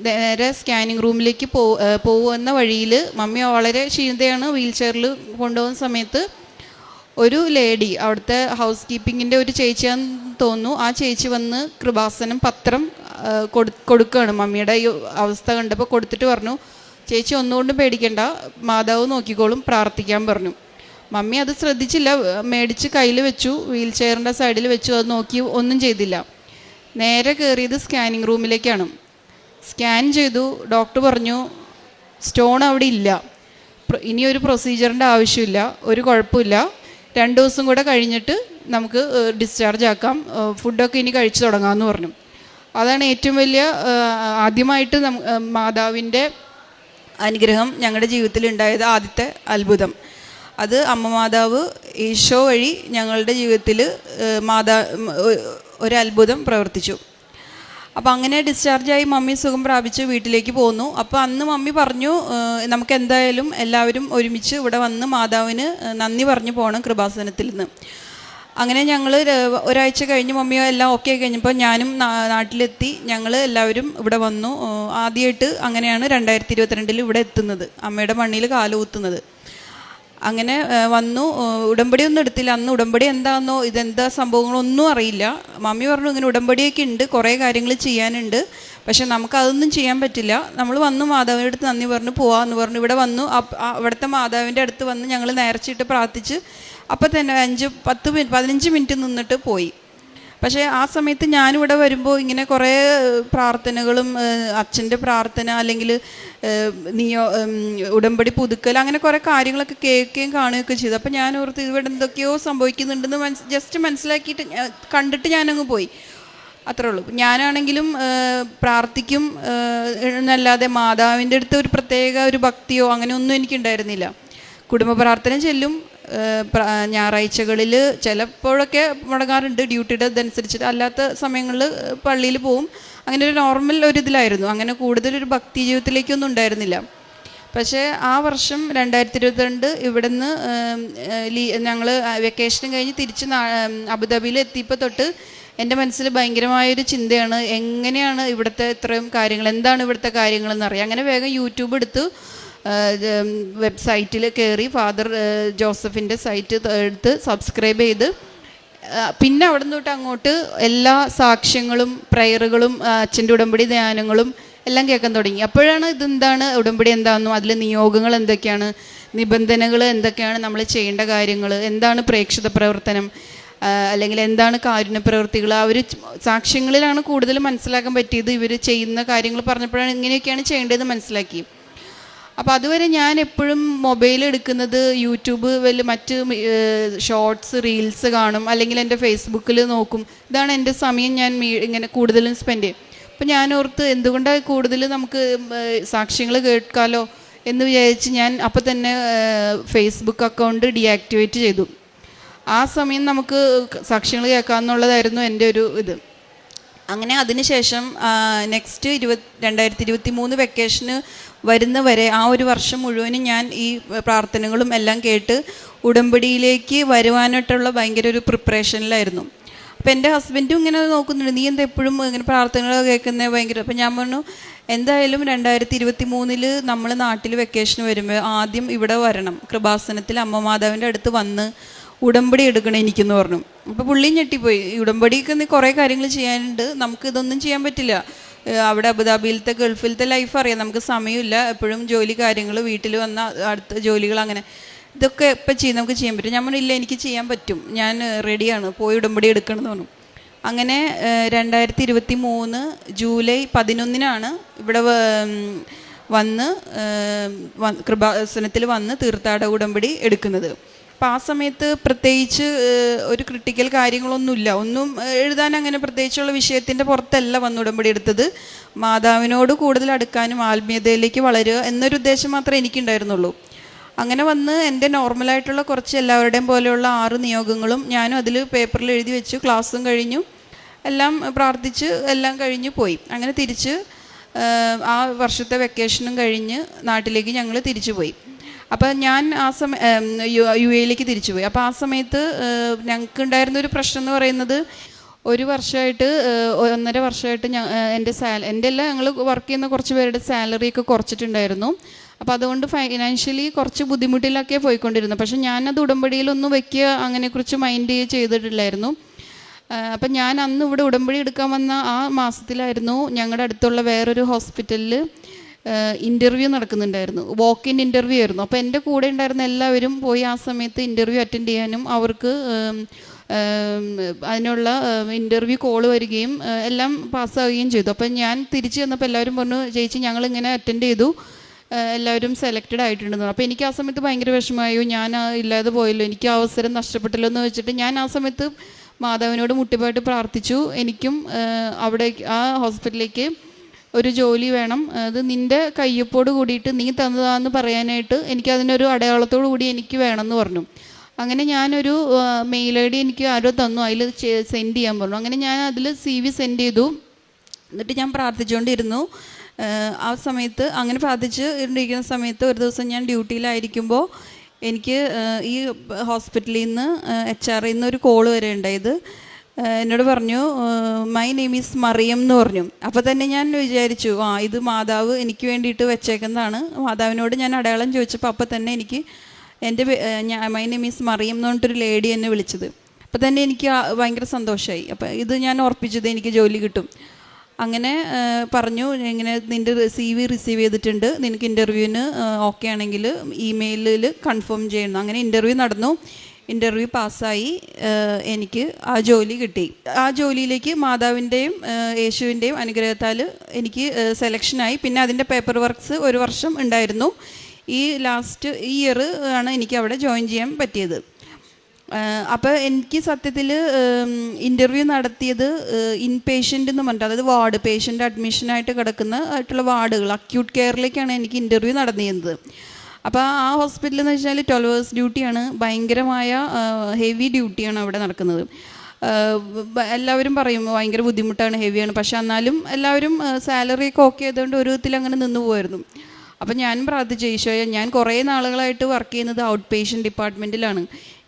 നേരെ സ്കാനിങ് റൂമിലേക്ക് പോകുന്ന വഴിയിൽ മമ്മി വളരെ ക്ഷീണിതയാണ്, വീൽ ചെയറിൽ കൊണ്ടുപോകുന്ന സമയത്ത് ഒരു ലേഡി, അവിടുത്തെ ഹൗസ് കീപ്പിങ്ങിൻ്റെ ഒരു ചേച്ചിയാന്ന് തോന്നുന്നു, ആ ചേച്ചി വന്ന് കൃപാസനം പത്രം കൊടുക്കുകയാണ്. മമ്മിയുടെ ഈ അവസ്ഥ കണ്ടപ്പോൾ കൊടുത്തിട്ട് പറഞ്ഞു ചേച്ചി ഒന്നുകൊണ്ടും പേടിക്കണ്ട, മാതാവ് നോക്കിക്കോളും, പ്രാർത്ഥിക്കാൻ പറഞ്ഞു. മമ്മി അത് ശ്രദ്ധിച്ചില്ല, മേടിച്ച് കയ്യിൽ വെച്ചു, വീൽ ചെയറിൻ്റെ സൈഡിൽ വെച്ചു, അത് നോക്കി ഒന്നും ചെയ്തില്ല. നേരെ കയറിയത് സ്കാനിങ് റൂമിലേക്കാണ്. സ്കാൻ ചെയ്തു. ഡോക്ടർ പറഞ്ഞു സ്റ്റോൺ അവിടെ ഇല്ല, ഇനിയൊരു പ്രൊസീജിയറിൻ്റെ ആവശ്യമില്ല, ഒരു കുഴപ്പമില്ല, 2 ദിവസം കൂടെ കഴിഞ്ഞിട്ട് നമുക്ക് ഡിസ്ചാർജ് ആക്കാം, ഫുഡൊക്കെ ഇനി കഴിച്ചു തുടങ്ങാമെന്ന് പറഞ്ഞു. അതാണ് ഏറ്റവും വലിയ ആദ്യമായിട്ട് മാതാവിൻ്റെ അനുഗ്രഹം ഞങ്ങളുടെ ജീവിതത്തിൽ ഉണ്ടായത്, ആദ്യത്തെ അത്ഭുതം. അത് അമ്മ മാതാവ് ഈശോ വഴി ഞങ്ങളുടെ ജീവിതത്തിൽ ഒരു അത്ഭുതം പ്രവർത്തിച്ചു. അപ്പോൾ അങ്ങനെ ഡിസ്ചാർജായി മമ്മി സുഖം പ്രാപിച്ച് വീട്ടിലേക്ക് പോന്നു. അപ്പോൾ അന്ന് മമ്മി പറഞ്ഞു നമുക്ക് എന്തായാലും എല്ലാവരും ഒരുമിച്ച് ഇവിടെ വന്ന് മാതാവിന് നന്ദി പറഞ്ഞു പോകണം കൃപാസനത്തിൽ നിന്ന്. അങ്ങനെ ഞങ്ങൾ ഒരാഴ്ച കഴിഞ്ഞ് മമ്മിയോ എല്ലാം ഓക്കെ കഴിഞ്ഞപ്പോൾ ഞാനും നാട്ടിലെത്തി, ഞങ്ങൾ എല്ലാവരും ഇവിടെ വന്നു. ആദ്യമായിട്ട് അങ്ങനെയാണ് 2022 ഇവിടെ എത്തുന്നത്, അമ്മയുടെ മണ്ണിൽ കാലുകുത്തുന്നത്. അങ്ങനെ വന്നു. ഉടമ്പടി ഒന്നും എടുത്തില്ല അന്ന്. ഉടമ്പടി എന്താണെന്നോ ഇതെന്താ സംഭവങ്ങളൊന്നും അറിയില്ല. മമ്മി പറഞ്ഞു ഇങ്ങനെ ഉടമ്പടിയൊക്കെ ഉണ്ട്, കുറേ കാര്യങ്ങൾ ചെയ്യാനുണ്ട്, പക്ഷെ നമുക്കതൊന്നും ചെയ്യാൻ പറ്റില്ല. നമ്മൾ വന്നു മാതാവിൻ്റെ അടുത്ത് നന്ദി പറഞ്ഞു പോവാമെന്ന് പറഞ്ഞു. ഇവിടെ വന്നു, അവിടുത്തെ മാതാവിൻ്റെ അടുത്ത് വന്ന് ഞങ്ങൾ നേർച്ചയിട്ട് പ്രാർത്ഥിച്ച് അപ്പം തന്നെ 15 മിനിറ്റ് നിന്നിട്ട് പോയി. പക്ഷേ ആ സമയത്ത് ഞാനിവിടെ വരുമ്പോൾ ഇങ്ങനെ കുറേ പ്രാർത്ഥനകളും അച്ഛൻ്റെ പ്രാർത്ഥന അല്ലെങ്കിൽ ഉടമ്പടി പുതുക്കൽ അങ്ങനെ കുറേ കാര്യങ്ങളൊക്കെ കേൾക്കുകയും കാണുകയൊക്കെ ചെയ്തു. അപ്പോൾ ഞാൻ ഓർത്ത് ഇവിടെ എന്തൊക്കെയോ സംഭവിക്കുന്നുണ്ടെന്ന് ജസ്റ്റ് മനസ്സിലാക്കിയിട്ട് കണ്ടിട്ട് ഞാനങ്ങ് പോയി, അത്രേ ഉള്ളൂ. ഞാനാണെങ്കിലും പ്രാർത്ഥിക്കും എന്നല്ലാതെ മാതാവിൻ്റെ അടുത്ത് ഒരു പ്രത്യേക ഒരു ഭക്തിയോ അങ്ങനെയൊന്നും എനിക്കുണ്ടായിരുന്നില്ല. കുടുംബ പ്രാർത്ഥന ചെല്ലും, ഞായറാഴ്ചകളിൽ ചിലപ്പോഴൊക്കെ മുടങ്ങാറുണ്ട് ഡ്യൂട്ടിയുടെ ഇതനുസരിച്ചിട്ട്, അല്ലാത്ത സമയങ്ങളിൽ പള്ളിയിൽ പോവും. അങ്ങനെ ഒരു നോർമൽ ഒരു ഇതിലായിരുന്നു, അങ്ങനെ കൂടുതലൊരു ഭക്തി ജീവിതത്തിലേക്കൊന്നും ഉണ്ടായിരുന്നില്ല. പക്ഷേ ആ വർഷം 2022 ഇവിടുന്ന് ഞങ്ങൾ വെക്കേഷനും കഴിഞ്ഞ് തിരിച്ച് അബുദാബിയിൽ എത്തിയപ്പോൾ തൊട്ട് എൻ്റെ മനസ്സിൽ ഭയങ്കരമായൊരു ചിന്തയാണ്, എങ്ങനെയാണ് ഇവിടുത്തെ ഇത്രയും കാര്യങ്ങൾ, എന്താണ് ഇവിടുത്തെ കാര്യങ്ങളെന്നറിയാം. അങ്ങനെ വേഗം യൂട്യൂബ് എടുത്ത് വെബ്സൈറ്റിൽ കയറി ഫാദർ ജോസഫിൻ്റെ സൈറ്റ് എടുത്ത് സബ്സ്ക്രൈബ് ചെയ്ത് പിന്നെ അവിടെ നിന്ന് തൊട്ട് അങ്ങോട്ട് എല്ലാ സാക്ഷ്യങ്ങളും പ്രയറുകളും അച്ഛൻ്റെ ഉടമ്പടി ധ്യാനങ്ങളും എല്ലാം കേൾക്കാൻ തുടങ്ങി. അപ്പോഴാണ് ഇതെന്താണ് ഉടമ്പടി എന്താണെന്നും അതിലെ നിയോഗങ്ങൾ എന്തൊക്കെയാണ്, നിബന്ധനകൾ എന്തൊക്കെയാണ്, നമ്മൾ ചെയ്യേണ്ട കാര്യങ്ങൾ എന്താണ്, പ്രേക്ഷിത പ്രവർത്തനം അല്ലെങ്കിൽ എന്താണ് കാരുണ്യ പ്രവൃത്തികൾ, അവർ സാക്ഷ്യങ്ങളിലാണ് കൂടുതൽ മനസ്സിലാക്കാൻ പറ്റിയത്. ഇവർ ചെയ്യുന്ന കാര്യങ്ങൾ പറഞ്ഞപ്പോഴാണ് ഇങ്ങനെയൊക്കെയാണ് ചെയ്യേണ്ടതെന്ന് മനസ്സിലാക്കി. അപ്പോൾ അതുവരെ ഞാൻ എപ്പോഴും മൊബൈൽ എടുക്കുന്നത് യൂട്യൂബ് മറ്റ് ഷോർട്സ് റീൽസ് കാണും, അല്ലെങ്കിൽ എൻ്റെ ഫേസ്ബുക്കിൽ നോക്കും. ഇതാണ് എൻ്റെ സമയം ഞാൻ ഇങ്ങനെ കൂടുതലും സ്പെൻഡ് ചെയ്യും. അപ്പോൾ ഞാൻ ഓർത്ത് എന്തുകൊണ്ടാണ് കൂടുതൽ നമുക്ക് സാക്ഷ്യങ്ങൾ കേൾക്കാമല്ലോ എന്ന് വിചാരിച്ച് ഞാൻ അപ്പോൾ തന്നെ ഫേസ്ബുക്ക് അക്കൗണ്ട് ഡീആക്ടിവേറ്റ് ചെയ്തു. ആ സമയം നമുക്ക് സാക്ഷ്യങ്ങൾ കേൾക്കാമെന്നുള്ളതായിരുന്നു എൻ്റെ ഒരു ഇത്. അങ്ങനെ അതിനുശേഷം നെക്സ്റ്റ് 2023 വെക്കേഷന് വരുന്നവരെ ആ ഒരു വർഷം മുഴുവനും ഞാൻ ഈ പ്രാർത്ഥനകളും എല്ലാം കേട്ട് ഉടമ്പടിയിലേക്ക് വരുവാനായിട്ടുള്ള ഭയങ്കര ഒരു പ്രിപ്പറേഷനിലായിരുന്നു. അപ്പോൾ എൻ്റെ ഹസ്ബൻഡും ഇങ്ങനെ നോക്കുന്നുണ്ട്, നീ എന്താ എപ്പോഴും ഇങ്ങനെ പ്രാർത്ഥനകൾ കേൾക്കുന്നത് ഭയങ്കര. അപ്പോൾ ഞാൻ പറഞ്ഞു, എന്തായാലും 2023 നമ്മൾ നാട്ടിൽ വെക്കേഷന് വരുമ്പോൾ ആദ്യം ഇവിടെ വരണം, കൃപാസനത്തിൽ അമ്മ മാതാവിൻ്റെ അടുത്ത് വന്ന് ഉടമ്പടി എടുക്കണം എനിക്കെന്ന് പറഞ്ഞു. അപ്പോൾ പുള്ളി ഞെട്ടിപ്പോയി. ഉടമ്പടിക്ക് കുറേ കാര്യങ്ങൾ ചെയ്യാനുണ്ട്, നമുക്ക് ഇതൊന്നും ചെയ്യാൻ പറ്റില്ല. അവിടെ അബുദാബിയിലത്തെ ഗൾഫിലത്തെ ലൈഫ് അറിയാം, നമുക്ക് സമയമില്ല, എപ്പോഴും ജോലി കാര്യങ്ങൾ, വീട്ടിൽ വന്ന അടുത്ത ജോലികൾ, അങ്ങനെ ഇതൊക്കെ ഇപ്പം നമുക്ക് ചെയ്യാൻ പറ്റും. ഞാൻ പറഞ്ഞില്ല, എനിക്ക് ചെയ്യാൻ പറ്റും, ഞാൻ റെഡിയാണ്, പോയി ഉടമ്പടി എടുക്കണം എന്ന് പറഞ്ഞു. അങ്ങനെ 2023 ജൂലൈ 11 ഇവിടെ വന്ന് കൃപാസനത്തിൽ വന്ന് തീർത്ഥാടക ഉടമ്പടി എടുക്കുന്നത്. അപ്പോൾ ആ സമയത്ത് പ്രത്യേകിച്ച് ഒരു ക്രിട്ടിക്കൽ കാര്യങ്ങളൊന്നുമില്ല, ഒന്നും എഴുതാൻ അങ്ങനെ പ്രത്യേകിച്ചുള്ള വിഷയത്തിൻ്റെ പുറത്തല്ല വന്ന് ഉടമ്പടി എടുത്തത്. മാതാവിനോട് കൂടുതൽ അടുക്കാനും ആത്മീയതയിലേക്ക് വളരുക എന്നൊരു ഉദ്ദേശം മാത്രമേ എനിക്കുണ്ടായിരുന്നുള്ളൂ. അങ്ങനെ വന്ന് എൻ്റെ നോർമലായിട്ടുള്ള കുറച്ച് എല്ലാവരുടെയും പോലെയുള്ള 6 നിയോഗങ്ങളും ഞാനും അതിൽ പേപ്പറിൽ എഴുതി വെച്ചു. ക്ലാസ്സും കഴിഞ്ഞു, എല്ലാം പ്രാർത്ഥിച്ച് എല്ലാം കഴിഞ്ഞ് പോയി. അങ്ങനെ തിരിച്ച് ആ വർഷത്തെ വെക്കേഷനും കഴിഞ്ഞ് നാട്ടിലേക്ക് ഞങ്ങൾ തിരിച്ചു പോയി. അപ്പോൾ ഞാൻ ആ യു എയിലേക്ക് തിരിച്ചു പോയി. അപ്പോൾ ആ സമയത്ത് ഞങ്ങൾക്ക് ഉണ്ടായിരുന്നൊരു പ്രശ്നം എന്ന് പറയുന്നത്, 1 വർഷമായിട്ട് 1.5 വർഷമായിട്ട് എൻ്റെ എല്ലാം ഞങ്ങൾ വർക്ക് ചെയ്യുന്ന കുറച്ച് പേരുടെ സാലറിയൊക്കെ കുറച്ചിട്ടുണ്ടായിരുന്നു. അപ്പോൾ അതുകൊണ്ട് ഫൈനാൻഷ്യലി കുറച്ച് ബുദ്ധിമുട്ടിലൊക്കെ പോയിക്കൊണ്ടിരുന്നു. പക്ഷേ ഞാനത് ഉടമ്പടിയിലൊന്നും വയ്ക്കുക അങ്ങനെക്കുറിച്ച് മൈൻഡ് ചെയ്തിട്ടില്ലായിരുന്നു. അപ്പം ഞാൻ അന്ന് ഇവിടെ ഉടമ്പടി എടുക്കാൻ വന്ന ആ മാസത്തിലായിരുന്നു ഞങ്ങളുടെ അടുത്തുള്ള വേറൊരു ഹോസ്പിറ്റലിൽ ഇൻ്റർവ്യൂ നടക്കുന്നുണ്ടായിരുന്നു. വോക്ക് ഇൻ ഇൻ്റർവ്യൂ ആയിരുന്നു. അപ്പോൾ എൻ്റെ കൂടെ ഉണ്ടായിരുന്ന എല്ലാവരും പോയി ആ സമയത്ത് ഇൻ്റർവ്യൂ അറ്റൻഡ് ചെയ്യാനും അവർക്ക് അതിനുള്ള ഇൻ്റർവ്യൂ കോൾ വരികയും എല്ലാം പാസ്സാവുകയും ചെയ്തു. അപ്പം ഞാൻ തിരിച്ച് ചെന്നപ്പോൾ എല്ലാവരും പറഞ്ഞു, ചേച്ചി ഞങ്ങളിങ്ങനെ അറ്റൻഡ് ചെയ്തു, എല്ലാവരും സെലക്റ്റഡ് ആയിട്ടുണ്ടെന്ന്. അപ്പോൾ എനിക്ക് ആ സമയത്ത് ഭയങ്കര വിഷമമായോ, ഞാൻ ഇല്ലാതെ പോയല്ലോ, എനിക്ക് ആ അവസരം നഷ്ടപ്പെട്ടല്ലോ എന്ന് വെച്ചിട്ട് ഞാൻ ആ സമയത്ത് മാതാവിനോട് മുട്ടിപ്പായിട്ട് പ്രാർത്ഥിച്ചു. എനിക്കും അവിടെ ആ ഹോസ്പിറ്റലിലേക്ക് ഒരു ജോലി വേണം, അത് നിൻ്റെ കയ്യൊപ്പോട് കൂടിയിട്ട് നീ തന്നതാന്ന് പറയാനായിട്ട് എനിക്കതിനൊരു അടയാളത്തോടു കൂടി എനിക്ക് വേണമെന്ന് പറഞ്ഞു. അങ്ങനെ ഞാനൊരു മെയിൽ ID എനിക്ക് ആരോ തന്നു, അതിൽ സെൻഡ് ചെയ്യാൻ പറഞ്ഞു. അങ്ങനെ ഞാൻ അതിൽ CV സെൻഡ് ചെയ്തു. എന്നിട്ട് ഞാൻ പ്രാർത്ഥിച്ചുകൊണ്ടിരുന്നു. ആ സമയത്ത് അങ്ങനെ പ്രാർത്ഥിച്ച് ഇരിക്കുന്ന സമയത്ത് ഒരു ദിവസം ഞാൻ ഡ്യൂട്ടിയിലായിരിക്കുമ്പോൾ എനിക്ക് ഈ ഹോസ്പിറ്റലിൽ നിന്ന് HR നിന്ന് ഒരു കോൾ വരെ ഉണ്ടായത്. എന്നോട് പറഞ്ഞു, മൈ നെയിം ഈസ് മറിയം എന്ന് പറഞ്ഞു. അപ്പോൾ തന്നെ ഞാൻ വിചാരിച്ചു, ഇത് മാതാവ് എനിക്ക് വേണ്ടിയിട്ട് വെച്ചേക്കുന്നതാണ്. മാതാവിനോട് ഞാൻ അടയാളം ചോദിച്ചപ്പോൾ അപ്പോൾ തന്നെ എനിക്ക് എൻ്റെ മൈ നെയിം ഈസ് മറിയം എന്ന് പറഞ്ഞിട്ടൊരു ലേഡി എന്നെ വിളിച്ചത്. അപ്പോൾ തന്നെ എനിക്ക് ഭയങ്കര സന്തോഷമായി. അപ്പോൾ ഇത് ഞാൻ ഓർപ്പിച്ചത് എനിക്ക് ജോലി കിട്ടും. അങ്ങനെ പറഞ്ഞു, ഇങ്ങനെ നിൻ്റെ CV റിസീവ് ചെയ്തിട്ടുണ്ട്, നിനക്ക് ഇൻ്റർവ്യൂവിന് ഓക്കെ ആണെങ്കിൽ ഇമെയിലിൽ കൺഫേം ചെയ്യണം. അങ്ങനെ ഇൻ്റർവ്യൂ നടന്നു. ഇൻ്റർവ്യൂ പാസ്സായി എനിക്ക് ആ ജോലി കിട്ടി. ആ ജോലിയിലേക്ക് മാതാവിൻ്റെയും യേശുവിൻ്റെയും അനുഗ്രഹത്താൽ എനിക്ക് സെലക്ഷനായി. പിന്നെ അതിൻ്റെ പേപ്പർ വർക്ക്സ് 1 വർഷം ഉണ്ടായിരുന്നു. ഈ ലാസ്റ്റ് ഇയർ ആണ് എനിക്ക് അവിടെ ജോയിൻ ചെയ്യാൻ പറ്റിയത്. അപ്പോൾ എനിക്ക് സത്യത്തിൽ ഇൻ്റർവ്യൂ നടത്തിയത് ഇൻപേഷ്യൻ്റ് എന്ന് പറഞ്ഞിട്ട്, അതായത് വാർഡ് പേഷ്യൻ്റ് അഡ്മിഷനായിട്ട് കിടക്കുന്ന ആയിട്ടുള്ള വാർഡുകൾ, അക്യൂട്ട് കെയറിലേക്കാണ് എനിക്ക് ഇൻ്റർവ്യൂ നടന്നിരുന്നത്. അപ്പോൾ ആ ഹോസ്പിറ്റലിൽ എന്ന് വെച്ചാൽ 12 hours ഡ്യൂട്ടിയാണ്, ഭയങ്കരമായ ഹെവി ഡ്യൂട്ടിയാണ് അവിടെ നടക്കുന്നത്. എല്ലാവരും പറയും ഭയങ്കര ബുദ്ധിമുട്ടാണ്, ഹെവിയാണ്. പക്ഷെ എന്നാലും എല്ലാവരും സാലറിയൊക്കെ ഓക്കെ ആയതുകൊണ്ട് ഒരു വിധത്തിൽ അങ്ങനെ നിന്ന് പോകുമായിരുന്നു. അപ്പം ഞാൻ പ്രാർത്ഥിച്ചു, ഈശോയെ, ഞാൻ കുറേ നാളുകളായിട്ട് വർക്ക് ചെയ്യുന്നത് ഔട്ട് പേഷ്യൻ്റ് ഡിപ്പാർട്ട്മെൻറ്റിലാണ്,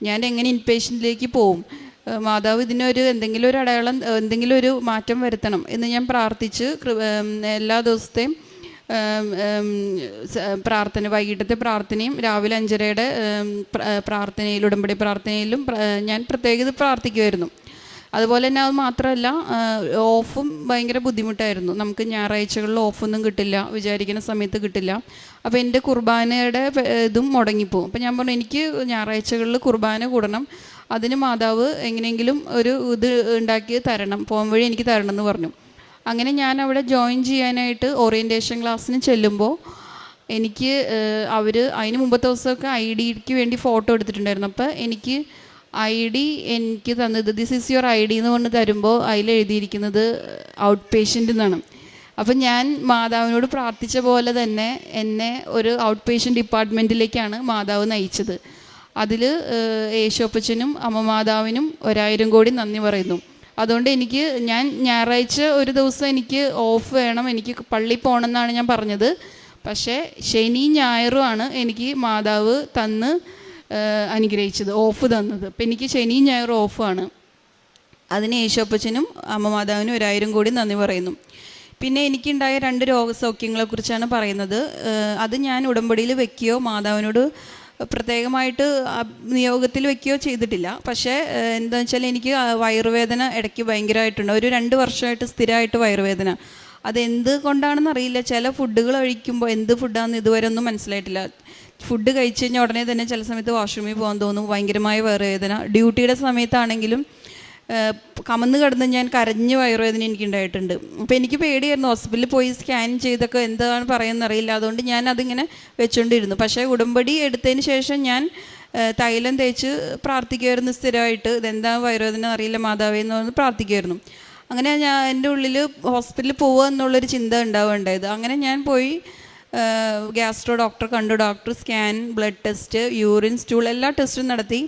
ഞാൻ എങ്ങനെ ഇൻപേഷ്യൻറ്റിലേക്ക് പോവും? മാതാവ് ഇതിനൊരു എന്തെങ്കിലും ഒരു അടയാളം, എന്തെങ്കിലും ഒരു മാറ്റം വരുത്തണം എന്ന് ഞാൻ പ്രാർത്ഥിച്ച് എല്ലാ ദിവസത്തെയും പ്രാർത്ഥന, വൈകിട്ടത്തെ പ്രാർത്ഥനയും രാവിലെ 5:30 പ്രാർത്ഥനയിൽ, ഉടമ്പടി പ്രാർത്ഥനയിലും ഞാൻ പ്രത്യേകത പ്രാർത്ഥിക്കുമായിരുന്നു. അതുപോലെ തന്നെ അത് മാത്രമല്ല, ഓഫും ഭയങ്കര ബുദ്ധിമുട്ടായിരുന്നു. നമുക്ക് ഞായറാഴ്ചകളിൽ ഓഫൊന്നും കിട്ടില്ല, വിചാരിക്കുന്ന സമയത്ത് കിട്ടില്ല. അപ്പോൾ എൻ്റെ കുർബാനയുടെ ഇതും മുടങ്ങിപ്പോവും. അപ്പോൾ ഞാൻ പറഞ്ഞു, എനിക്ക് ഞായറാഴ്ചകളിൽ കുർബാന കൂടണം, അതിന് മാതാവ് എങ്ങനെയെങ്കിലും ഒരു ഇത് ഉണ്ടാക്കി തരണം, പോകാൻ വഴി എനിക്ക് തരണം എന്ന് പറഞ്ഞു. അങ്ങനെ ഞാൻ അവിടെ ജോയിൻ ചെയ്യാനായിട്ട് ഓറിയൻറ്റേഷൻ ക്ലാസ്സിന് ചെല്ലുമ്പോൾ എനിക്ക് അവർ അതിന് മുമ്പത്തെ ദിവസമൊക്കെ ID വേണ്ടി ഫോട്ടോ എടുത്തിട്ടുണ്ടായിരുന്നു. അപ്പോൾ എനിക്ക് ID എനിക്ക് തന്നത് ദിസ് ഈസ് യുവർ ID എന്ന് പറഞ്ഞ് തരുമ്പോൾ അതിൽ എഴുതിയിരിക്കുന്നത് ഔട്ട് പേഷ്യൻ്റ് എന്നാണ്. അപ്പം ഞാൻ മാതാവിനോട് പ്രാർത്ഥിച്ച പോലെ തന്നെ എന്നെ ഒരു ഔട്ട് പേഷ്യൻ്റ് ഡിപ്പാർട്ട്മെൻറ്റിലേക്കാണ് മാതാവ് നയിച്ചത്. അതിൽ യേശോപ്പച്ചനും അമ്മ മാതാവിനും 1000 കോടി നന്ദി പറയുന്നു. അതുകൊണ്ട് എനിക്ക് ഞാൻ ഞായറാഴ്ച ഒരു ദിവസം എനിക്ക് ഓഫ് വേണം, എനിക്ക് പള്ളിയിൽ പോകണമെന്നാണ് ഞാൻ പറഞ്ഞത്. പക്ഷേ ശനി ഞായറുമാണ് എനിക്ക് മാതാവ് തന്ന് അനുഗ്രഹിച്ചത്, ഓഫ് തന്നത്. അപ്പം എനിക്ക് ശനി ഞായറും ഓഫാണ്. അതിന് യേശോപ്പച്ചനും അമ്മ മാതാവിനും 1000 കോടി നന്ദി പറയുന്നു. പിന്നെ എനിക്കുണ്ടായ 2 രോഗസൗഖ്യങ്ങളെക്കുറിച്ചാണ് പറയുന്നത്. അത് ഞാൻ ഉടമ്പടിയിൽ വെക്കുകയോ മാതാവിനോട് പ്രത്യേകമായിട്ട് നിയോഗത്തിൽ വെക്കുകയോ ചെയ്തിട്ടില്ല. പക്ഷേ എന്താണെന്ന് വെച്ചാൽ എനിക്ക് വയറുവേദന ഇടയ്ക്ക് ഭയങ്കരമായിട്ടുണ്ട്. ഒരു 2 വർഷമായിട്ട് സ്ഥിരമായിട്ട് വയറുവേദന. അതെന്ത് കൊണ്ടാണെന്ന് അറിയില്ല. ചില ഫുഡുകൾ കഴിക്കുമ്പോൾ എന്ത് ഫുഡാണെന്ന് ഇതുവരെ ഒന്നും മനസ്സിലായിട്ടില്ല. ഫുഡ് കഴിച്ച് കഴിഞ്ഞാൽ ഉടനെ തന്നെ ചില സമയത്ത് വാഷ്റൂമിൽ പോകാൻ തോന്നും, ഭയങ്കരമായ വയറുവേദന. ഡ്യൂട്ടിയുടെ സമയത്താണെങ്കിലും കമന്ന് കിടന്ന് ഞാൻ കരഞ്ഞ് വയറുവേദന എനിക്കുണ്ടായിട്ടുണ്ട്. അപ്പോൾ എനിക്ക് പേടിയായിരുന്നു. ഹോസ്പിറ്റലിൽ പോയി സ്കാൻ ചെയ്തൊക്കെ എന്താണ് പറയുന്നത് അറിയില്ല. അതുകൊണ്ട് ഞാൻ അതിങ്ങനെ വെച്ചുകൊണ്ടിരുന്നു. പക്ഷേ ഉടമ്പടി എടുത്തതിന് ശേഷം ഞാൻ തൈലം തേച്ച് പ്രാർത്ഥിക്കുമായിരുന്നു സ്ഥിരമായിട്ട്. ഇതെന്താ വയറുവേദന അറിയില്ല മാതാവേ എന്ന് പറഞ്ഞ് പ്രാർത്ഥിക്കുമായിരുന്നു. അങ്ങനെ ഞാൻ എൻ്റെ ഉള്ളിൽ ഹോസ്പിറ്റലിൽ പോവുക എന്നുള്ളൊരു ചിന്ത ഉണ്ടാവുകയുണ്ടായത്. അങ്ങനെ ഞാൻ പോയി ഗ്യാസ്ട്രോ ഡോക്ടറെ കണ്ടു. Doctor scan, blood test, urine, stool എല്ലാ ടെസ്റ്റും നടത്തി.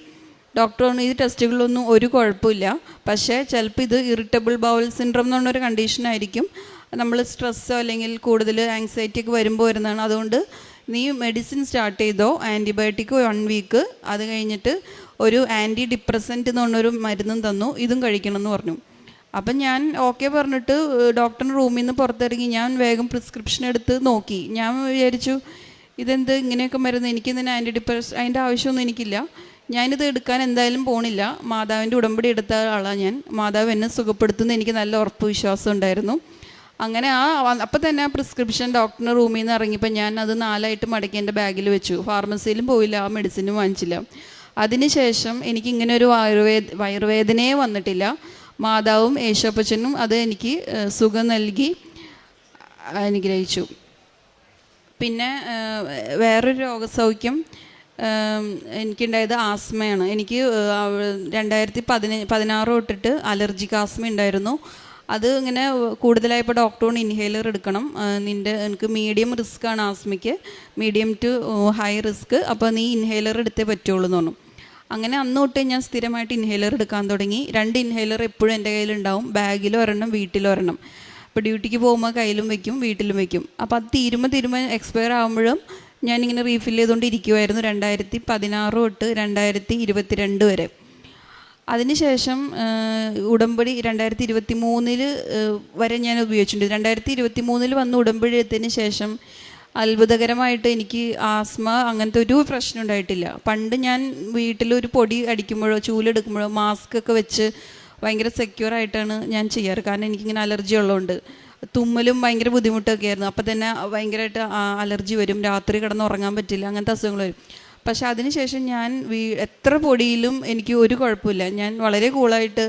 ഡോക്ടർ പറഞ്ഞു ഈ ടെസ്റ്റുകളിലൊന്നും ഒരു കുഴപ്പമില്ല, പക്ഷേ ചിലപ്പോൾ ഇത് ഇറിറ്റബിൾ ബൗൾ സിൻഡ്രോം എന്ന് പറഞ്ഞൊരു കണ്ടീഷനായിരിക്കും. നമ്മൾ സ്ട്രെസ്സോ അല്ലെങ്കിൽ കൂടുതൽ ആങ്സൈറ്റി ഒക്കെ വരുമ്പോൾ വരുന്നതാണ്. അതുകൊണ്ട് നീ മെഡിസിൻ സ്റ്റാർട്ട് ചെയ്തോ, ആൻറ്റിബയോട്ടിക് 1 വീക്ക്, അത് കഴിഞ്ഞിട്ട് ഒരു ആൻറ്റി ഡിപ്രസൻറ്റ് എന്ന് പറഞ്ഞൊരു മരുന്നും തന്നു, ഇതും കഴിക്കണം എന്ന് പറഞ്ഞു. അപ്പം ഞാൻ ഓക്കെ പറഞ്ഞിട്ട് ഡോക്ടറിൻ്റെ റൂമിൽ നിന്ന് പുറത്തിറങ്ങി ഞാൻ വേഗം പ്രിസ്ക്രിപ്ഷൻ എടുത്ത് നോക്കി. ഞാൻ വിചാരിച്ചു ഇതെന്ത് ഇങ്ങനെയൊക്കെ മരുന്ന്, എനിക്കിതിന് അതിൻ്റെ ആവശ്യമൊന്നും എനിക്കില്ല, ഞാനിത് എടുക്കാൻ എന്തായാലും പോണില്ല. മാതാവിൻ്റെ ഉടമ്പടി എടുത്ത ആളാണ് ഞാൻ. മാതാവ് എന്നെ സുഖപ്പെടുത്തുന്ന എനിക്ക് നല്ല ഉറപ്പ് വിശ്വാസം ഉണ്ടായിരുന്നു. അങ്ങനെ അപ്പം തന്നെ ആ പ്രിസ്ക്രിപ്ഷൻ ഡോക്ടറിൻ്റെ റൂമിൽ നിന്ന് ഇറങ്ങിയപ്പോൾ ഞാൻ അത് 4ആയിട്ട് മടക്കി എൻ്റെ ബാഗിൽ വെച്ചു. ഫാർമസിയിലും പോയില്ല, ആ മെഡിസിനും വാങ്ങിച്ചില്ല. അതിനുശേഷം എനിക്കിങ്ങനെ ഒരു വയറുവേദനയെ വന്നിട്ടില്ല. മാതാവും യേശോപ്പച്ചനും അത് എനിക്ക് സുഖം നൽകി അനുഗ്രഹിച്ചു. പിന്നെ വേറൊരു രോഗസൗഖ്യം എനിക്കുണ്ടായത് ആസ്മയാണ്. എനിക്ക് 2016 തൊട്ടിട്ട് അലർജിക് ആസ്മ ഉണ്ടായിരുന്നു. അത് ഇങ്ങനെ കൂടുതലായപ്പോൾ ഡോക്ടറോട് ഇൻഹേലർ എടുക്കണം, എനിക്ക് മീഡിയം റിസ്ക് ആണ് ആസ്മയ്ക്ക്, മീഡിയം ടു ഹൈ റിസ്ക്, അപ്പോൾ നീ ഇൻഹേലർ എടുത്തേ പറ്റുള്ളൂ എന്ന് പറഞ്ഞു. അങ്ങനെ അന്ന് തൊട്ടേ ഞാൻ സ്ഥിരമായിട്ട് ഇൻഹേലർ എടുക്കാൻ തുടങ്ങി. 2 ഇൻഹേലർ എപ്പോഴും എൻ്റെ കയ്യിലുണ്ടാവും, ബാഗിലും ഒരെണ്ണം വീട്ടിലും ഒരെണ്ണം. അപ്പോൾ ഡ്യൂട്ടിക്ക് പോകുമ്പോൾ കയ്യിലും വയ്ക്കും, വീട്ടിലും വയ്ക്കും. അപ്പോൾ അത് തീരുമ്പോൾ എക്സ്പയർ ആകുമ്പോഴും ഞാനിങ്ങനെ റീഫിൽ ചെയ്തുകൊണ്ടിരിക്കുമായിരുന്നു 2016 തൊട്ട് 2022 വരെ. അതിനുശേഷം ഉടമ്പടി 2023 വരെ ഞാൻ ഉപയോഗിച്ചിട്ടുണ്ട്. 2023 വന്ന് ഉടമ്പടി എടുത്തതിന് ശേഷം അത്ഭുതകരമായിട്ട് എനിക്ക് ആസ്മ അങ്ങനത്തെ ഒരു പ്രശ്നം ഉണ്ടായിട്ടില്ല. പണ്ട് ഞാൻ വീട്ടിലൊരു പൊടി അടിക്കുമ്പോഴോ ചൂലെടുക്കുമ്പോഴോ മാസ്ക് ഒക്കെ വെച്ച് ഭയങ്കര സെക്യൂറായിട്ടാണ് ഞാൻ ചെയ്യാറ്. കാരണം എനിക്കിങ്ങനെ അലർജി ഉള്ളതുകൊണ്ട് തുമ്മലും ഭയങ്കര ബുദ്ധിമുട്ടൊക്കെ ആയിരുന്നു. അപ്പം തന്നെ ഭയങ്കരമായിട്ട് അലർജി വരും, രാത്രി കിടന്ന് ഉറങ്ങാൻ പറ്റില്ല, അങ്ങനത്തെ അസുഖങ്ങൾ വരും. പക്ഷെ അതിനുശേഷം ഞാൻ എത്ര പൊടിയിലും എനിക്ക് ഒരു കുഴപ്പമില്ല. ഞാൻ വളരെ കൂളായിട്ട്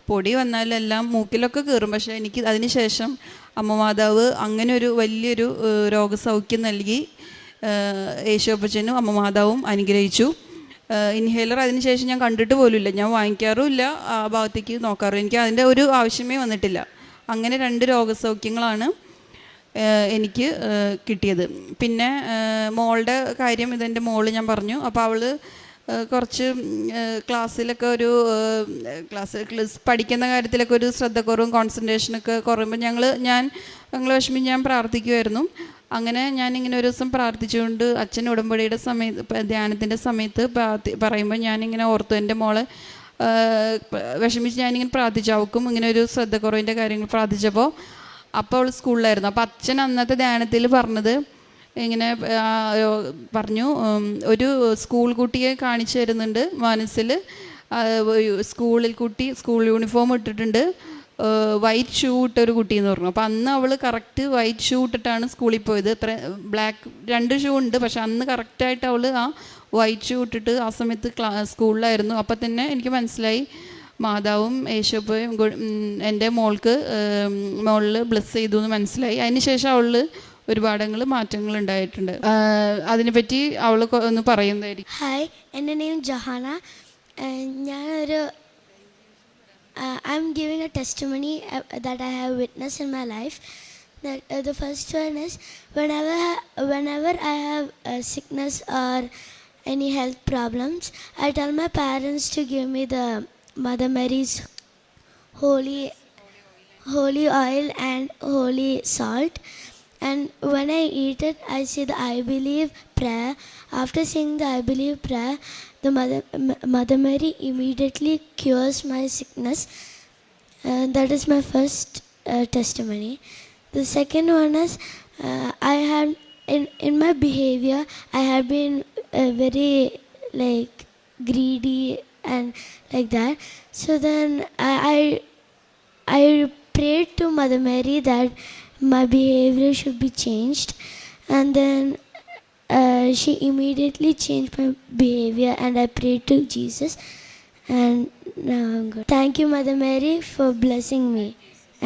പൊടി വന്നാലെല്ലാം മൂക്കിലൊക്കെ കയറും. പക്ഷേ എനിക്ക് അതിനുശേഷം അമ്മ മാതാവ് അങ്ങനെ ഒരു വലിയൊരു രോഗസൗഖ്യം നൽകി. യേശോപ്പച്ചനും അമ്മ മാതാവും അനുഗ്രഹിച്ചു. ഇൻഹേലർ അതിനുശേഷം ഞാൻ കണ്ടിട്ട് പോലുമില്ല, ഞാൻ വാങ്ങിക്കാറുമില്ല, ആ ഭാഗത്തേക്ക് നോക്കാറും, എനിക്ക് അതിൻ്റെ ഒരു ആവശ്യമേ വന്നിട്ടില്ല. അങ്ങനെ 2 രോഗസൗഖ്യങ്ങളാണ് എനിക്ക് കിട്ടിയത്. പിന്നെ മോളുടെ കാര്യം, ഇതെൻ്റെ മോള് ഞാൻ പറഞ്ഞു. അപ്പോൾ അവൾ കുറച്ച് ക്ലാസ്സിലൊക്കെ ഒരു പഠിക്കുന്ന കാര്യത്തിലൊക്കെ ഒരു ശ്രദ്ധക്കുറവും കോൺസെൻട്രേഷനൊക്കെ കുറയുമ്പോൾ ഞങ്ങൾ വിഷമിച്ച് ഞാൻ പ്രാർത്ഥിക്കുമായിരുന്നു. അങ്ങനെ ഞാനിങ്ങനെ ഒരു ദിവസം പ്രാർത്ഥിച്ചുകൊണ്ട് അച്ഛൻ ഉടമ്പടിയുടെ സമയത്ത് ധ്യാനത്തിൻ്റെ സമയത്ത് പറയുമ്പോൾ ഞാനിങ്ങനെ ഓർത്തു, എൻ്റെ മോളെ വിഷമിച്ച് ഞാനിങ്ങനെ പ്രാർത്ഥിച്ചു. അവൾക്കും ഇങ്ങനെ ഒരു ശ്രദ്ധക്കുറവിൻ്റെ കാര്യങ്ങൾ പ്രാർത്ഥിച്ചപ്പോൾ അപ്പോൾ അവൾ സ്കൂളിലായിരുന്നു. അപ്പോൾ അച്ഛൻ അന്നത്തെ ധ്യാനത്തിൽ പറഞ്ഞത് ഇങ്ങനെ പറഞ്ഞു, ഒരു സ്കൂൾ കുട്ടിയെ കാണിച്ചു തരുന്നുണ്ട് മനസ്സിൽ. സ്കൂൾ യൂണിഫോം ഇട്ടിട്ടുണ്ട്, വൈറ്റ് ഷൂ ഇട്ടൊരു കുട്ടി എന്ന് പറഞ്ഞു. അപ്പോൾ അന്ന് അവൾ കറക്റ്റ് വൈറ്റ് ഷൂ ഇട്ടിട്ടാണ് സ്കൂളിൽ പോയത്. ബ്ലാക്ക് 2 ഷൂ ഉണ്ട്, പക്ഷെ അന്ന് കറക്റ്റായിട്ട് അവൾ ആ വൈറ്റ് ഷൂ ഇട്ടിട്ട് ആ സമയത്ത് സ്കൂളിലായിരുന്നു. അപ്പം തന്നെ എനിക്ക് മനസ്സിലായി മാതാവും യേശോപ്പയും എൻ്റെ മോളിൽ ബ്ലെസ് ചെയ്തു എന്ന് മനസ്സിലായി. അതിനുശേഷം അവൾ ഒരുപാടങ്ങൾ മാറ്റങ്ങൾ ഉണ്ടായിട്ടുണ്ട്. അതിനെപ്പറ്റി അവൾ ഒന്ന് പറയുന്നതായിരിക്കും. ഹായ്, എൻ്റെ നെയിം ജഹാന. ഞാനൊരു I'm giving a testimony that I have witnessed in my life. That the first one is whenever I have sickness or any health problems, I tell my parents to give me the Mother Mary's holy oil and holy salt. And when I eat it, I say the I believe prayer. After saying the I believe prayer, the Mother Mary immediately cures my sickness. That is my first testimony. The second one is I had in my behavior, I have been very like greedy and like that. So then I prayed to Mother Mary that my behavior should be changed, and then she immediately changed my behavior, and I prayed to Jesus, and now I'm good. Thank you, Mother Mary, for blessing me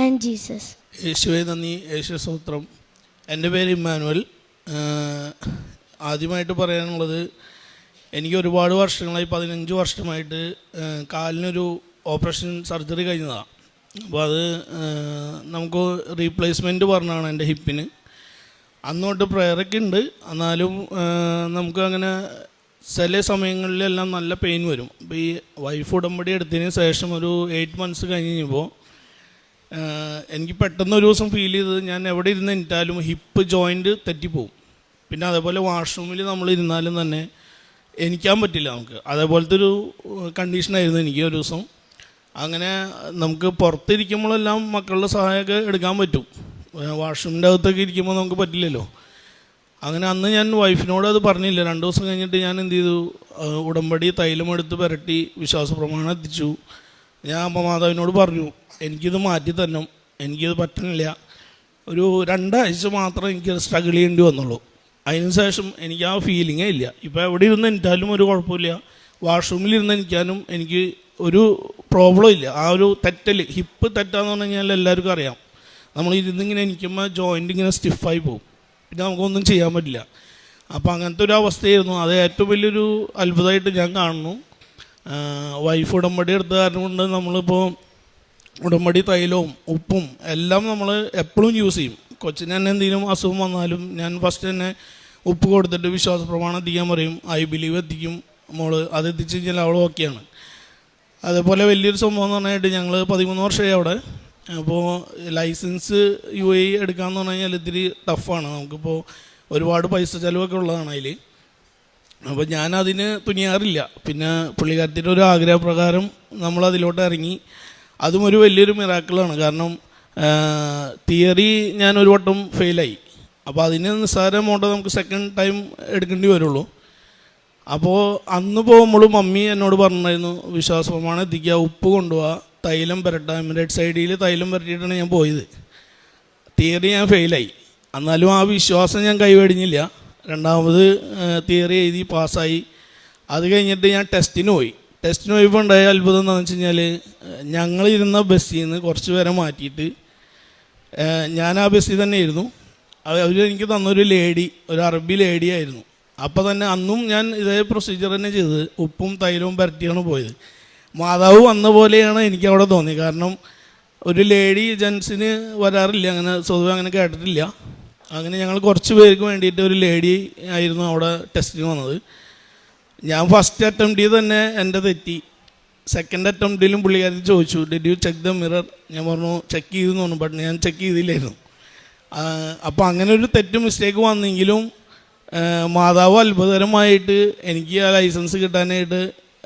and Jesus. യേശുവേ നന്ദി, യേശു സ്തോത്രം. എൻ്റെ പേര് Emmanuel. ആദ്യമായിട്ട് പറയാനുള്ളത്, എനിക്ക് ഒരുപാട് വർഷങ്ങളായി 15 വർഷമായിട്ട് കാലിനൊരു ഓപ്പറേഷൻ സർജറി കഴിഞ്ഞതാണ്. അപ്പോൾ അത് നമുക്ക് റീപ്ലേസ്മെൻറ്റ് പറഞ്ഞാണ് എൻ്റെ ഹിപ്പിന്. അന്നോട്ട് പ്രയറൊക്കെ ഉണ്ട്, എന്നാലും നമുക്ക് അങ്ങനെ ചില സമയങ്ങളിലെല്ലാം നല്ല പെയിൻ വരും. അപ്പോൾ ഈ വൈഫ് ഉടമ്പടി എടുത്തതിന് ശേഷം ഒരു 8 മന്ത്സ് കഴിഞ്ഞ് കഴിഞ്ഞപ്പോൾ എനിക്ക് പെട്ടെന്ന് ഒരു ദിവസം ഫീൽ ചെയ്തത്, ഞാൻ എവിടെ ഇരുന്ന് ഇട്ടാലും ഹിപ്പ് ജോയിൻറ്റ് തെറ്റിപ്പോവും. പിന്നെ അതേപോലെ വാഷ്റൂമിൽ നമ്മൾ ഇരുന്നാലും തന്നെ എണിക്കാൻ പറ്റില്ല നമുക്ക്. അതേപോലത്തെ ഒരു കണ്ടീഷനായിരുന്നു എനിക്ക് ഒരു ദിവസം. അങ്ങനെ നമുക്ക് പുറത്തിരിക്കുമ്പോഴെല്ലാം മക്കളുടെ സഹായമൊക്കെ എടുക്കാൻ പറ്റും, വാഷ്റൂമിൻ്റെ അകത്തൊക്കെ ഇരിക്കുമ്പോൾ നമുക്ക് പറ്റില്ലല്ലോ. അങ്ങനെ അന്ന് ഞാൻ വൈഫിനോട് അത് പറഞ്ഞില്ല. 2 ദിവസം കഴിഞ്ഞിട്ട് ഞാൻ എന്ത് ചെയ്തു, ഉടമ്പടി തൈലം എടുത്ത് പുരട്ടി വിശ്വാസ പ്രമാണം എത്തിച്ചു. ഞാൻ അമ്മ മാതാവിനോട് പറഞ്ഞു, എനിക്കിത് മാറ്റി തന്നെ, എനിക്കിത് പറ്റുന്നില്ല. ഒരു 2 ആഴ്ച മാത്രം എനിക്കത് സ്ട്രഗിൾ ചെയ്യേണ്ടി വന്നുള്ളൂ. അതിനുശേഷം എനിക്ക് ആ ഫീലിങ്ങേ ഇല്ല. ഇപ്പോൾ എവിടെ ഇരുന്ന് എനിക്കാലും ഒരു കുഴപ്പമില്ല, വാഷ്റൂമിൽ ഇരുന്ന് എനിക്കാനും എനിക്ക് ഒരു പ്രോബ്ലം ഇല്ല. ആ ഒരു തെറ്റൽ, ഹിപ്പ് തെറ്റാന്ന് പറഞ്ഞു കഴിഞ്ഞാൽ എല്ലാവർക്കും അറിയാം, നമ്മൾ ഇരുന്നിങ്ങനെ എനിക്കുമ്പോൾ ജോയിൻ്റ് ഇങ്ങനെ സ്റ്റിഫായി പോകും, പിന്നെ നമുക്കൊന്നും ചെയ്യാൻ പറ്റില്ല. അപ്പോൾ അങ്ങനത്തെ ഒരു അവസ്ഥയായിരുന്നു. അത് ഏറ്റവും വലിയൊരു അത്ഭുതമായിട്ട് ഞാൻ കാണുന്നു. വൈഫ് ഉടമ്പടി എടുത്ത കാരണം കൊണ്ട് നമ്മളിപ്പോൾ ഉടമ്പടി തൈലവും ഉപ്പും എല്ലാം നമ്മൾ എപ്പോഴും യൂസ് ചെയ്യും. കൊച്ചിന് തന്നെ എന്തെങ്കിലും അസുഖം വന്നാലും ഞാൻ ഫസ്റ്റ് തന്നെ ഉപ്പ് കൊടുത്തിട്ട് വിശ്വാസ പ്രമാണം എത്തിക്കാൻ പറയും. ഐ ബിലീവ് എത്തിക്കും മോള്, അത് എത്തിച്ച് കഴിഞ്ഞാൽ അവൾ ഓക്കെയാണ്. അതേപോലെ വലിയൊരു സംഭവം എന്ന് പറഞ്ഞാൽ ഞങ്ങൾ 13 വർഷമായി അവിടെ. അപ്പോൾ ലൈസൻസ് UAE എടുക്കാമെന്ന് പറഞ്ഞു കഴിഞ്ഞാൽ ഇത്തിരി ടഫാണ്. നമുക്കിപ്പോൾ ഒരുപാട് പൈസ ചിലവൊക്കെ ഉള്ളതാണ് അതിൽ. അപ്പോൾ ഞാനതിന് തുനിയാറില്ല. പിന്നെ പുള്ളിക്കാരത്തിൻ്റെ ഒരു ആഗ്രഹപ്രകാരം നമ്മളതിലോട്ട് ഇറങ്ങി. അതും ഒരു വലിയൊരു മിറാക്കിളാണ്. കാരണം തിയറി ഞാൻ ഒരു വട്ടം ഫെയിലായി. അപ്പോൾ അതിന് നിസ്സാര എമൗണ്ട് നമുക്ക് സെക്കൻഡ് ടൈം എടുക്കേണ്ടി വരുള്ളൂ. അപ്പോൾ അന്ന് പോകുമ്പോഴും മമ്മി എന്നോട് പറഞ്ഞിരുന്നു, വിശ്വാസ പ്രമാണം എത്തിക്കുക, ഉപ്പ് കൊണ്ടുപോവുക, തൈലം പുരട്ടാം. എമിറേറ്റ്സ് സൈഡിൽ തൈലം പുരട്ടിയിട്ടാണ് ഞാൻ പോയത്. തിയറി ഞാൻ ഫെയിലായി. എന്നാലും ആ വിശ്വാസം ഞാൻ കൈവെടിഞ്ഞില്ല. 2ാമത് തിയറി എഴുതി പാസ്സായി. അത് കഴിഞ്ഞിട്ട് ഞാൻ ടെസ്റ്റിന് പോയി. ടെസ്റ്റിന് പോയപ്പോൾ ഉണ്ടായ അത്ഭുതം എന്താണെന്ന് വെച്ച് കഴിഞ്ഞാൽ, ഞങ്ങളിരുന്ന ബസ്സിൽ നിന്ന് കുറച്ച് പേരെ മാറ്റിയിട്ട് ഞാൻ ആ ബസ്സിൽ തന്നെ ആയിരുന്നു. അവരെനിക്ക് തന്നൊരു ലേഡി, ഒരു അറബി ലേഡി ആയിരുന്നു. അപ്പോൾ തന്നെ അന്നും ഞാൻ ഇതേ പ്രൊസീജിയർ തന്നെ ചെയ്തത്, ഉപ്പും തൈലവും പുരട്ടിയാണ് പോയത്. മാതാവ് വന്ന പോലെയാണ് എനിക്കവിടെ തോന്നിയത്. കാരണം ഒരു ലേഡി ജെൻസിന് വരാറില്ല, അങ്ങനെ സ്വതവേ അങ്ങനെ കേട്ടിട്ടില്ല. അങ്ങനെ ഞങ്ങൾ കുറച്ച് പേർക്ക് വേണ്ടിയിട്ട് ഒരു ലേഡി ആയിരുന്നു അവിടെ ടെസ്റ്റിന് വന്നത്. ഞാൻ ഫസ്റ്റ് അറ്റംപ്റ്റിൽ തന്നെ എൻ്റെ തെറ്റി. സെക്കൻഡ് അറ്റംപ്റ്റിലും പുള്ളിക്കാരി ചോദിച്ചു, did you check the mirror? ഞാൻ പറഞ്ഞു ചെക്ക് ചെയ്തെന്ന് പറഞ്ഞു. ബട്ട് ഞാൻ ചെക്ക് ചെയ്തില്ലായിരുന്നു. അപ്പോൾ അങ്ങനെ ഒരു തെറ്റ് മിസ്റ്റേക്ക് വന്നെങ്കിലും മാതാവ് അത്ഭുതകരമായിട്ട് എനിക്ക് ആ ലൈസൻസ് കിട്ടാനായിട്ട്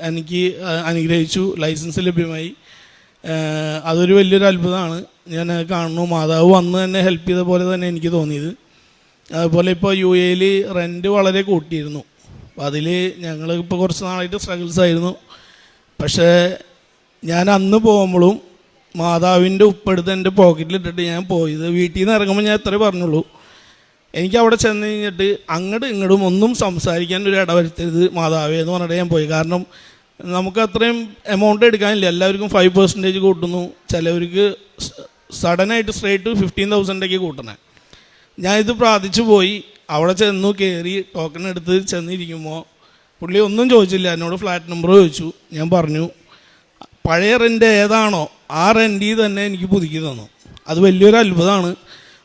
എനിക്ക് അനുഗ്രഹിച്ചു. ലൈസൻസ് ലഭ്യമായി. അതൊരു വലിയൊരു അത്ഭുതമാണ് ഞാൻ കാണുന്നു. മാതാവ് വന്ന് തന്നെ ഹെൽപ്പ് ചെയ്ത പോലെ തന്നെ എനിക്ക് തോന്നിയത്. അതുപോലെ ഇപ്പോൾ UAE റെൻറ്റ് വളരെ കൂട്ടിയിരുന്നു. അപ്പോൾ അതിൽ ഞങ്ങൾ ഇപ്പോൾ കുറച്ച് നാളായിട്ട് സ്ട്രഗിൾസ് ആയിരുന്നു. പക്ഷേ ഞാൻ അന്ന് പോകുമ്പോഴും മാതാവിൻ്റെ ഉപ്പെടുത്ത് എൻ്റെ പോക്കറ്റിലിട്ടിട്ട് ഞാൻ പോയത്. വീട്ടിൽ നിന്ന് ഇറങ്ങുമ്പോൾ ഞാൻ എത്രയേ പറഞ്ഞുള്ളൂ, എനിക്ക് അവിടെ ചെന്ന് കഴിഞ്ഞിട്ട് അങ്ങോട്ടും ഇങ്ങോട്ടും ഒന്നും സംസാരിക്കാൻ ഒരു ഇടവരുത്തരുത് മാതാവേ എന്ന് പറഞ്ഞിട്ട് ഞാൻ പോയി. കാരണം നമുക്ക് അത്രയും എമൗണ്ട് എടുക്കാനില്ല. എല്ലാവർക്കും 5% കൂട്ടുന്നു, ചിലവർക്ക് സഡനായിട്ട് സ്ട്രേറ്റ് 15,000 കൂട്ടണേ. ഞാനിത് പ്രാർത്ഥിച്ചു പോയി. അവിടെ ചെന്നു കയറി ടോക്കൺ എടുത്ത് ചെന്നിരിക്കുമ്പോൾ പുള്ളി ഒന്നും ചോദിച്ചില്ല. എന്നോട് ഫ്ലാറ്റ് നമ്പർ ചോദിച്ചു. ഞാൻ പറഞ്ഞു പഴയ റെൻ്റ് ഏതാണോ ആ റെൻറ്റിൽ തന്നെ എനിക്ക് പുതുക്കി തന്നു. അത് വലിയൊരു അത്ഭുതമാണ്.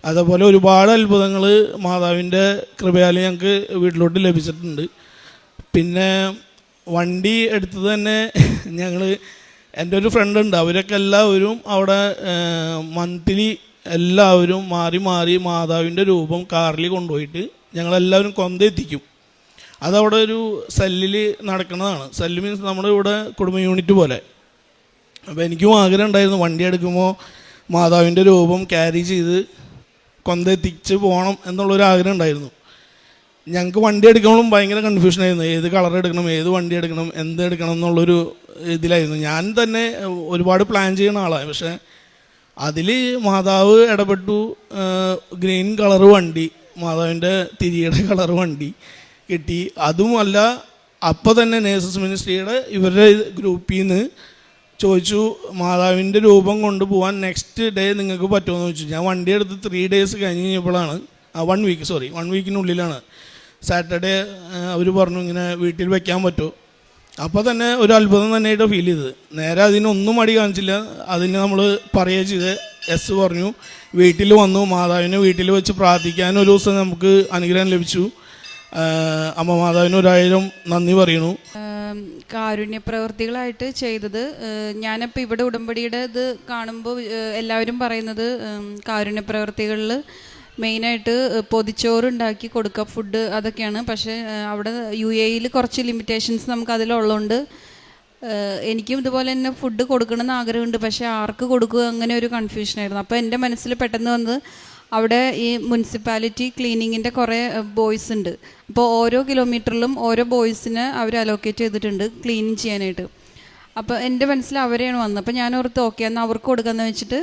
അതേപോലെ ഒരുപാട് അത്ഭുതങ്ങൾ മാതാവിൻ്റെ കൃപയാൽ ഞങ്ങൾക്ക് വീട്ടിലോട്ട് ലഭിച്ചിട്ടുണ്ട്. പിന്നെ വണ്ടി എടുത്തത് തന്നെ ഞങ്ങൾ, എൻ്റെ ഒരു ഫ്രണ്ട് ഉണ്ട്, അവരൊക്കെ എല്ലാവരും അവിടെ മന്ത്ലി എല്ലാവരും മാറി മാറി മാതാവിൻ്റെ രൂപം കാറിൽ കൊണ്ടുപോയിട്ട് ഞങ്ങളെല്ലാവരും കൊന്തെത്തിക്കും. അതവിടെ ഒരു സെല്ലിൽ നടക്കുന്നതാണ്. സെല്ല് മീൻസ് നമ്മുടെ ഇവിടെ കുടുംബ യൂണിറ്റ് പോലെ. അപ്പോൾ എനിക്കും ആഗ്രഹം ഉണ്ടായിരുന്നു വണ്ടി എടുക്കുമ്പോൾ മാതാവിൻ്റെ രൂപം ക്യാരി ചെയ്ത് കൊന്തെത്തിച്ച് പോകണം എന്നുള്ളൊരു ആഗ്രഹം ഉണ്ടായിരുന്നു. ഞങ്ങൾക്ക് വണ്ടി എടുക്കുമ്പോഴും ഭയങ്കര കൺഫ്യൂഷനായിരുന്നു. ഏത് കളർ എടുക്കണം, ഏത് വണ്ടി എടുക്കണം, എന്ത് എടുക്കണം എന്നുള്ളൊരു ഇതിലായിരുന്നു. ഞാൻ തന്നെ ഒരുപാട് പ്ലാൻ ചെയ്യുന്ന ആളാണ്. പക്ഷേ അതിൽ മാതാവ് ഇടപെട്ടു. ഗ്രീൻ കളർ വണ്ടി, മാതാവിൻ്റെ തിരിയുടെ കളർ വണ്ടി കിട്ടി. അതുമല്ല, അപ്പോൾ തന്നെ നേഴ്സസ് മിനിസ്ട്രിയുടെ ഇവരുടെ ഗ്രൂപ്പിൽ നിന്ന് ചോദിച്ചു മാതാവിൻ്റെ രൂപം കൊണ്ടുപോകാൻ നെക്സ്റ്റ് ഡേ നിങ്ങൾക്ക് പറ്റുമെന്ന് ചോദിച്ചു. ഞാൻ വണ്ടി എടുത്ത് 3 days കഴിഞ്ഞ് കഴിഞ്ഞപ്പോഴാണ് 1 വീക്കിനുള്ളിലാണ് സാറ്റർഡേ അവർ പറഞ്ഞു ഇങ്ങനെ വീട്ടിൽ വെക്കാൻ പറ്റുമോ. അപ്പോൾ തന്നെ ഒരു അത്ഭുതം തന്നെയായിട്ട് ഫീൽ ചെയ്തത്. നേരെ അതിനൊന്നും മടി കാണിച്ചില്ല. അതിന് നമ്മൾ പറയുക ചെയ്ത് എസ് പറഞ്ഞു. വീട്ടിൽ വന്നു. മാതാവിനെ വീട്ടിൽ വെച്ച് പ്രാർത്ഥിക്കാൻ ഒരു ദിവസം നമുക്ക് അനുഗ്രഹം ലഭിച്ചു. അമ്മ മാതാവിന് 1000 നന്ദി പറയുന്നു. കാരുണ്യ പ്രവൃത്തികളായിട്ട് ചെയ്തത് ഞാനിപ്പോൾ ഇവിടെ ഉടമ്പടിയുടെ ഇത് കാണുമ്പോൾ എല്ലാവരും പറയുന്നത് കാരുണ്യ പ്രവൃത്തികളിൽ മെയിനായിട്ട് പൊതിച്ചോറുണ്ടാക്കി കൊടുക്കുക, ഫുഡ്, അതൊക്കെയാണ്. പക്ഷേ അവിടെ UAE കുറച്ച് ലിമിറ്റേഷൻസ് നമുക്ക് അതിലുള്ളതുകൊണ്ട് എനിക്കും ഇതുപോലെ തന്നെ ഫുഡ് കൊടുക്കണമെന്ന് ആഗ്രഹമുണ്ട്. പക്ഷേ ആർക്ക് കൊടുക്കുക അങ്ങനെ ഒരു കൺഫ്യൂഷനായിരുന്നു. അപ്പോൾ എൻ്റെ മനസ്സിൽ പെട്ടെന്ന് വന്നത് അവിടെ ഈ മുനിസിപ്പാലിറ്റി ക്ലീനിങ്ങിൻ്റെ കുറേ ബോയ്സ് ഉണ്ട്. അപ്പോൾ ഓരോ കിലോമീറ്ററിലും ഓരോ ബോയ്സിനെ അവർ അലോക്കേറ്റ് ചെയ്തിട്ടുണ്ട് ക്ലീനിങ് ചെയ്യാനായിട്ട്. അപ്പോൾ എൻ്റെ മനസ്സിൽ അവരെയാണ് വന്നത്. അപ്പോൾ ഞാൻ ഓർത്ത് ഓക്കെ എന്നാൽ അവർക്ക് കൊടുക്കാമെന്ന് വെച്ചിട്ട്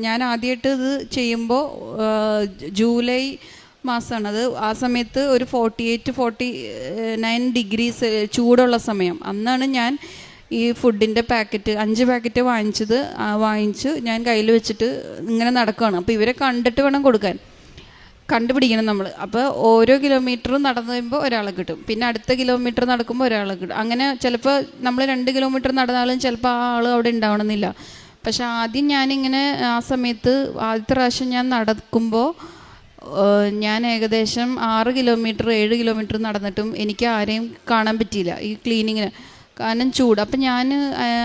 ഞാൻ ആദ്യമായിട്ട് ഇത് ചെയ്യുമ്പോൾ ജൂലൈ മാസമാണ് അത്. ആ സമയത്ത് ഒരു 48-49 ഡിഗ്രീസ് ചൂടുള്ള സമയം. അന്നാണ് ഞാൻ ഈ ഫുഡിൻ്റെ പാക്കറ്റ് 5 പാക്കറ്റ് വാങ്ങിച്ച് ഞാൻ കയ്യിൽ വെച്ചിട്ട് ഇങ്ങനെ നടക്കുകയാണ്. അപ്പോൾ ഇവരെ കണ്ടിട്ട് വേണം കൊടുക്കാൻ, കണ്ടുപിടിക്കണം നമ്മൾ. അപ്പോൾ ഓരോ കിലോമീറ്ററും നടന്നു കഴിയുമ്പോൾ ഒരാളെ കിട്ടും, പിന്നെ അടുത്ത കിലോമീറ്റർ നടക്കുമ്പോൾ ഒരാളെ കിട്ടും. അങ്ങനെ ചിലപ്പോൾ നമ്മൾ 2 കിലോമീറ്റർ നടന്നാലും ചിലപ്പോൾ ആ ആൾ അവിടെ ഉണ്ടാവണമെന്നില്ല. പക്ഷെ ആദ്യം ഞാനിങ്ങനെ ആ സമയത്ത് ആദ്യത്തെ പ്രാവശ്യം ഞാൻ നടക്കുമ്പോൾ ഞാൻ ഏകദേശം 6 കിലോമീറ്റർ 7 കിലോമീറ്റർ നടന്നിട്ടും എനിക്ക് ആരെയും കാണാൻ പറ്റിയില്ല ഈ ക്ലീനിങ്ങിന്, കാരണം ചൂട്. അപ്പം ഞാൻ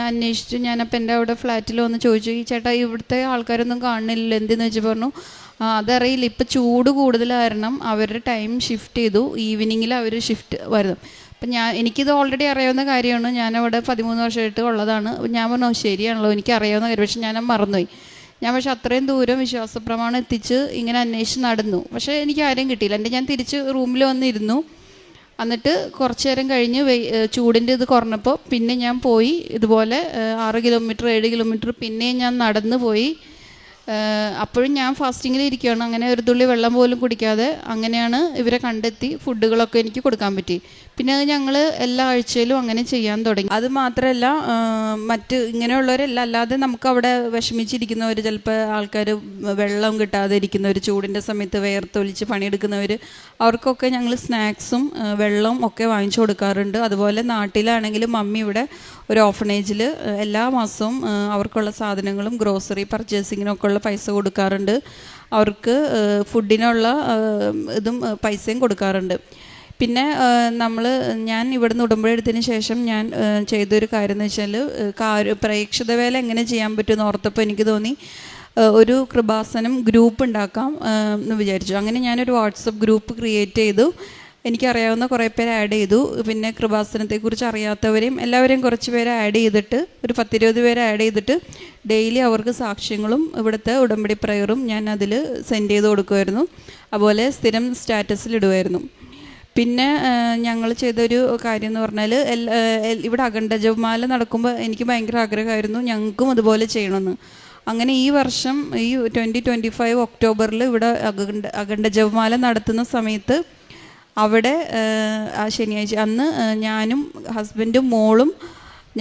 അന്വേഷിച്ചു. ഞാനപ്പോൾ എൻ്റെ അവിടെ ഫ്ലാറ്റിൽ വന്ന് ചോദിച്ചു, ഈ ചേട്ടാ ഇവിടുത്തെ ആൾക്കാരൊന്നും കാണുന്നില്ല എന്തെന്ന് വെച്ച് പറഞ്ഞു അതറിയില്ല, ഇപ്പം ചൂട് കൂടുതൽ കാരണം അവരുടെ ടൈം ഷിഫ്റ്റ് ചെയ്തു, ഈവനിങ്ങിൽ അവർ ഷിഫ്റ്റ് വരുന്നു. അപ്പം എനിക്കിത് ഓൾറെഡി അറിയാവുന്ന കാര്യമാണ്, ഞാനവിടെ 13 വർഷമായിട്ട് ഉള്ളതാണ്. ഞാൻ പറഞ്ഞു ശരിയാണല്ലോ എനിക്കറിയാവുന്ന കാര്യം, പക്ഷെ ഞാൻ മറന്നുപോയി. പക്ഷെ അത്രയും ദൂരം വിശ്വാസപ്രമാണം എത്തിച്ച് ഇങ്ങനെ അന്വേഷിച്ച് നടന്നു. പക്ഷേ എനിക്ക് ആരെയും കിട്ടിയില്ല. ഞാൻ തിരിച്ച് റൂമിൽ വന്നിരുന്നു. എന്നിട്ട് കുറച്ച് നേരം കഴിഞ്ഞ് ചൂടിൻ്റെ ഇത് കുറഞ്ഞപ്പോൾ പിന്നെ ഞാൻ പോയി ഇതുപോലെ 6 കിലോമീറ്റർ 7 കിലോമീറ്റർ പിന്നെയും ഞാൻ നടന്നു പോയി. അപ്പോഴും ഞാൻ ഫാസ്റ്റിങ്ങിൽ ഇരിക്കുകയാണ്. അങ്ങനെ ഒരു തുള്ളി വെള്ളം പോലും കുടിക്കാതെ അങ്ങനെയാണ് ഇവരെ കണ്ടെത്തി ഫുഡുകളൊക്കെ എനിക്ക് കൊടുക്കാൻ പറ്റി. പിന്നെ അത് ഞങ്ങൾ എല്ലാ ആഴ്ചയിലും അങ്ങനെ ചെയ്യാൻ തുടങ്ങി. അത് മാത്രമല്ല മറ്റ് ഇങ്ങനെയുള്ളവരല്ല, അല്ലാതെ നമുക്കവിടെ വിഷമിച്ചിരിക്കുന്നവർ, ചിലപ്പോൾ ആൾക്കാർ വെള്ളം കിട്ടാതെ ഇരിക്കുന്നവർ, ചൂടിൻ്റെ സമയത്ത് വേർത്തൊലിച്ച് പണിയെടുക്കുന്നവർ, അവർക്കൊക്കെ ഞങ്ങൾ സ്നാക്സും വെള്ളവും ഒക്കെ വാങ്ങിച്ചു കൊടുക്കാറുണ്ട്. അതുപോലെ നാട്ടിലാണെങ്കിലും മമ്മി ഇവിടെ ഒരു ഓർഫനേജിൽ എല്ലാ മാസവും അവർക്കുള്ള സാധനങ്ങളും ഗ്രോസറി പർച്ചേസിങ്ങിനൊക്കെ ഉള്ള പൈസ കൊടുക്കാറുണ്ട്. അവർക്ക് ഫുഡിനുള്ള ഇതും പൈസയും കൊടുക്കാറുണ്ട്. പിന്നെ ഞാൻ ഇവിടുന്ന് ഉടമ്പടി എടുത്തതിന് ശേഷം ഞാൻ ചെയ്തൊരു കാര്യം എന്ന് വെച്ചാൽ പ്രേക്ഷിത വേല എങ്ങനെ ചെയ്യാൻ പറ്റുമെന്ന് ഓർത്തപ്പോൾ എനിക്ക് തോന്നി ഒരു കൃപാസനം ഗ്രൂപ്പ് ഉണ്ടാക്കാം എന്ന് വിചാരിച്ചു. അങ്ങനെ ഞാനൊരു വാട്സപ്പ് ഗ്രൂപ്പ് ക്രിയേറ്റ് ചെയ്തു. എനിക്കറിയാവുന്ന കുറേ പേര് ആഡ് ചെയ്തു. പിന്നെ കൃപാസനത്തെക്കുറിച്ച് അറിയാത്തവരെയും എല്ലാവരെയും കുറച്ച് പേരെ ആഡ് ചെയ്തിട്ട് ഒരു 10-20 പേരെ ആഡ് ചെയ്തിട്ട് ഡെയിലി അവർക്ക് സാക്ഷ്യങ്ങളും ഇവിടുത്തെ ഉടമ്പടി പ്രയറും ഞാൻ അതിൽ സെൻഡ് ചെയ്ത് കൊടുക്കുമായിരുന്നു. അതുപോലെ സ്ഥിരം സ്റ്റാറ്റസിൽ ഇടുമായിരുന്നു. പിന്നെ ഞങ്ങൾ ചെയ്തൊരു കാര്യം എന്ന് പറഞ്ഞാൽ ഇവിടെ അഖണ്ഡ ജപമാല നടക്കുമ്പോൾ എനിക്ക് ഭയങ്കര ആഗ്രഹമായിരുന്നു ഞങ്ങൾക്കും അതുപോലെ ചെയ്യണമെന്ന്. അങ്ങനെ ഈ വർഷം ഈ 2025 ഒക്ടോബറിൽ ഇവിടെ അഖണ്ഡ ജപമാല നടത്തുന്ന സമയത്ത് അവിടെ ആ ശനിയാഴ്ച അന്ന് ഞാനും ഹസ്ബൻഡും മോളും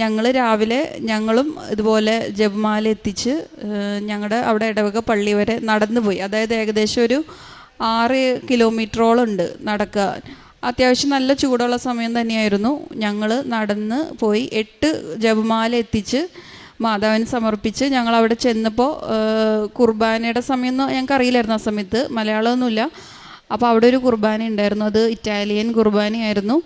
ഞങ്ങൾ രാവിലെ ഞങ്ങളും ഇതുപോലെ ജപമാല എത്തിച്ച് ഞങ്ങളുടെ അവിടെ ഇടവക പള്ളി വരെ നടന്നു പോയി. അതായത് ഏകദേശം ഒരു 6 കിലോമീറ്ററോളം ഉണ്ട് നടക്കാൻ. അത്യാവശ്യം നല്ല ചൂടുള്ള സമയം തന്നെയായിരുന്നു. ഞങ്ങൾ നടന്ന് പോയി 8 ജപമാല എത്തിച്ച് മാതാവിന് സമർപ്പിച്ച് ഞങ്ങൾ അവിടെ ചെന്നപ്പോൾ കുർബാനയുടെ സമയമൊന്നും ഞങ്ങൾക്ക് അറിയില്ലായിരുന്നു. ആ സമയത്ത് മലയാളമൊന്നുമില്ല. അപ്പോൾ അവിടെ ഒരു കുർബാന ഉണ്ടായിരുന്നു. അത് ഇറ്റാലിയൻ കുർബാനയായിരുന്നു.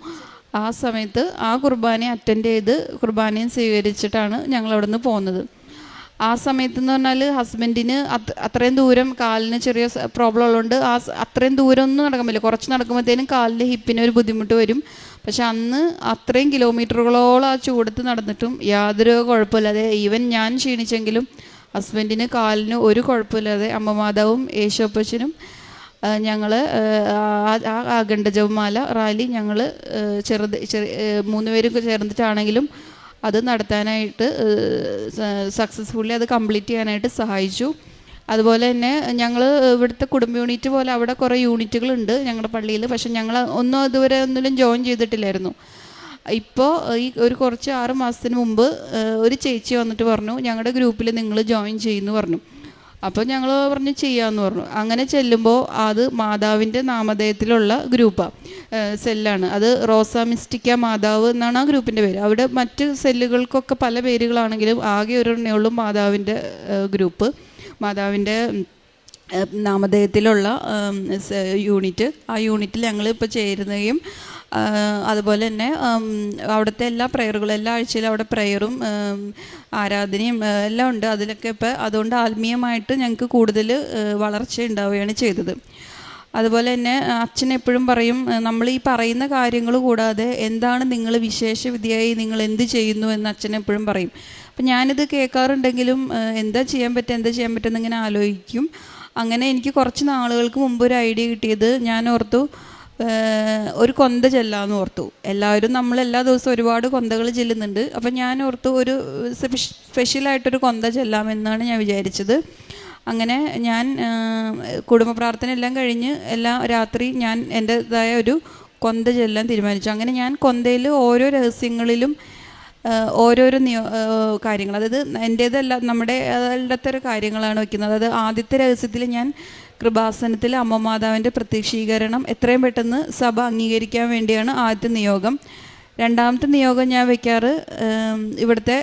ആ സമയത്ത് ആ കുർബാനയെ അറ്റൻഡ് ചെയ്ത് കുർബാനയും സ്വീകരിച്ചിട്ടാണ് ഞങ്ങൾ അവിടെ നിന്ന് പോകുന്നത്. ആ സമയത്ത് എന്ന് പറഞ്ഞാൽ ഹസ്ബൻഡിന് അത്രയും ദൂരം കാലിന് ചെറിയ പ്രോബ്ലം ഉള്ളതുകൊണ്ട് അത്രയും ദൂരം ഒന്നും നടക്കാൻ പറ്റില്ല. കുറച്ച് നടക്കുമ്പോഴത്തേനും കാലിൻ്റെ ഹിപ്പിന് ഒരു ബുദ്ധിമുട്ട് വരും. പക്ഷെ അന്ന് അത്രയും കിലോമീറ്ററുകളോളം ആ ചൂടത്ത് നടന്നിട്ടും യാതൊരു കുഴപ്പമില്ലാതെ, ഈവൻ ഞാൻ ക്ഷീണിച്ചെങ്കിലും ഹസ്ബൻഡിന് കാലിന് ഒരു കുഴപ്പമില്ലാതെ അമ്മ മാതാവും യേശോപ്പച്ചനും ഞങ്ങൾ ആ ഗണ്ഡജപമാല റാലി ഞങ്ങൾ 3 പേരും ചേർന്നിട്ടാണെങ്കിലും അത് നടത്താനായിട്ട് സക്സസ്ഫുള്ളി അത് കംപ്ലീറ്റ് ചെയ്യാനായിട്ട് സഹായിച്ചു. അതുപോലെ തന്നെ ഞങ്ങൾ ഇവിടുത്തെ കുടുംബ യൂണിറ്റ് പോലെ അവിടെ കുറേ യൂണിറ്റുകളുണ്ട് ഞങ്ങളുടെ പള്ളിയിൽ. പക്ഷെ ഞങ്ങൾ ഇതുവരെ ഒന്നിലും ജോയിൻ ചെയ്തിട്ടില്ലായിരുന്നു. ഇപ്പോൾ ഈ കുറച്ച് 6 മാസത്തിന് മുമ്പ് ഒരു ചേച്ചി വന്നിട്ട് പറഞ്ഞു, ഞങ്ങളുടെ ഗ്രൂപ്പിൽ നിങ്ങൾ ജോയിൻ ചെയ്യുമെന്ന് പറഞ്ഞു. അപ്പോൾ ഞങ്ങൾ പറഞ്ഞു ചെയ്യാമെന്ന് പറഞ്ഞു. അങ്ങനെ ചെല്ലുമ്പോൾ അത് മാതാവിൻ്റെ നാമധേയത്തിലുള്ള ഗ്രൂപ്പാണ്, സെല്ലാണ്. അത് റോസ മിസ്റ്റിക്ക മാതാവ് എന്നാണ് ആ ഗ്രൂപ്പിൻ്റെ പേര്. അവിടെ മറ്റ് സെല്ലുകൾക്കൊക്കെ പല പേരുകളാണെങ്കിലും ആകെ ഒരെണ്ണേ ഉള്ളൂ മാതാവിൻ്റെ ഗ്രൂപ്പ്, മാതാവിൻ്റെ നാമധേയത്തിലുള്ള യൂണിറ്റ്. ആ യൂണിറ്റിൽ ഞങ്ങൾ ഇപ്പോൾ ചേരുകയും അതുപോലെ തന്നെ അവിടുത്തെ എല്ലാ പ്രയറുകളും, എല്ലാ ആഴ്ചയിലും അവിടെ പ്രയറും ആരാധനയും എല്ലാം ഉണ്ട്. അതിലൊക്കെ ഇപ്പോൾ അതുകൊണ്ട് ആത്മീയമായിട്ട് ഞങ്ങൾക്ക് കൂടുതൽ വളർച്ച ഉണ്ടാവുകയാണ് ചെയ്തത്. അതുപോലെ തന്നെ അച്ഛൻ എപ്പോഴും പറയും, നമ്മൾ ഈ പറയുന്ന കാര്യങ്ങൾ കൂടാതെ എന്താണ് നിങ്ങൾ വിശേഷവിധിയായി നിങ്ങൾ എന്ത് ചെയ്യുന്നു എന്ന് അച്ഛൻ എപ്പോഴും പറയും. അപ്പം ഞാനിത് കേൾക്കാറുണ്ടെങ്കിലും എന്താ ചെയ്യാൻ പറ്റുമെന്ന് ഇങ്ങനെ ആലോചിക്കും. അങ്ങനെ എനിക്ക് കുറച്ച് നാളുകൾക്ക് മുമ്പ് ഒരു ഐഡിയ കിട്ടിയത്, ഞാൻ ഓർത്തു ഒരു കൊന്ത ചെല്ലാമെന്ന് ഓർത്തു. എല്ലാവരും നമ്മൾ എല്ലാ ദിവസവും ഒരുപാട് കൊന്തകൾ ചെല്ലുന്നുണ്ട്. അപ്പം ഞാൻ ഓർത്തു ഒരു സ്പെഷ്യലായിട്ടൊരു കൊന്ത ചെല്ലാമെന്നാണ് ഞാൻ വിചാരിച്ചത്. അങ്ങനെ ഞാൻ കുടുംബ പ്രാർത്ഥന എല്ലാം കഴിഞ്ഞ് രാത്രി ഞാൻ എൻ്റെതായ ഒരു കൊന്ത ചെല്ലാൻ തീരുമാനിച്ചു. അങ്ങനെ ഞാൻ കൊന്തയിൽ ഓരോ രഹസ്യങ്ങളിലും ഓരോരോ കാര്യങ്ങൾ, അതായത് എൻ്റേതല്ല നമ്മുടെ അതിലത്തെ ഒരു കാര്യങ്ങളാണ് വയ്ക്കുന്നത്. അതായത് ആദ്യത്തെ രഹസ്യത്തിൽ ഞാൻ കൃപാസനത്തിൽ അമ്മ മാതാവിൻ്റെ പ്രത്യക്ഷീകരണം എത്രയും പെട്ടെന്ന് സഭ അംഗീകരിക്കാൻ വേണ്ടിയാണ് ആദ്യത്തെ നിയോഗം. രണ്ടാമത്തെ നിയോഗം ഞാൻ വയ്ക്കാറ് ഇവിടുത്തെ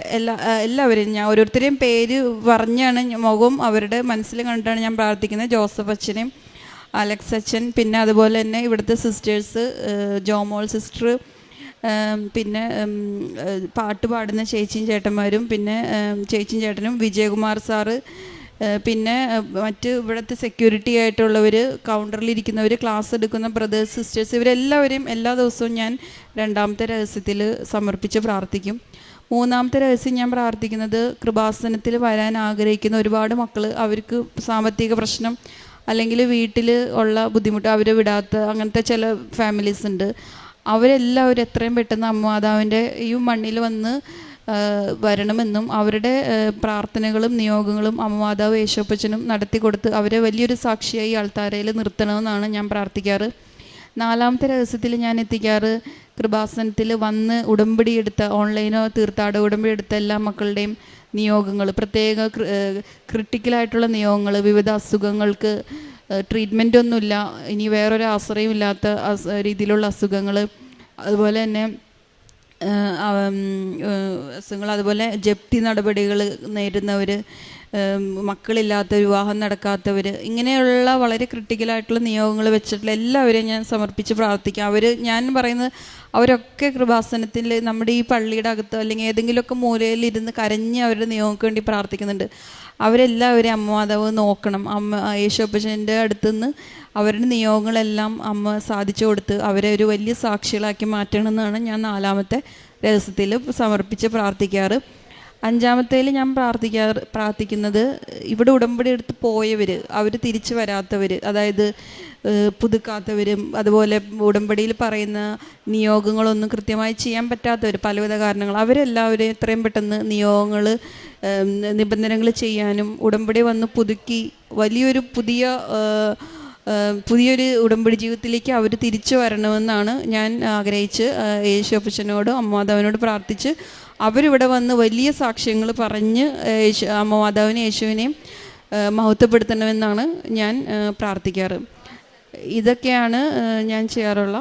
എല്ലാവരെയും ഞാൻ ഓരോരുത്തരെയും പേര് പറഞ്ഞാണ്, മുഖം അവരുടെ മനസ്സിൽ കണ്ടിട്ടാണ് ഞാൻ പ്രാർത്ഥിക്കുന്നത്. ജോസഫ് അച്ഛനെയും അലക്സ് അച്ഛൻ, പിന്നെ അതുപോലെ തന്നെ ഇവിടുത്തെ സിസ്റ്റേഴ്സ്, ജോമോൾ സിസ്റ്റർ, പിന്നെ പാട്ട് പാടുന്ന ചേച്ചിയും ചേട്ടന്മാരും, പിന്നെ ചേച്ചിയും ചേട്ടനും, വിജയകുമാർ സാറ്, പിന്നെ മറ്റ് ഇവിടുത്തെ സെക്യൂരിറ്റി ആയിട്ടുള്ളവർ, കൗണ്ടറിലിരിക്കുന്നവർ, ക്ലാസ് എടുക്കുന്ന ബ്രദേഴ്സ് സിസ്റ്റേഴ്സ്, ഇവരെല്ലാവരെയും എല്ലാ ദിവസവും ഞാൻ രണ്ടാമത്തെ രഹസ്യത്തിൽ സമർപ്പിച്ച് പ്രാർത്ഥിക്കും. മൂന്നാമത്തെ രഹസ്യം ഞാൻ പ്രാർത്ഥിക്കുന്നത്, കൃപാസനത്തിൽ വരാൻ ആഗ്രഹിക്കുന്ന ഒരുപാട് മക്കൾ, അവർക്ക് സാമ്പത്തിക പ്രശ്നം അല്ലെങ്കിൽ വീട്ടിൽ ഉള്ള ബുദ്ധിമുട്ട്, അവരെ വിടാത്ത അങ്ങനത്തെ ചില ഫാമിലീസ് ഉണ്ട്. അവരെല്ലാവരും എത്രയും പെട്ടെന്ന് അമ്മമാതാവിൻ്റെ ഈ മണ്ണിൽ വന്ന് വരണമെന്നും അവരുടെ പ്രാർത്ഥനകളും നിയോഗങ്ങളും അമ്മമാതാവ് യേശോപ്പച്ചനും നടത്തി കൊടുത്ത് അവരെ വലിയൊരു സാക്ഷിയായി ആൾത്താരയിൽ നിർത്തണമെന്നാണ് ഞാൻ പ്രാർത്ഥിക്കാറ്. നാലാമത്തെ രഹസ്യത്തിൽ ഞാൻ എത്തിക്കാറ്, കൃപാസനത്തിൽ വന്ന് ഉടമ്പടി എടുത്ത, ഓൺലൈനോ തീർത്ഥാട ഉടമ്പടി എടുത്ത എല്ലാ മക്കളുടെയും നിയോഗങ്ങൾ, പ്രത്യേക ക്രിട്ടിക്കലായിട്ടുള്ള നിയോഗങ്ങൾ, വിവിധ അസുഖങ്ങൾക്ക് ട്രീറ്റ്മെൻ്റ് ഒന്നുമില്ല, ഇനി വേറൊരു ആശ്രയം ഇല്ലാത്ത രീതിയിലുള്ള അസുഖങ്ങൾ, അതുപോലെ തന്നെ അസുഖങ്ങൾ, അതുപോലെ ജപ്തി നടപടികൾ നേരിടുന്നവർ, മക്കളില്ലാത്ത, വിവാഹം നടക്കാത്തവർ, ഇങ്ങനെയുള്ള വളരെ ക്രിട്ടിക്കലായിട്ടുള്ള നിയോഗങ്ങൾ വെച്ചിട്ടുള്ള എല്ലാവരെയും ഞാൻ സമർപ്പിച്ച് പ്രാർത്ഥിക്കാം. ഞാൻ പറയുന്നത് അവരൊക്കെ കൃപാസനത്തിൽ നമ്മുടെ ഈ പള്ളിയുടെ അകത്ത് അല്ലെങ്കിൽ ഏതെങ്കിലുമൊക്കെ മൂലയിലിരുന്ന് കരഞ്ഞ് അവരുടെ നിയോഗങ്ങൾക്ക് വേണ്ടി പ്രാർത്ഥിക്കുന്നുണ്ട്. അവരെല്ലാവരെയും അമ്മ മാതാവ് നോക്കണം. യേശോപ്പച്ചൻ്റെ അടുത്തുനിന്ന് അവരുടെ നിയോഗങ്ങളെല്ലാം അമ്മ സാധിച്ചു കൊടുത്ത് അവരെ ഒരു വലിയ സാക്ഷികളാക്കി മാറ്റണമെന്നാണ് ഞാൻ നാലാമത്തെ രഹസ്യത്തിൽ സമർപ്പിച്ച് പ്രാർത്ഥിക്കാറ്. അഞ്ചാമത്തേൽ ഞാൻ പ്രാർത്ഥിക്കുന്നത് ഇവിടെ ഉടമ്പടി എടുത്ത് പോയവർ, അവർ തിരിച്ചു വരാത്തവർ, അതായത് പുതുക്കാത്തവരും, അതുപോലെ ഉടമ്പടിയിൽ പറയുന്ന നിയോഗങ്ങളൊന്നും കൃത്യമായി ചെയ്യാൻ പറ്റാത്തവർ, പലവിധ കാരണങ്ങൾ, അവരെല്ലാവരും എത്രയും പെട്ടെന്ന് നിയോഗങ്ങൾ നിബന്ധനകൾ ചെയ്യാനും ഉടമ്പടി വന്ന് പുതുക്കി വലിയൊരു പുതിയൊരു ഉടമ്പടി ജീവിതത്തിലേക്ക് അവർ തിരിച്ചു വരണമെന്നാണ് ഞാൻ ആഗ്രഹിച്ച് യേശോപ്പച്ചനോടും അമ്മമാതാവിനോട് പ്രാർത്ഥിച്ച് അവരിവിടെ വന്ന് വലിയ സാക്ഷ്യങ്ങൾ പറഞ്ഞ് അമ്മമാതാവിനെയും യേശുവിനെയും മഹത്വപ്പെടുത്തണമെന്നാണ് ഞാൻ പ്രാർത്ഥിക്കാറ്. ഇതൊക്കെയാണ് ഞാൻ ചെയ്യാറുള്ള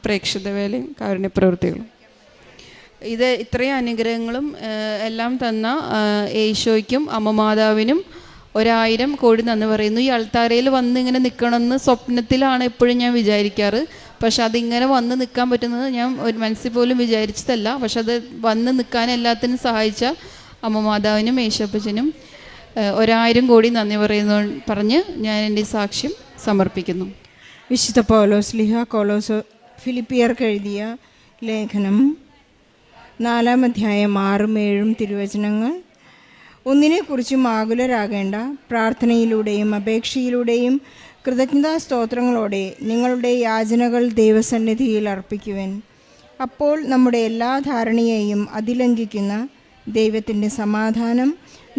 പ്രേക്ഷിത വേലയും കാരുണ്യപ്രവൃത്തികളും. ഇത് ഇത്രയും അനുഗ്രഹങ്ങളും എല്ലാം തന്ന ഈശോയ്ക്കും അമ്മ മാതാവിനും 1000 കോടി നന്ദി പറയുന്നു. ഈ അൾത്താരയിൽ വന്ന് ഇങ്ങനെ നിൽക്കണമെന്ന് സ്വപ്നത്തിലാണ് എപ്പോഴും ഞാൻ വിചാരിക്കാറ്. പക്ഷെ അതിങ്ങനെ വന്ന് നിൽക്കാൻ പറ്റുന്നത് ഞാൻ ഒരു മനസ്സിൽ പോലും വിചാരിച്ചതല്ല. പക്ഷെ അത് വന്ന് നിൽക്കാൻ എല്ലാത്തിനും സഹായിച്ച അമ്മ മാതാവിനും യേശപ്പച്ചനും 1000 കോടി നന്ദി പറഞ്ഞ് ഞാൻ എൻ്റെ സാക്ഷ്യം സമർപ്പിക്കുന്നു. വിശുദ്ധ പൗലോസ് ലിഹ കോലോസ് ഫിലിപ്പിയർക്ക് എഴുതിയ ലേഖനം 4-ാം അധ്യായം 6-7 തിരുവചനങ്ങൾ. ഒന്നിനെക്കുറിച്ചും ആകുലരാകേണ്ട, പ്രാർത്ഥനയിലൂടെയും അപേക്ഷയിലൂടെയും കൃതജ്ഞതാ സ്തോത്രങ്ങളോടെ നിങ്ങളുടെ യാചനകൾ ദൈവസന്നിധിയിൽ അർപ്പിക്കുവൻ. അപ്പോൾ നമ്മുടെ എല്ലാ ധാരണയെയും അതിലംഘിക്കുന്ന ദൈവത്തിൻ്റെ സമാധാനം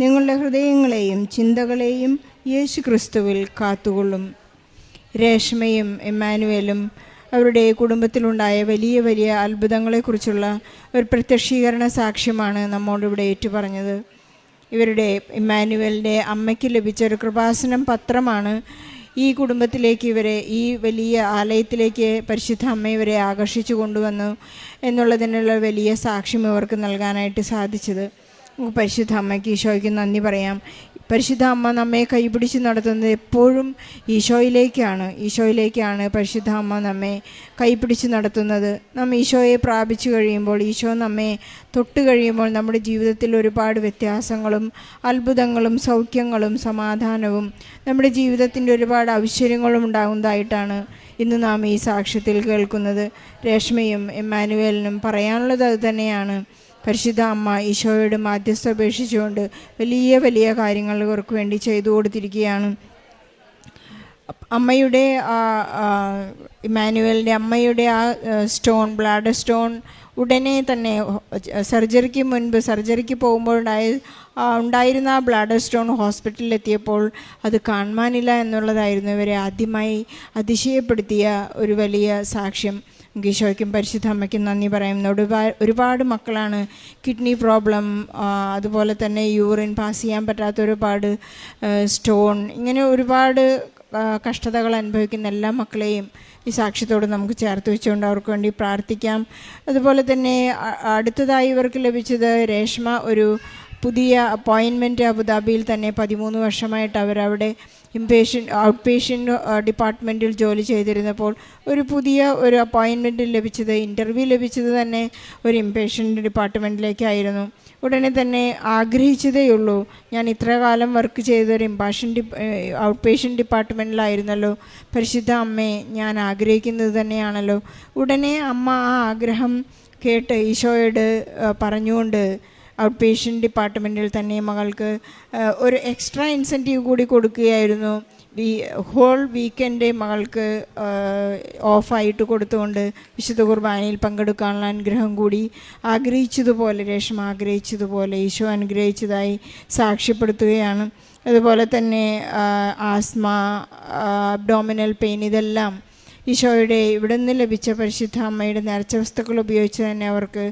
നിങ്ങളുടെ ഹൃദയങ്ങളെയും ചിന്തകളെയും യേശു ക്രിസ്തുവിൽ കാത്തുകൊള്ളും. രേഷ്മയും എമ്മാനുവേലും അവരുടെ കുടുംബത്തിലുണ്ടായ വലിയ വലിയ അത്ഭുതങ്ങളെക്കുറിച്ചുള്ള ഒരു പ്രത്യക്ഷീകരണ സാക്ഷ്യമാണ് നമ്മോടിവിടെ ഏറ്റുപറഞ്ഞത്. ഇവരുടെ ഇമ്മാനുവലിൻ്റെ അമ്മയ്ക്ക് ലഭിച്ച ഒരു കൃപാസനം പത്രമാണ് ഈ കുടുംബത്തിലേക്ക് ഇവരെ, ഈ വലിയ ആലയത്തിലേക്ക് പരിശുദ്ധ അമ്മ ഇവരെ ആകർഷിച്ചു കൊണ്ടുവന്നു എന്നുള്ളതിനുള്ള വലിയ സാക്ഷ്യം ഇവർക്ക് നൽകാനായിട്ട് സാധിച്ചത്. പരിശുദ്ധ അമ്മയ്ക്ക് ഈശോയ്ക്ക് നന്ദി പറയാം. പരിശുദ്ധ അമ്മ നമ്മെ കൈപിടിച്ച് നടത്തുന്നത് എപ്പോഴും ഈശോയിലേക്കാണ് പരിശുദ്ധ അമ്മ നമ്മെ കൈപിടിച്ച് നടത്തുന്നത്. നാം ഈശോയെ പ്രാപിച്ചു കഴിയുമ്പോൾ, ഈശോ നമ്മെ തൊട്ട് കഴിയുമ്പോൾ നമ്മുടെ ജീവിതത്തിൽ ഒരുപാട് വ്യത്യാസങ്ങളും അത്ഭുതങ്ങളും സൗഖ്യങ്ങളും സമാധാനവും നമ്മുടെ ജീവിതത്തിൻ്റെ ഒരുപാട് ഐശ്വര്യങ്ങളും ഉണ്ടാകുന്നതായിട്ടാണ് ഇന്ന് നാം ഈ സാക്ഷ്യത്തിൽ കേൾക്കുന്നത്. രേഷ്മയും എമ്മാനുവേലിനും പറയാനുള്ളത് അത് തന്നെയാണ്. പരിശുദ്ധ അമ്മ ഈശോയോട് മാധ്യസ്ഥ അപേക്ഷിച്ചുകൊണ്ട് വലിയ വലിയ കാര്യങ്ങൾ ഇവർക്ക് വേണ്ടി ചെയ്തു കൊടുത്തിരിക്കുകയാണ്. അമ്മയുടെ ഇമ്മാനുവേലിൻ്റെ അമ്മയുടെ ബ്ലാഡർ സ്റ്റോൺ ഉടനെ തന്നെ സർജറിക്ക് പോകുമ്പോൾ ഉണ്ടായിരുന്ന ആ ബ്ലാഡർ സ്റ്റോൺ ഹോസ്പിറ്റലിലെത്തിയപ്പോൾ അത് കാണുവാനില്ല എന്നുള്ളതായിരുന്നു ഇവരെ ആദ്യമായി അതിശയപ്പെടുത്തിയ ഒരു വലിയ സാക്ഷ്യം. ഈശോയ്ക്കും പരിശുദ്ധ അമ്മയ്ക്കും നന്ദി പറയുന്നു. ഒരുപാട് മക്കളാണ് കിഡ്നി പ്രോബ്ലം, അതുപോലെ തന്നെ യൂറിൻ പാസ് ചെയ്യാൻ പറ്റാത്ത ഒരുപാട് സ്റ്റോൺ, ഇങ്ങനെ ഒരുപാട് കഷ്ടതകൾ അനുഭവിക്കുന്ന എല്ലാ മക്കളെയും ഈ സാക്ഷ്യത്തോട് നമുക്ക് ചേർത്ത് വെച്ചുകൊണ്ട് അവർക്ക് വേണ്ടി പ്രാർത്ഥിക്കാം. അതുപോലെ തന്നെ അടുത്തതായി ഇവർക്ക് ലഭിച്ചത് രേഷ്മ ഒരു പുതിയ അപ്പോയിൻമെൻറ്റ് അബുദാബിയിൽ തന്നെ 13 വർഷമായിട്ട് അവരവിടെ ഔട്ട് പേഷ്യൻ്റ് ഡിപ്പാർട്ട്മെൻറ്റിൽ ജോലി ചെയ്തിരുന്നപ്പോൾ ഒരു അപ്പോയിൻമെൻറ്റ് ഇൻ്റർവ്യൂ ലഭിച്ചത് തന്നെ ഒരു ഇംപേഷ്യൻ്റ് ഡിപ്പാർട്ട്മെൻറ്റിലേക്കായിരുന്നു. ഉടനെ തന്നെ ആഗ്രഹിച്ചതേയുള്ളൂ, ഞാൻ ഇത്ര കാലം വർക്ക് ചെയ്തൊരു ഔട്ട് പേഷ്യൻ്റ് ഡിപ്പാർട്ട്മെൻറ്റിലായിരുന്നല്ലോ, പരിശുദ്ധ അമ്മേ ഞാൻ ആഗ്രഹിക്കുന്നത് തന്നെയാണല്ലോ. ഉടനെ അമ്മ ആ ആഗ്രഹം കേട്ട് ഈശോയോട് പറഞ്ഞുകൊണ്ട് ഔട്ട് പേഷ്യൻ്റ് ഡിപ്പാർട്ട്മെൻറ്റിൽ തന്നെ മകൾക്ക് ഒരു എക്സ്ട്രാ ഇൻസെൻറ്റീവ് കൂടി കൊടുക്കുകയായിരുന്നു. ഹോൾ വീക്കെൻഡ് മകൾക്ക് ഓഫായിട്ട് കൊടുത്തുകൊണ്ട് വിശുദ്ധ കുർബാനയിൽ പങ്കെടുക്കാനുള്ള അനുഗ്രഹം കൂടി രേഷ്മ ആഗ്രഹിച്ചതുപോലെ ഈശോ അനുഗ്രഹിച്ചതായി സാക്ഷ്യപ്പെടുത്തുകയാണ്. അതുപോലെ തന്നെ ആസ്മ, അബ്ഡോമിനൽ പെയിൻ, ഇതെല്ലാം ഈശോയുടെ ഇവിടെ നിന്ന് ലഭിച്ച പരിശുദ്ധ അമ്മയുടെ നേർച്ച വസ്തുക്കൾ ഉപയോഗിച്ച് തന്നെ അവർക്ക്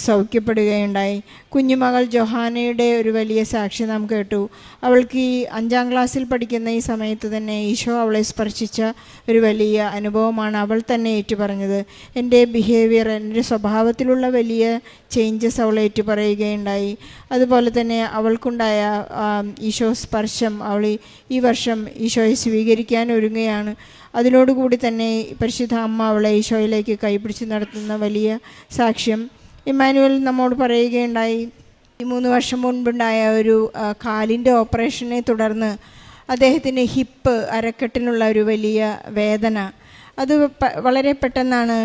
സൗഖ്യപ്പെടുകയുണ്ടായി. കുഞ്ഞുമകൾ ജൊഹാനയുടെ ഒരു വലിയ സാക്ഷി നാം കേട്ടു. അവൾക്ക് ഈ 5ാം ക്ലാസ്സിൽ പഠിക്കുന്ന ഈ സമയത്ത് തന്നെ ഈശോ അവളെ സ്പർശിച്ച ഒരു വലിയ അനുഭവമാണ് അവൾ തന്നെ ഏറ്റുപറഞ്ഞത്. എൻ്റെ ബിഹേവിയർ, എൻ്റെ സ്വഭാവത്തിലുള്ള വലിയ ചേഞ്ചസ് അവൾ ഏറ്റുപറയുകയുണ്ടായി. അതുപോലെ തന്നെ അവൾക്കുണ്ടായ ഈശോ സ്പർശം, അവൾ ഈ വർഷം ഈശോയെ സ്വീകരിക്കാൻ ഒരുങ്ങുകയാണ്. അതിനോടുകൂടി തന്നെ പരിശുദ്ധ അമ്മ അവളെ ഈശോയിലേക്ക് കൈപിടിച്ച് നടത്തുന്ന വലിയ സാക്ഷ്യം ഇമ്മാനുവൽ നമ്മോട് പറയുകയുണ്ടായി. 3 വർഷം മുൻപുണ്ടായ ഒരു കാലിൻ്റെ ഓപ്പറേഷനെ തുടർന്ന് അദ്ദേഹത്തിന് അരക്കെട്ടിനുള്ള ഒരു വലിയ വേദന, അത് വളരെ പെട്ടെന്നാണ്.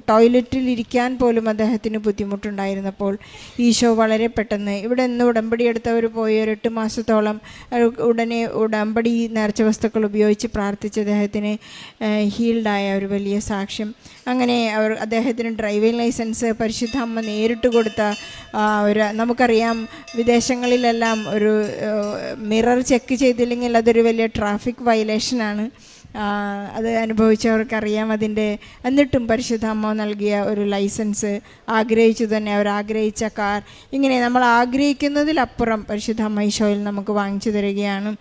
ടോയ്ലറ്റിൽ ഇരിക്കാൻ പോലും അദ്ദേഹത്തിന് ബുദ്ധിമുട്ടുണ്ടായിരുന്നപ്പോൾ ഈശോ വളരെ പെട്ടെന്ന് ഇവിടെ നിന്ന് ഉടമ്പടി എടുത്തവർ പോയി ഒരു 8 മാസത്തോളം ഉടനെ ഉടമ്പടി നേർച്ച വസ്തുക്കൾ ഉപയോഗിച്ച് പ്രാർത്ഥിച്ച് അദ്ദേഹത്തിന് ഹീൽഡായ ഒരു വലിയ സാക്ഷ്യം. അങ്ങനെ അദ്ദേഹത്തിന് ഡ്രൈവിംഗ് ലൈസൻസ് പരിശുദ്ധ അമ്മ നേരിട്ട് കൊടുത്ത നമുക്കറിയാം, വിദേശങ്ങളിലെല്ലാം ഒരു മിറർ ചെക്ക് ചെയ്തില്ലെങ്കിൽ അതൊരു വലിയ ട്രാഫിക് വയലേഷനാണ്. അത് അനുഭവിച്ചവർക്കറിയാം അതിൻ്റെ. എന്നിട്ടും പരിശുദ്ധ അമ്മ നൽകിയ ഒരു ലൈസൻസ്, ആഗ്രഹിച്ചു തന്നെ അവർ ആഗ്രഹിച്ച കാർ, ഇങ്ങനെ നമ്മൾ ആഗ്രഹിക്കുന്നതിലപ്പുറം പരിശുദ്ധ അമ്മ ഈശോയിൽ നമുക്ക് വാങ്ങിച്ചു തരികയാണ്.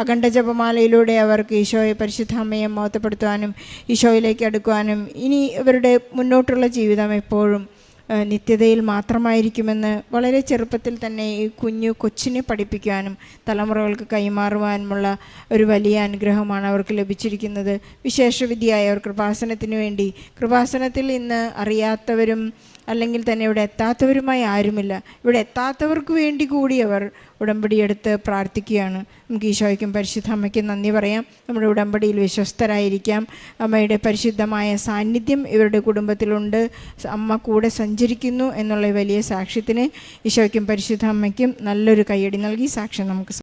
അഖണ്ഡ ജപമാലയിലൂടെ അവർക്ക് ഈശോയെ, പരിശുദ്ധ അമ്മയെ മഹത്വപ്പെടുത്തുവാനും ഈശോയിലേക്ക് അടുക്കുവാനും ഇനി ഇവരുടെ മുന്നോട്ടുള്ള ജീവിതം എപ്പോഴും നിത്യതയിൽ മാത്രമായിരിക്കുമെന്ന് വളരെ ചെറുപ്പത്തിൽ തന്നെ ഈ കൊച്ചിനെ പഠിപ്പിക്കാനും തലമുറകൾക്ക് കൈമാറുവാനുമുള്ള ഒരു വലിയ അനുഗ്രഹമാണ് അവർക്ക് ലഭിച്ചിരിക്കുന്നത്. വിശേഷവിധിയായ അവർ കൃപാസനത്തിന് വേണ്ടി, കൃപാസനത്തിൽ ഇന്ന് അറിയാത്തവരും അല്ലെങ്കിൽ തന്നെ ഇവിടെ എത്താത്തവരുമായി ആരുമില്ല. ഇവിടെ എത്താത്തവർക്ക് വേണ്ടി കൂടി അവർ ഉടമ്പടിയെടുത്ത് പ്രാർത്ഥിക്കുകയാണ്. നമുക്ക് ഈശോയ്ക്കും പരിശുദ്ധ അമ്മയ്ക്കും നന്ദി പറയാം. നമ്മുടെ ഉടമ്പടിയിൽ വിശ്വസ്തരായിരിക്കാം. അമ്മയുടെ പരിശുദ്ധമായ സാന്നിധ്യം ഇവരുടെ കുടുംബത്തിലുണ്ട്, അമ്മ കൂടെ സഞ്ചരിക്കുന്നു എന്നുള്ള വലിയ സാക്ഷ്യത്തിന് ഈശോയ്ക്കും പരിശുദ്ധ അമ്മയ്ക്കും നല്ലൊരു കയ്യടി നൽകി സാക്ഷ്യം നമുക്ക്